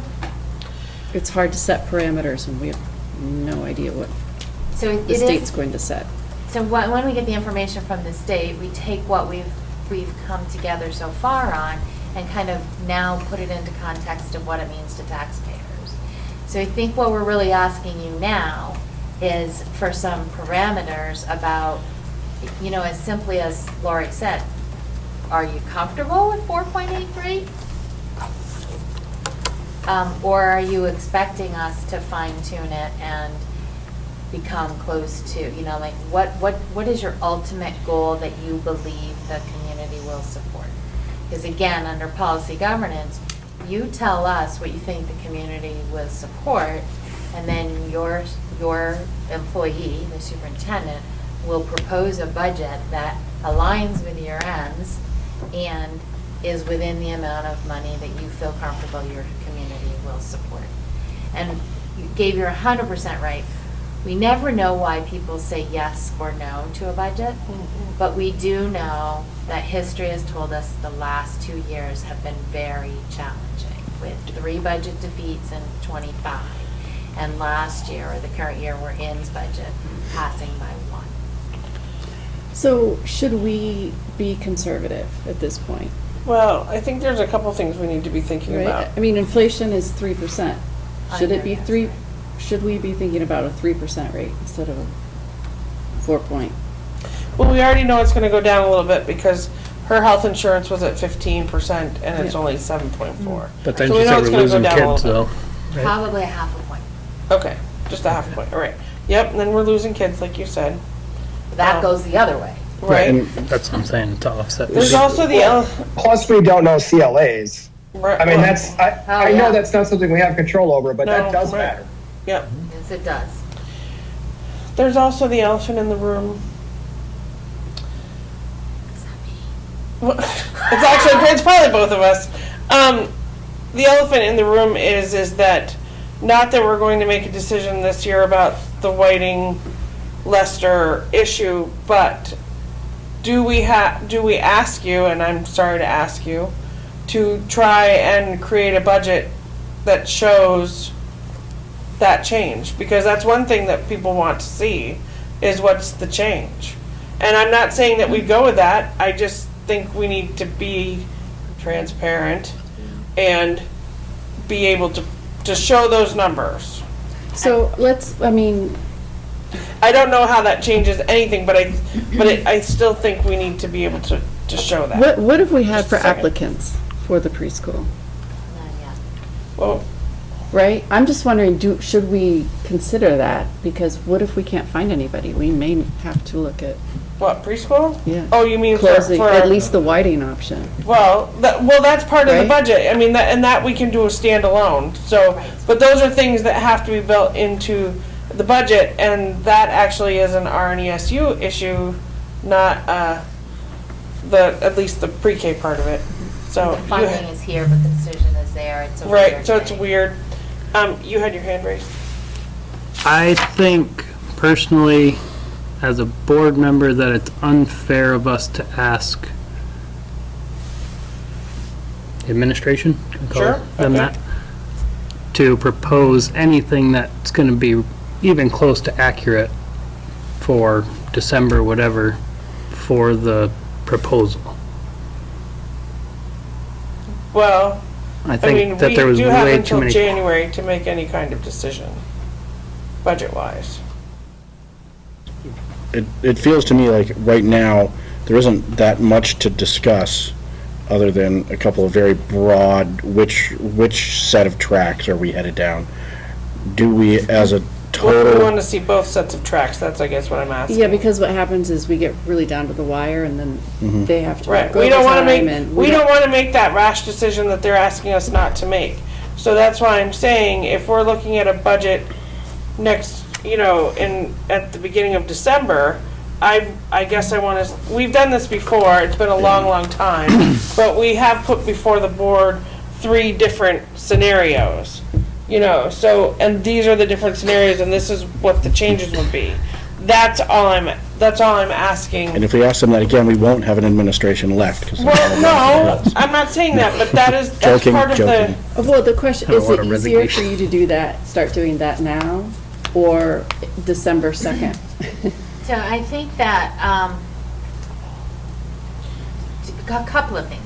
B: it's hard to set parameters when no idea what
M: So it
B: the
M: is.
B: state's going to set.
M: So when we get the information from the state, we take what we've come together so far on and kind of now put it into context of what it means to taxpayers. So I think what we're really asking you now is for some parameters about, as simply as Lori said, are you comfortable with 4.83? Or are you expecting us to fine tune it and become close to, what is your ultimate goal that you believe the community will support? Because again, under policy governance, you tell us what you think the community will support, and then your employee, the superintendent, will propose a budget that aligns with your ends and is within the amount of money that you feel comfortable your community will support. And you gave your 100% right. We never know why people say yes or no to a budget, but we do know that history has told us the last 2 years have been very challenging, with 3 budget defeats in 25, and last year, or the current year we're in's budget, passing by 1.
B: So should we be conservative at this point?
A: Well, I think there's a couple things we need to be thinking
B: Right?
A: about.
B: I mean, inflation is 3%. Should it be
M: Under,
B: 3? Should we be thinking about a 3% rate instead of a 4 point?
A: Well, we already know it's gonna go down a little bit because her health insurance was at 15% and it's
B: Yeah.
A: only 7.4.
H: But then
A: So
H: she
A: we know
H: said
A: it's
H: we're
A: gonna go
H: losing
A: down a
H: kids,
A: little
H: though. right?
M: Probably a 0.5 point.
A: Okay, just a half a point, all right. Yep, and then we're losing kids, like you said,
M: That goes the other way.
A: right?
H: And that's what I'm saying, to offset.
A: There's also the,
N: Plus, we don't know CLAs. I mean,
A: well,
N: that's, I know that's not something we have control over, but
A: No,
N: that does
A: right.
N: matter.
A: Yep.
M: Yes, it does.
A: There's also the elephant in the room. Well, it's probably both of us. The elephant in the room is that, not that we're going to make a decision this year about the Whiting Lester issue, but do we ask you, and I'm sorry to ask you, to try and create a budget that shows that change? Because that's one thing that people want to see, is what's the change. And I'm not saying that we go with that, I just think we need to be transparent and be able to show those numbers.
B: So
A: I don't know how that changes anything, but I still think we need to be able to show that.
B: what have we had
A: Just
B: for
A: a second.
B: applicants for the preschool?
M: Not yet.
A: Well,
B: Right? I'm just wondering, should we consider that? Because what if we can't find anybody? We may have to look at,
A: what, preschool?
B: yeah.
A: Oh, you mean
B: Closing,
A: for
B: at least the Whiting option.
A: Well, that's part of the
B: Right?
A: budget. I mean, that we can do a standalone. So, but those are things that have to be built into the budget, and that actually is an RNESU issue, not at least the pre-K part of it. So
M: The funding is here, but the decision is there. It's a
A: right.
M: weird
A: So it's
M: thing.
A: weird. You had your hand raised.
H: I think personally, as a board member, that it's unfair of us to ask the administration, can we call
A: Sure,
H: them
A: okay.
H: that, to propose anything that's gonna be even close to accurate for December, whatever, for the proposal.
A: Well,
H: I
A: I
H: think
A: mean,
H: that
A: we
H: there was
A: do have
H: way too
A: until
H: many.
A: January to make any kind of decision, budget-wise.
J: It feels to me like right now, there isn't that much to discuss other than a couple of very broad, which set of tracks are we headed down? Do we, as a
A: We
J: total,
A: want to see both sets of tracks. That's, I guess, what I'm asking.
B: Yeah, because what happens is we get really down to the wire and then they have to
A: Right.
B: work
A: We don't want to
B: overtime
A: make,
B: and
A: we don't want to make that rash decision that they're asking us not to make. So that's why I'm saying, if we're looking at a budget next, at the beginning of December, I guess I want to, we've done this before, it's been a long, long time, but we have put before the board 3 different scenarios, so, and these are the different scenarios, and this is what the changes would be. That's all I'm asking.
J: and if we ask them that again, we won't have an administration left. 'cause
A: Well, no, I'm not saying that, but that's
J: Joking,
A: part of the.
J: joking.
B: Well, the question,
H: I don't
B: is
H: want
B: it
H: a
B: easier for
H: resignation.
B: you to do that, start doing that now? or December 2nd?
M: So I think that, a couple of things.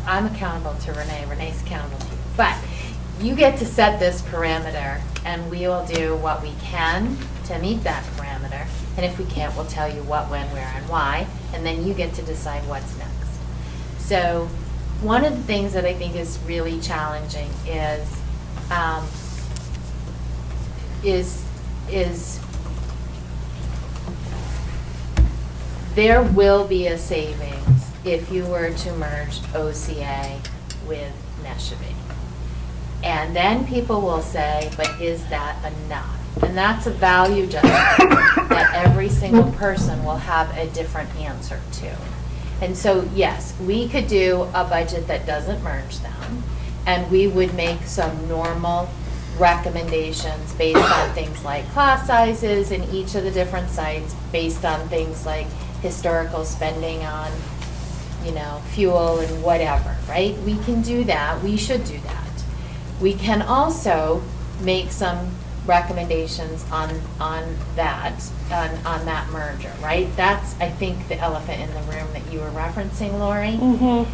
M: I'm accountable to Renee, Renee's accountable to you, but you get to set this parameter, and we will do what we can to meet that parameter, and if we can't, we'll tell you what, when, where, and why, and then you get to decide what's next. So one of the things that I think is really challenging is there will be a savings if you were to merge OCA with Neshabie. And then people will say, but is that enough? And that's a value judgment that every single person will have a different answer to. And so, yes, we could do a budget that doesn't merge them, and we would make some normal recommendations based on things like class sizes in each of the different sites, based on things like historical spending on, fuel and whatever, right? We can do that. We should do that. We can also make some recommendations on that merger, right? That's, I think, the elephant in the room that you were referencing, Lori.
A: Mm-hmm.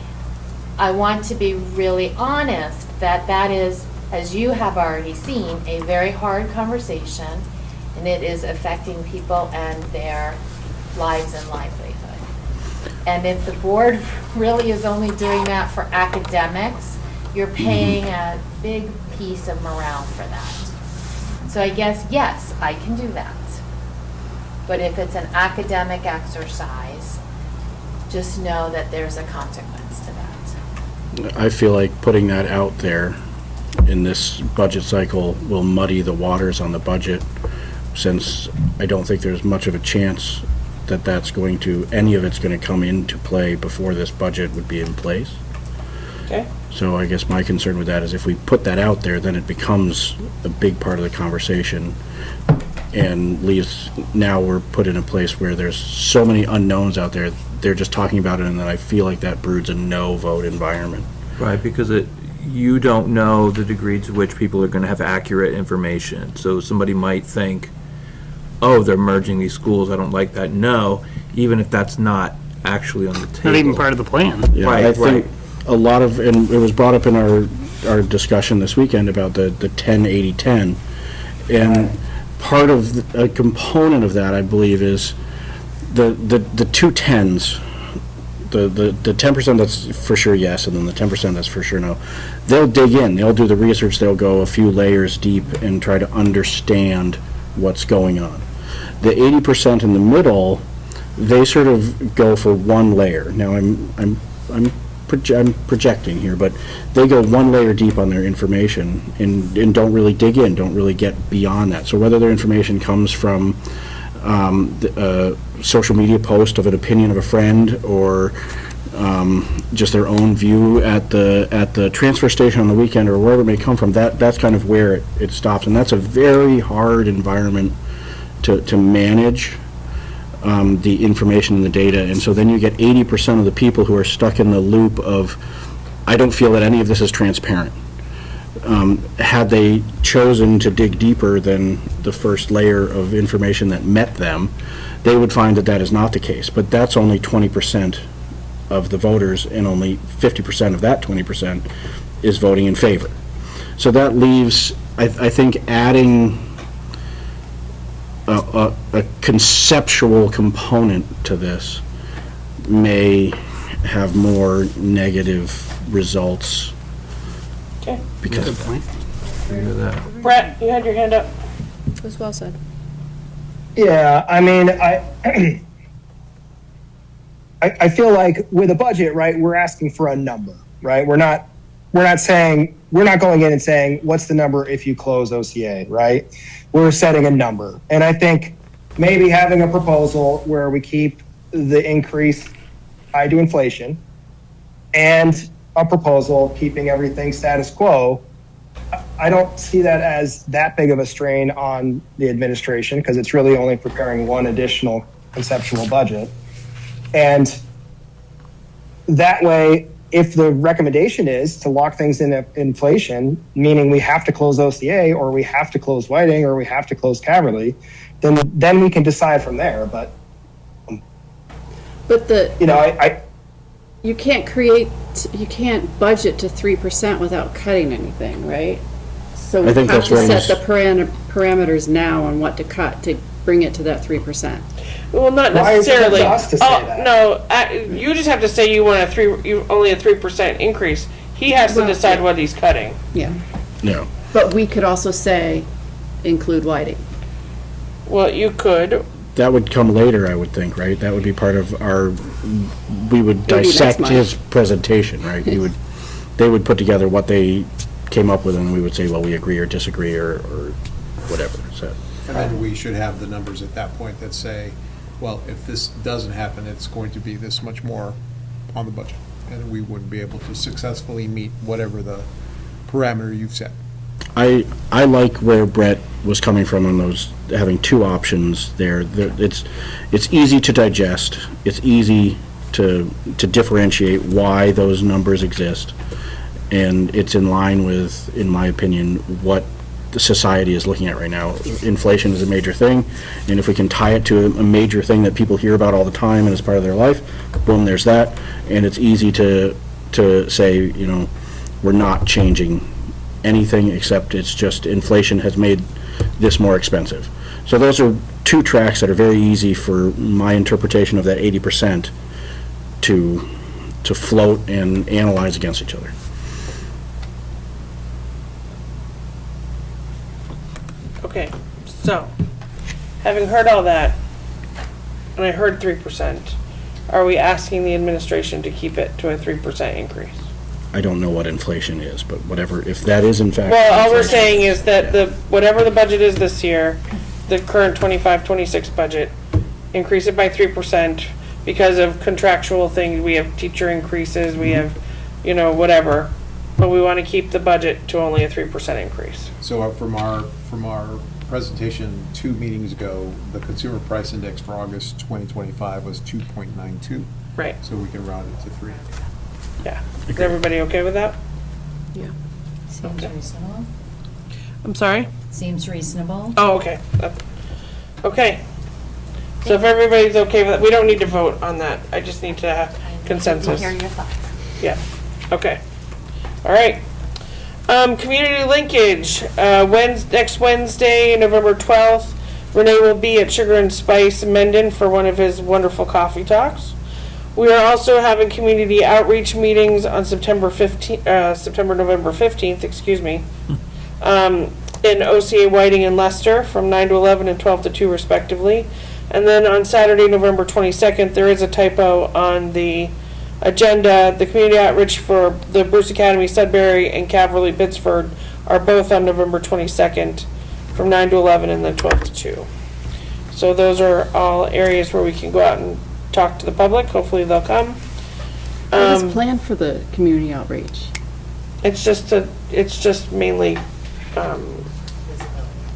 M: I want to be really honest that is, as you have already seen, a very hard conversation, and it is affecting people and their lives and livelihood. And if the board really is only doing that for academics, you're paying a big piece of morale for that. So I guess, yes, I can do that. But if it's an academic exercise, just know that there's a consequence to that.
J: I feel like putting that out there in this budget cycle will muddy the waters on the budget, since I don't think there's much of a chance that any of it's going to come into play before this budget would be in place.
A: Okay.
J: So I guess my concern with that is if we put that out there, then it becomes a big part of the conversation, and now we're put in a place where there's so many unknowns out there. They're just talking about it, and then I feel like that broods a no vote environment.
G: Right, because you don't know the degree to which people are going to have accurate information. So somebody might think, oh, they're merging these schools, I don't like that. No, even if that's not actually on the table.
H: Not even part of the plan.
J: Yeah,
G: Right,
J: I think a lot of, and it was brought up in our discussion this weekend about the 10-80-10, and part of a component of that, I believe, is the two tens. The 10% that's for sure yes, and then the 10% that's for sure no. They'll dig in, they'll do the research, they'll go a few layers deep and try to understand what's going on. The 80% in the middle, they sort of go for one layer. Now I'm projecting here, but they go one layer deep on their information and don't really dig in, don't really get beyond that. So whether their information comes from a social media post of an opinion of a friend, or just their own view at the transfer station on the weekend, or wherever it may come from, that's kind of where it stops. And that's a very hard environment to manage the information and the data. And so then you get 80% of the people who are stuck in the loop of, I don't feel that any of this is transparent. Had they chosen to dig deeper than the first layer of information that met them, they would find that that is not the case. But that's only 20% of the voters, and only 50% of that 20% is voting in favor. So that leaves, I think, adding a conceptual component to this may have more negative results.
A: Okay.
J: Because of that.
G: Agree with that.
A: Brett, you had your hand up.
B: It was well said.
N: Yeah, I mean, I feel like with a budget, right, we're asking for a number, right? We're not going in and saying, what's the number if you close OCA, right? We're setting a number. And I think maybe having a proposal where we keep the increase tied to inflation, and a proposal keeping everything status quo, I don't see that as that big of a strain on the administration, because it's really only preparing one additional conceptual budget. And that way, if the recommendation is to lock things in at inflation, meaning we have to close OCA or we have to close Whiting or we have to close Caverly, then we can decide from there. But
B: the,
N: you know,
B: you can't budget to 3% without cutting anything, right? So we
J: I think
B: have
J: that's
B: to
J: right.
B: set the parameters now on what to cut to bring it to that 3%.
A: Well, not
N: Why is it up to
A: necessarily.
N: us to say that?
A: No, you just have to say you want only a 3% increase. He has to
B: Well,
A: decide
B: yeah.
A: what he's cutting.
B: Yeah.
J: No.
B: But we could also say, include Whiting.
A: Well, you could.
J: That would come later, I would think, right? That would be part of our, we would
B: be next
J: dissect
B: month.
J: his presentation, right? They would put together what they came up with, and we would say, well, we agree or disagree or whatever, so.
F: And then we should have the numbers at that point that say, well, if this doesn't happen, it's going to be this much more on the budget. And we wouldn't be able to successfully meet whatever the parameter you've set.
J: I like where Brett was coming from on those, having two options there. It's easy to digest, it's easy to differentiate why those numbers exist, and it's in line with, in my opinion, what the society is looking at right now. Inflation is a major thing, and if we can tie it to a major thing that people hear about all the time and is part of their life, boom, there's that, and it's easy to say, you know, we're not changing anything except it's just inflation has made this more expensive. So those are two tracks that are very easy for my interpretation of that 80% to float and analyze against each other.
A: Okay, so, having heard all that, and I heard 3%, are we asking the administration to keep it to a 3% increase?
J: I don't know what inflation is, but whatever, if that is in fact.
A: Well, all we're
J: inflation,
A: saying is that whatever the budget is this year, the current 25-26 budget, increase it by 3% because of contractual things. We have teacher increases, we have, you know, whatever. But we want to keep the budget to only a 3% increase.
F: So from our presentation 2 meetings ago, the consumer price index for August 2025 was 2.92.
A: Right.
F: So we can round it to 3.
A: Yeah. Is everybody okay with that?
B: Yeah.
K: Seems reasonable.
A: I'm sorry?
K: Seems reasonable.
A: Oh, okay. Okay. So if everybody's okay with that, we don't need to vote on that. I just need to have consensus.
M: Hear your thoughts.
A: Yeah. Okay. All right. Community linkage. Next Wednesday, November 12th, Renee will be at Sugar and Spice Mendon for one of his wonderful coffee talks. We are also having community outreach meetings on November 15th, excuse me, in OCA Whiting and Leicester from 9 to 11 and 12 to 2 respectively. And then on Saturday, November 22nd, there is a typo on the agenda. The community outreach for the Bruce Academy, Sudbury, and Caverly, Pittsford are both on November 22nd from 9 to 11 and then 12 to 2. So those are all areas where we can go out and talk to the public. Hopefully they'll come.
B: What is planned for the community outreach?
A: It's just mainly,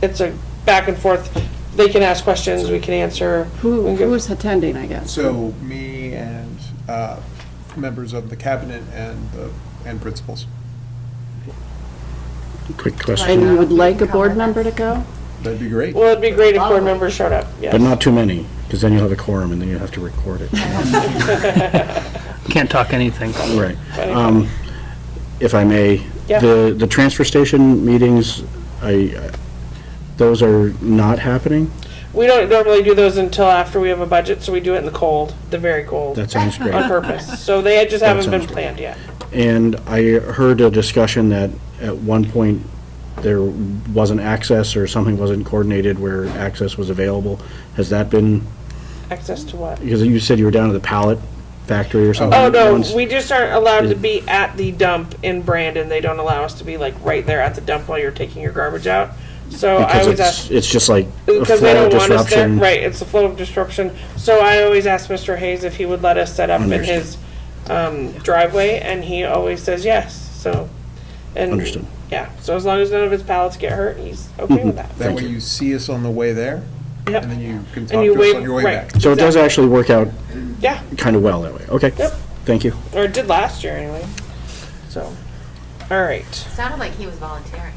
A: it's a back and forth. They can ask questions, we can answer.
B: Who's attending, I guess?
F: So me and members of the cabinet and principals.
J: Quick question,
B: And you would like a board member to go?
F: That'd be great.
A: Well, it'd be great if board members showed up, yes.
J: but not too many, because then you'll have a quorum and then you have to record it.
H: Can't talk anything.
J: Right. If I may,
A: Yeah.
J: the transfer station meetings, those are not happening?
A: We don't normally do those until after we have a budget, so we do it in the cold, the very cold.
J: That sounds great.
A: On purpose. So they just
J: That
A: haven't been
J: sounds great.
A: planned yet.
J: And I heard a discussion that at one point there wasn't access or something wasn't coordinated where access was available. Has that been,
A: Access to what?
J: because you said you were down at the pallet factory or something?
A: Oh, no,
J: once?
A: we just aren't allowed to be at the dump in Brandon. They don't allow us to be like right there at the dump while you're taking your garbage out. So I
J: Because
A: always ask.
J: it's just like a
A: Because they
J: flow of
A: don't want us there,
J: disruption.
A: right, it's a flow of disruption. So I always ask Mr. Hayes if he would let us set up in his driveway, and he always says yes, so. And
J: Understood.
A: yeah, so as long as none of his pallets get hurt, he's okay with that.
F: That way you see us on the way there,
A: Yep.
F: and then you can
A: And
F: talk
A: you
F: to us
A: wave-
F: on your way
A: right.
F: back.
J: So it does actually work out
A: Yeah,
J: kind of well that way, okay?
A: yep,
J: Thank you.
A: or it did last year anyway. So, all right.
M: Sounded like he was volunteering.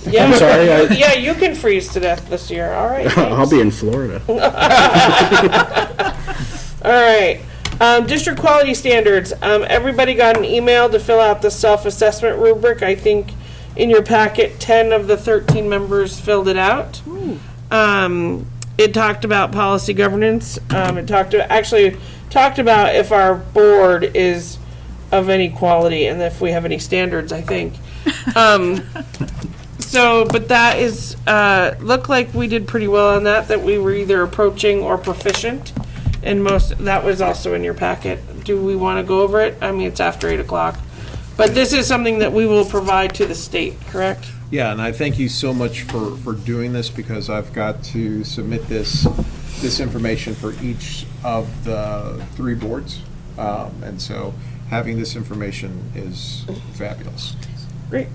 A: Yeah,
J: I'm sorry,
A: yeah, you can freeze to death this year. All right.
J: I'll be in Florida.
A: All right. District quality standards. Everybody got an email to fill out the self-assessment rubric. I think in your packet, 10 of the 13 members filled it out. It talked about policy governance. It talked about if our board is of any quality and if we have any standards, I think. So, but that is, looked like we did pretty well on that we were either approaching or proficient. And that was also in your packet. Do we want to go over it? I mean, it's after 8 o'clock. But this is something that we will provide to the state, correct?
F: Yeah, and I thank you so much for doing this, because I've got to submit this information for each of the 3 boards. And so having this information is fabulous.
A: Great.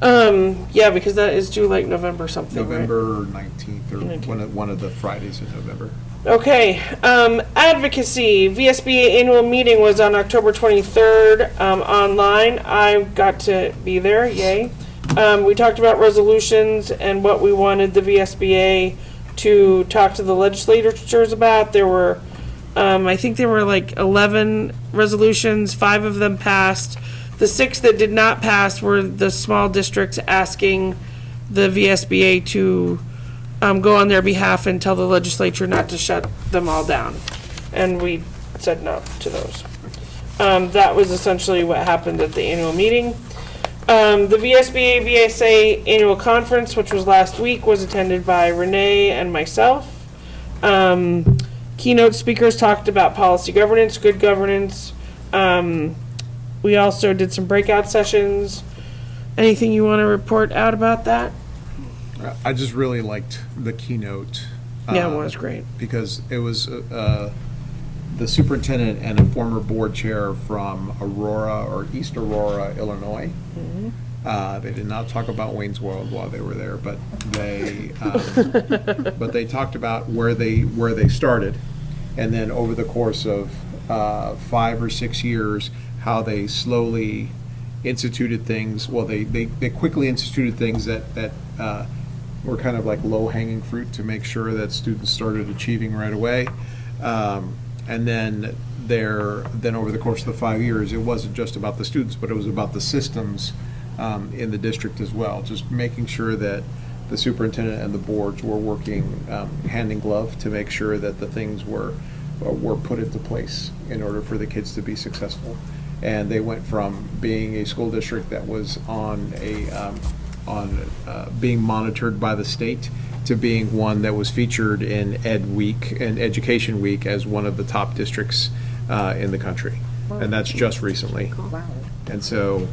A: Yeah, because that is due like November something,
F: November 19th, or one of the Fridays in November.
A: Okay, advocacy, VSBA annual meeting was on October 23rd, online. I got to be there, yay. We talked about resolutions and what we wanted the VSBA to talk to the legislators about. There were, I think there were like 11 resolutions, 5 of them passed. The 6 that did not pass were the small districts asking the VSBA to go on their behalf and tell the legislature not to shut them all down. And we said no to those. That was essentially what happened at the annual meeting. The VSBA VSA annual conference, which was last week, was attended by Renee and myself. Keynote speakers talked about policy governance, good governance. We also did some breakout sessions. Anything you want to report out about that?
F: I just really liked the keynote.
A: Yeah, it was great.
F: Because it was the superintendent and a former board chair from Aurora, or East Aurora, Illinois. Mm-hmm. They did not talk about Wayne's World while they were there, but they talked about where they started, and then over the course of 5 or 6 years, how they slowly instituted things. Well, they quickly instituted things that were kind of like low-hanging fruit to make sure that students started achieving right away. And then over the course of the 5 years, it wasn't just about the students, but it was about the systems in the district as well. Just making sure that the superintendent and the boards were working hand in glove to make sure that the things were put into place in order for the kids to be successful. And they went from being a school district that was being monitored by the state to being one that was featured in Ed Week and Education Week as one of the top districts in the country. And that's just recently. And so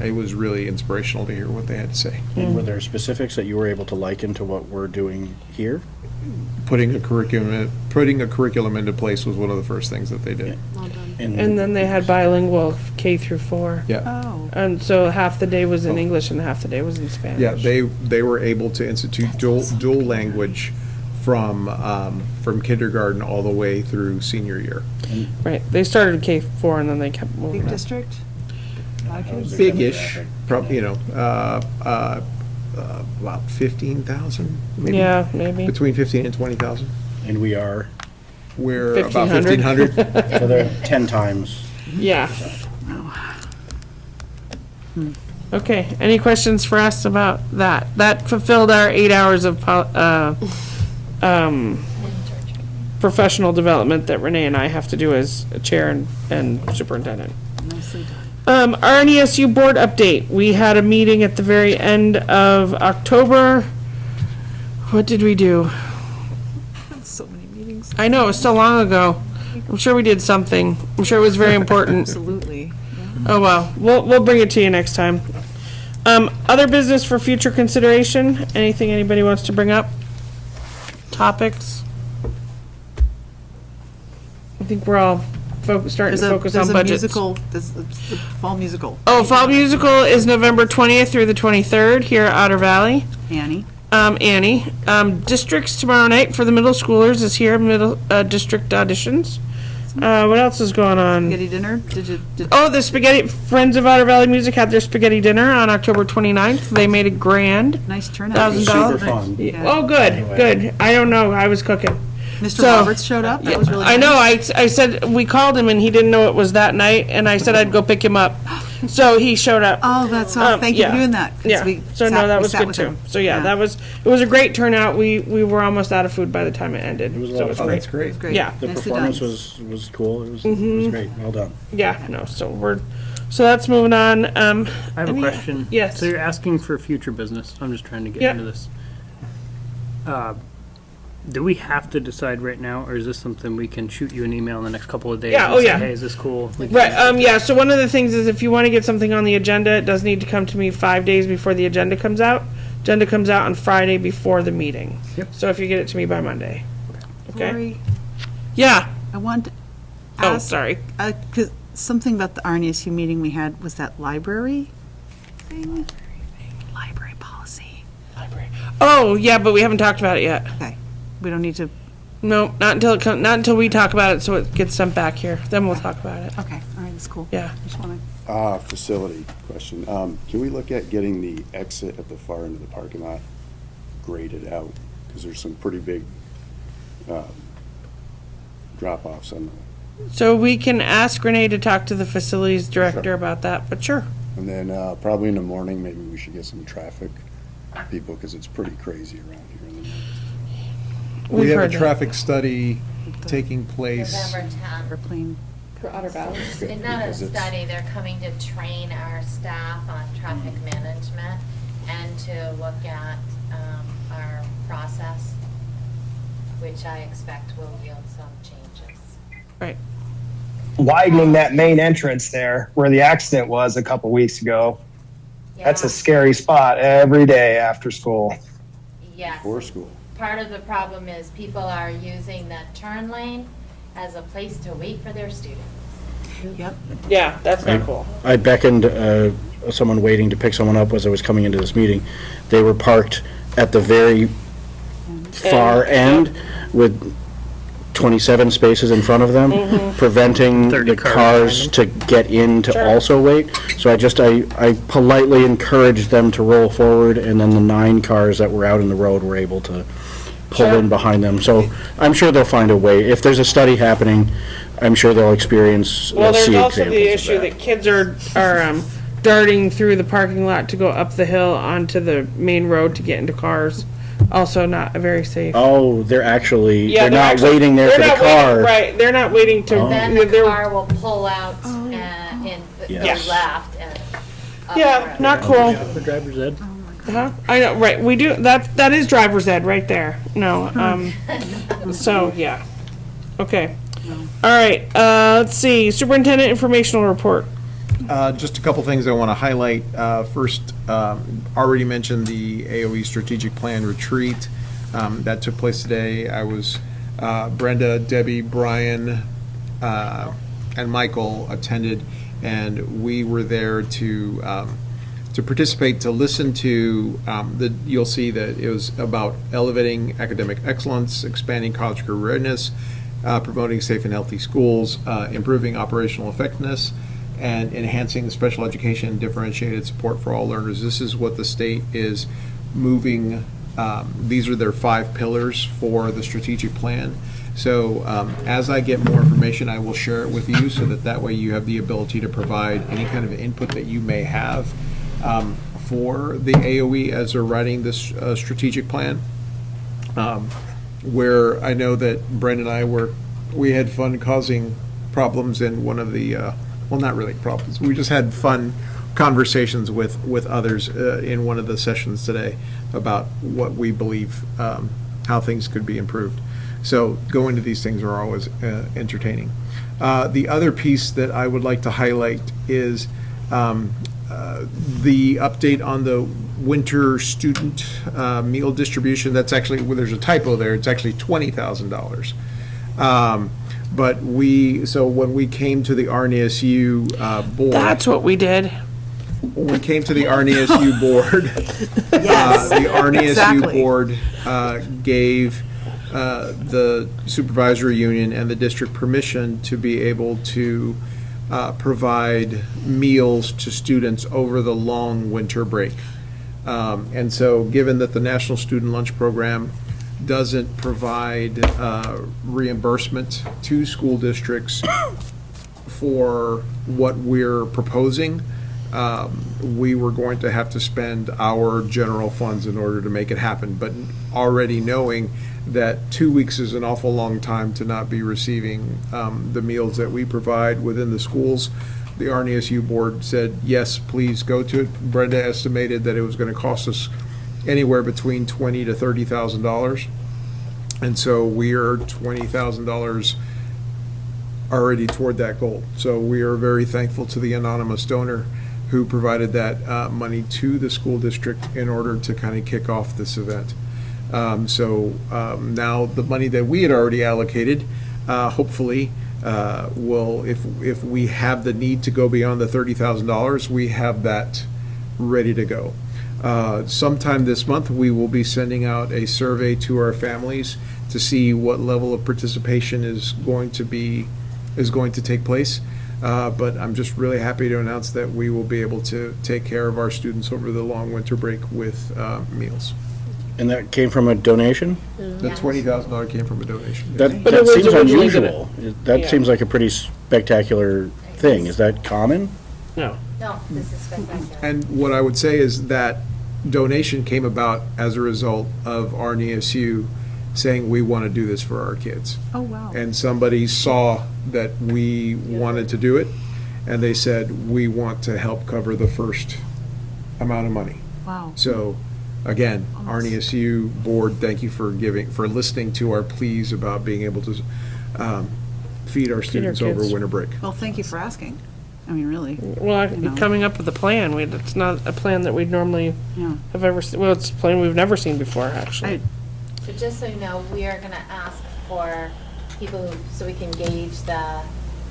F: it was really inspirational to hear what they had to say.
J: And were there specifics that you were able to liken to what we're doing here?
F: Putting a curriculum into place was one of the first things that they did.
B: Well done.
A: And then they had bilingual K through 4.
F: Yeah.
I: Oh.
A: And so half the day was in English and half the day was in Spanish.
F: Yeah, they were able to institute dual language from kindergarten all the way through senior year.
A: Right. They started K4 and then they kept moving.
I: Big
A: up.
I: district?
F: Big-ish, about 15,000, maybe.
A: Yeah, maybe.
F: Between 15 and 20,000.
J: And we're
F: about
A: 1,500.
F: 1,500.
J: so they're 10 times.
A: Yeah. Okay, any questions for us about that? That fulfilled our 8 hours of professional development that Renee and I have to do as a chair and superintendent.
I: Nicely done.
A: Our NESU board update. We had a meeting at the very end of October. What did we do?
I: So many meetings.
A: I know, it was so long ago. I'm sure we did something. I'm sure it was very important.
I: Absolutely.
A: Oh, well, we'll bring it to you next time. Other business for future consideration? Anything anybody wants to bring up? Topics? I think we're all starting to focus on budgets.
I: There's the fall musical.
A: Oh, fall musical is November 20th through the 23rd here at Otter Valley.
I: Annie.
A: Annie. Districts tomorrow night for the middle schoolers is here, middle district auditions. What else is going on?
I: Spaghetti dinner? Did
A: Oh, the spaghetti, Friends of Otter Valley Music had their spaghetti dinner on October 29th. They made it grand.
I: nice turnout?
A: $1,000.
J: Super fun.
I: Yeah.
A: Oh, good, good. I don't know, I was cooking.
I: Mr.
A: So-
I: Roberts showed up? That was really
A: I
I: nice.
A: know, I said, we called him and he didn't know it was that night, and I said I'd go pick him up. So he showed up.
I: Oh, that's all. Thank you
A: yeah.
I: for doing that. 'cause
A: Yeah,
I: we
A: so no,
I: sat-
A: that
I: we
A: was
I: sat
A: good
I: with
A: too.
I: him.
A: So yeah, it was a great turnout. We were almost out of food by the time it ended.
J: It was a
A: So
J: lot of fun.
F: That's great.
I: Great.
A: Yeah.
J: The
I: Nicely
J: performance
I: done.
J: was cool. It was great. Well done.
A: Yeah, no, so that's moving on.
H: I have a question.
A: Yes.
H: So you're asking for future business. I'm just trying to get
A: Yeah.
H: into this. Do we have to decide right now, or is this something we can shoot you an email in the next couple of days?
A: Yeah,
H: and
A: oh,
H: say,
A: yeah.
H: Hey, is this cool? We can-
A: Right, yeah, so one of the things is if you want to get something on the agenda, it does need to come to me 5 days before the agenda comes out. Agenda comes out on Friday before the meeting.
H: Yep.
A: So if you get it to me by Monday. Okay?
I: Lori,
A: Yeah.
I: I want to
A: Oh,
I: ask,
A: sorry.
I: because something about the RNSU meeting we had, was that library thing? Library policy.
A: Oh, yeah, but we haven't talked about it yet.
I: Okay, we don't need to,
A: No, not until we talk about it, so it gets sent back here. Then we'll talk about it.
I: okay, all right, that's cool.
A: Yeah.
I: Just want
L: Facility question. Can we look at getting the exit at the far end of the parking lot graded out? Because there's some pretty big drop-offs on the,
A: So we can ask Renee to talk to the facilities director about that, but sure.
L: and then probably in the morning, maybe we should get some traffic people, because it's pretty crazy around here in the morning.
F: We
A: We've
F: have a
A: heard that.
F: traffic study taking place.
M: November 10th.
I: airplane.
B: For Otter Valley.
M: It's not a
L: Because it's-
M: study, they're coming to train our staff on traffic management and to look at our process, which I expect will yield some changes.
A: Right.
N: Widening that main entrance there where the accident was a couple weeks ago. That's a
M: Yeah.
N: scary spot every day after school.
M: Yes.
L: Before school.
M: Part of the problem is people are using that turn lane as a place to wait for their students.
I: Yep.
A: Yeah, that's not cool.
J: I beckoned someone waiting to pick someone up as I was coming into this meeting. They were parked at the very far end with 27 spaces in front of them, preventing
H: 30
J: the
H: cars
J: cars to get in to
A: Sure.
J: also wait. So I politely encouraged them to roll forward, and then the 9 cars that were out in the road were able to pull
A: Sure.
J: in behind them. So I'm sure they'll find a way. If there's a study happening, I'm sure they'll experience,
A: Well,
J: they'll see
A: there's also
J: examples
A: the
J: of
A: issue
J: that.
A: that kids are darting through the parking lot to go up the hill onto the main road to get into cars. Also not very safe.
J: Oh, they're actually,
A: Yeah,
J: they're not
A: actually-
J: waiting there
A: they're
J: for the
A: not waiting-
J: car.
A: Right, they're not waiting to.
M: Then the
A: they're-
M: car will pull out in the
J: Yes.
M: left and up
A: Yeah,
M: the road.
A: not cool.
H: For driver's ed.
A: Huh? I know, right, we do, that is driver's ed right there. No, so, yeah. Okay. All right, let's see, superintendent informational report.
F: Just a couple things I want to highlight. First, already mentioned the AOE Strategic Plan Retreat. That took place today. I was, Brenda, Debbie, Brian, and Michael attended, and we were there to participate, to listen to, you'll see that it was about elevating academic excellence, expanding college career readiness, promoting safe and healthy schools, improving operational effectiveness, and enhancing special education and differentiated support for all learners. This is what the state is moving. These are their 5 pillars for the strategic plan. So as I get more information, I will share it with you so that way you have the ability to provide any kind of input that you may have for the AOE as they're writing this strategic plan. Where I know that Brent and I we had fun causing problems in one of the, well, not really problems, we just had fun conversations with others in one of the sessions today about what we believe, how things could be improved. So going to these things are always entertaining. The other piece that I would like to highlight is the update on the winter student meal distribution. That's actually, well, there's a typo there, it's actually $20,000. But so when we came to the RNSU board.
A: That's what we did.
F: When we came to the RNSU board,
I: Yes.
F: the RNSU
I: Exactly.
F: board gave the supervisory union and the district permission to be able to provide meals to students over the long winter break. And so, given that the National Student Lunch Program doesn't provide reimbursement to school districts for what we're proposing, we were going to have to spend our general funds in order to make it happen. But already knowing that 2 weeks is an awful long time to not be receiving the meals that we provide within the schools, the RNESU board said, yes, please go to it. Brenda estimated that it was going to cost us anywhere between $20,000 to $30,000. And so we are $20,000 already toward that goal. So we are very thankful to the anonymous donor who provided that money to the school district in order to kind of kick off this event. Now the money that we had already allocated, hopefully, will, if we have the need to go beyond the $30,000, we have that ready to go. Sometime this month, we will be sending out a survey to our families to see what level of participation is going to take place. But I'm just really happy to announce that we will be able to take care of our students over the long winter break with meals.
J: And that came from a donation?
F: The $20,000 came from a donation.
J: That seems unusual. That seems like a pretty spectacular thing. Is that common?
A: No.
M: No, this is spectacular.
F: And what I would say is that donation came about as a result of RNESU saying we want to do this for our kids.
I: Oh, wow.
F: And somebody saw that we wanted to do it, and they said, we want to help cover the first amount of money.
I: Wow.
F: So, again, RNESU board, thank you for listening to our pleas about being able to feed our students over winter break.
I: Well, thank you for asking. I mean, really.
A: Well, coming up with a plan, it's not a plan that we'd normally have ever seen. Well, it's a plan we've never seen before, actually.
M: So just so you know, we are gonna ask for people, so we can gauge the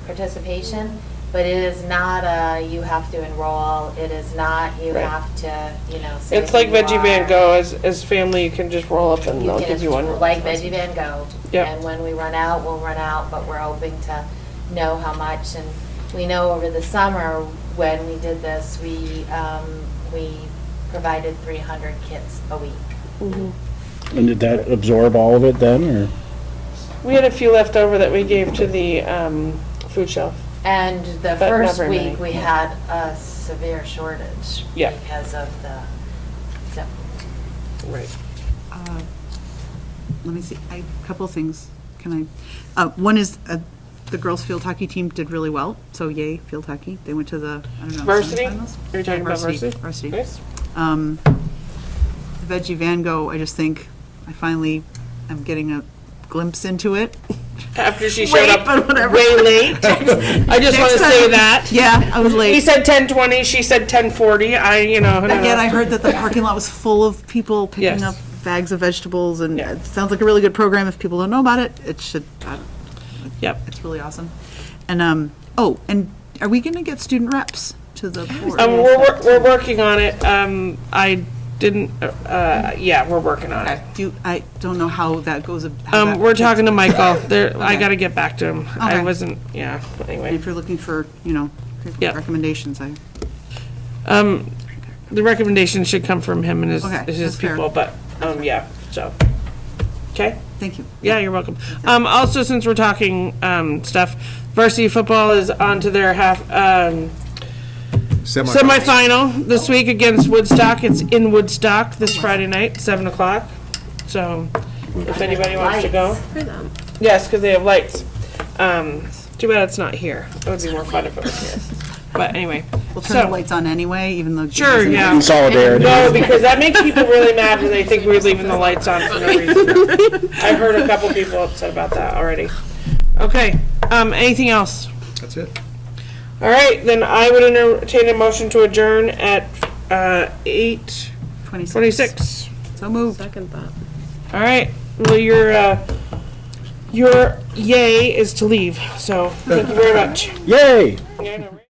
M: participation, but it is not you have to enroll, it is not you have to, say
A: It's like
M: who you
A: Veggie Van
M: are.
A: Go, as family, you can just roll up and they'll give you one.
M: Like Veggie Van Go.
A: Yep.
M: And when we run out, we'll run out, but we're hoping to know how much. And we know over the summer, when we did this, we provided 300 kits a week.
A: Mm-hmm.
J: And did that absorb all of it then, or?
A: We had a few left over that we gave to the food shelf.
M: And the
A: But
M: first
A: not very
M: week,
A: many.
M: we had a severe shortage because of the,
A: Right.
I: Let me see, a couple of things. Can I, one is the girls' field hockey team did really well, so yay, field hockey. They went to the, I don't know.
A: Varsity?
I: semifinals?
A: Are you talking about varsity?
I: Varsity.
A: Nice.
I: The Veggie Van Go, I just think I finally am getting a glimpse into it.
A: After she showed up
I: but whatever.
A: way late. I just want to say that.
I: Yeah, I was late.
A: He said 10:20, she said 10:40.
I: Again, I heard that the parking lot was full of people picking
A: Yes.
I: up bags of vegetables, and it sounds like a really good program. If people don't know about it, it should.
A: Yep.
I: It's really awesome. And and are we going to get student reps to the board?
A: We're working on it. I didn't. We're working on it.
I: I don't know how that goes.
A: We're talking to Michael. I got to get back to him. I wasn't. Yeah. Anyway.
I: If you're looking for, recommendations,
A: the recommendation should come from him and his
I: that's fair.
A: people. But So. Okay.
I: Thank you.
A: Yeah, you're welcome. Also, since we're talking stuff, varsity football is on to their semifinal this week against Woodstock. It's in Woodstock this Friday night, 7:00. So, if anybody wants to go, yes, because they have lights. Too bad it's not here. It would be more fun if it was here. But anyway,
I: We'll turn the lights on anyway, even though.
A: Sure, yeah.
J: In solidarity.
A: No, because that makes people really mad when they think we're leaving the lights on for no reason. I've heard a couple people upset about that already. Okay, anything else?
F: That's it.
A: All right, then I would entertain a motion to adjourn at 8:26.
I: So moved.
B: Second thought.
A: All right, well, your yay is to leave, so thank you very much.
J: Yay!
A: Yeah, I know, right?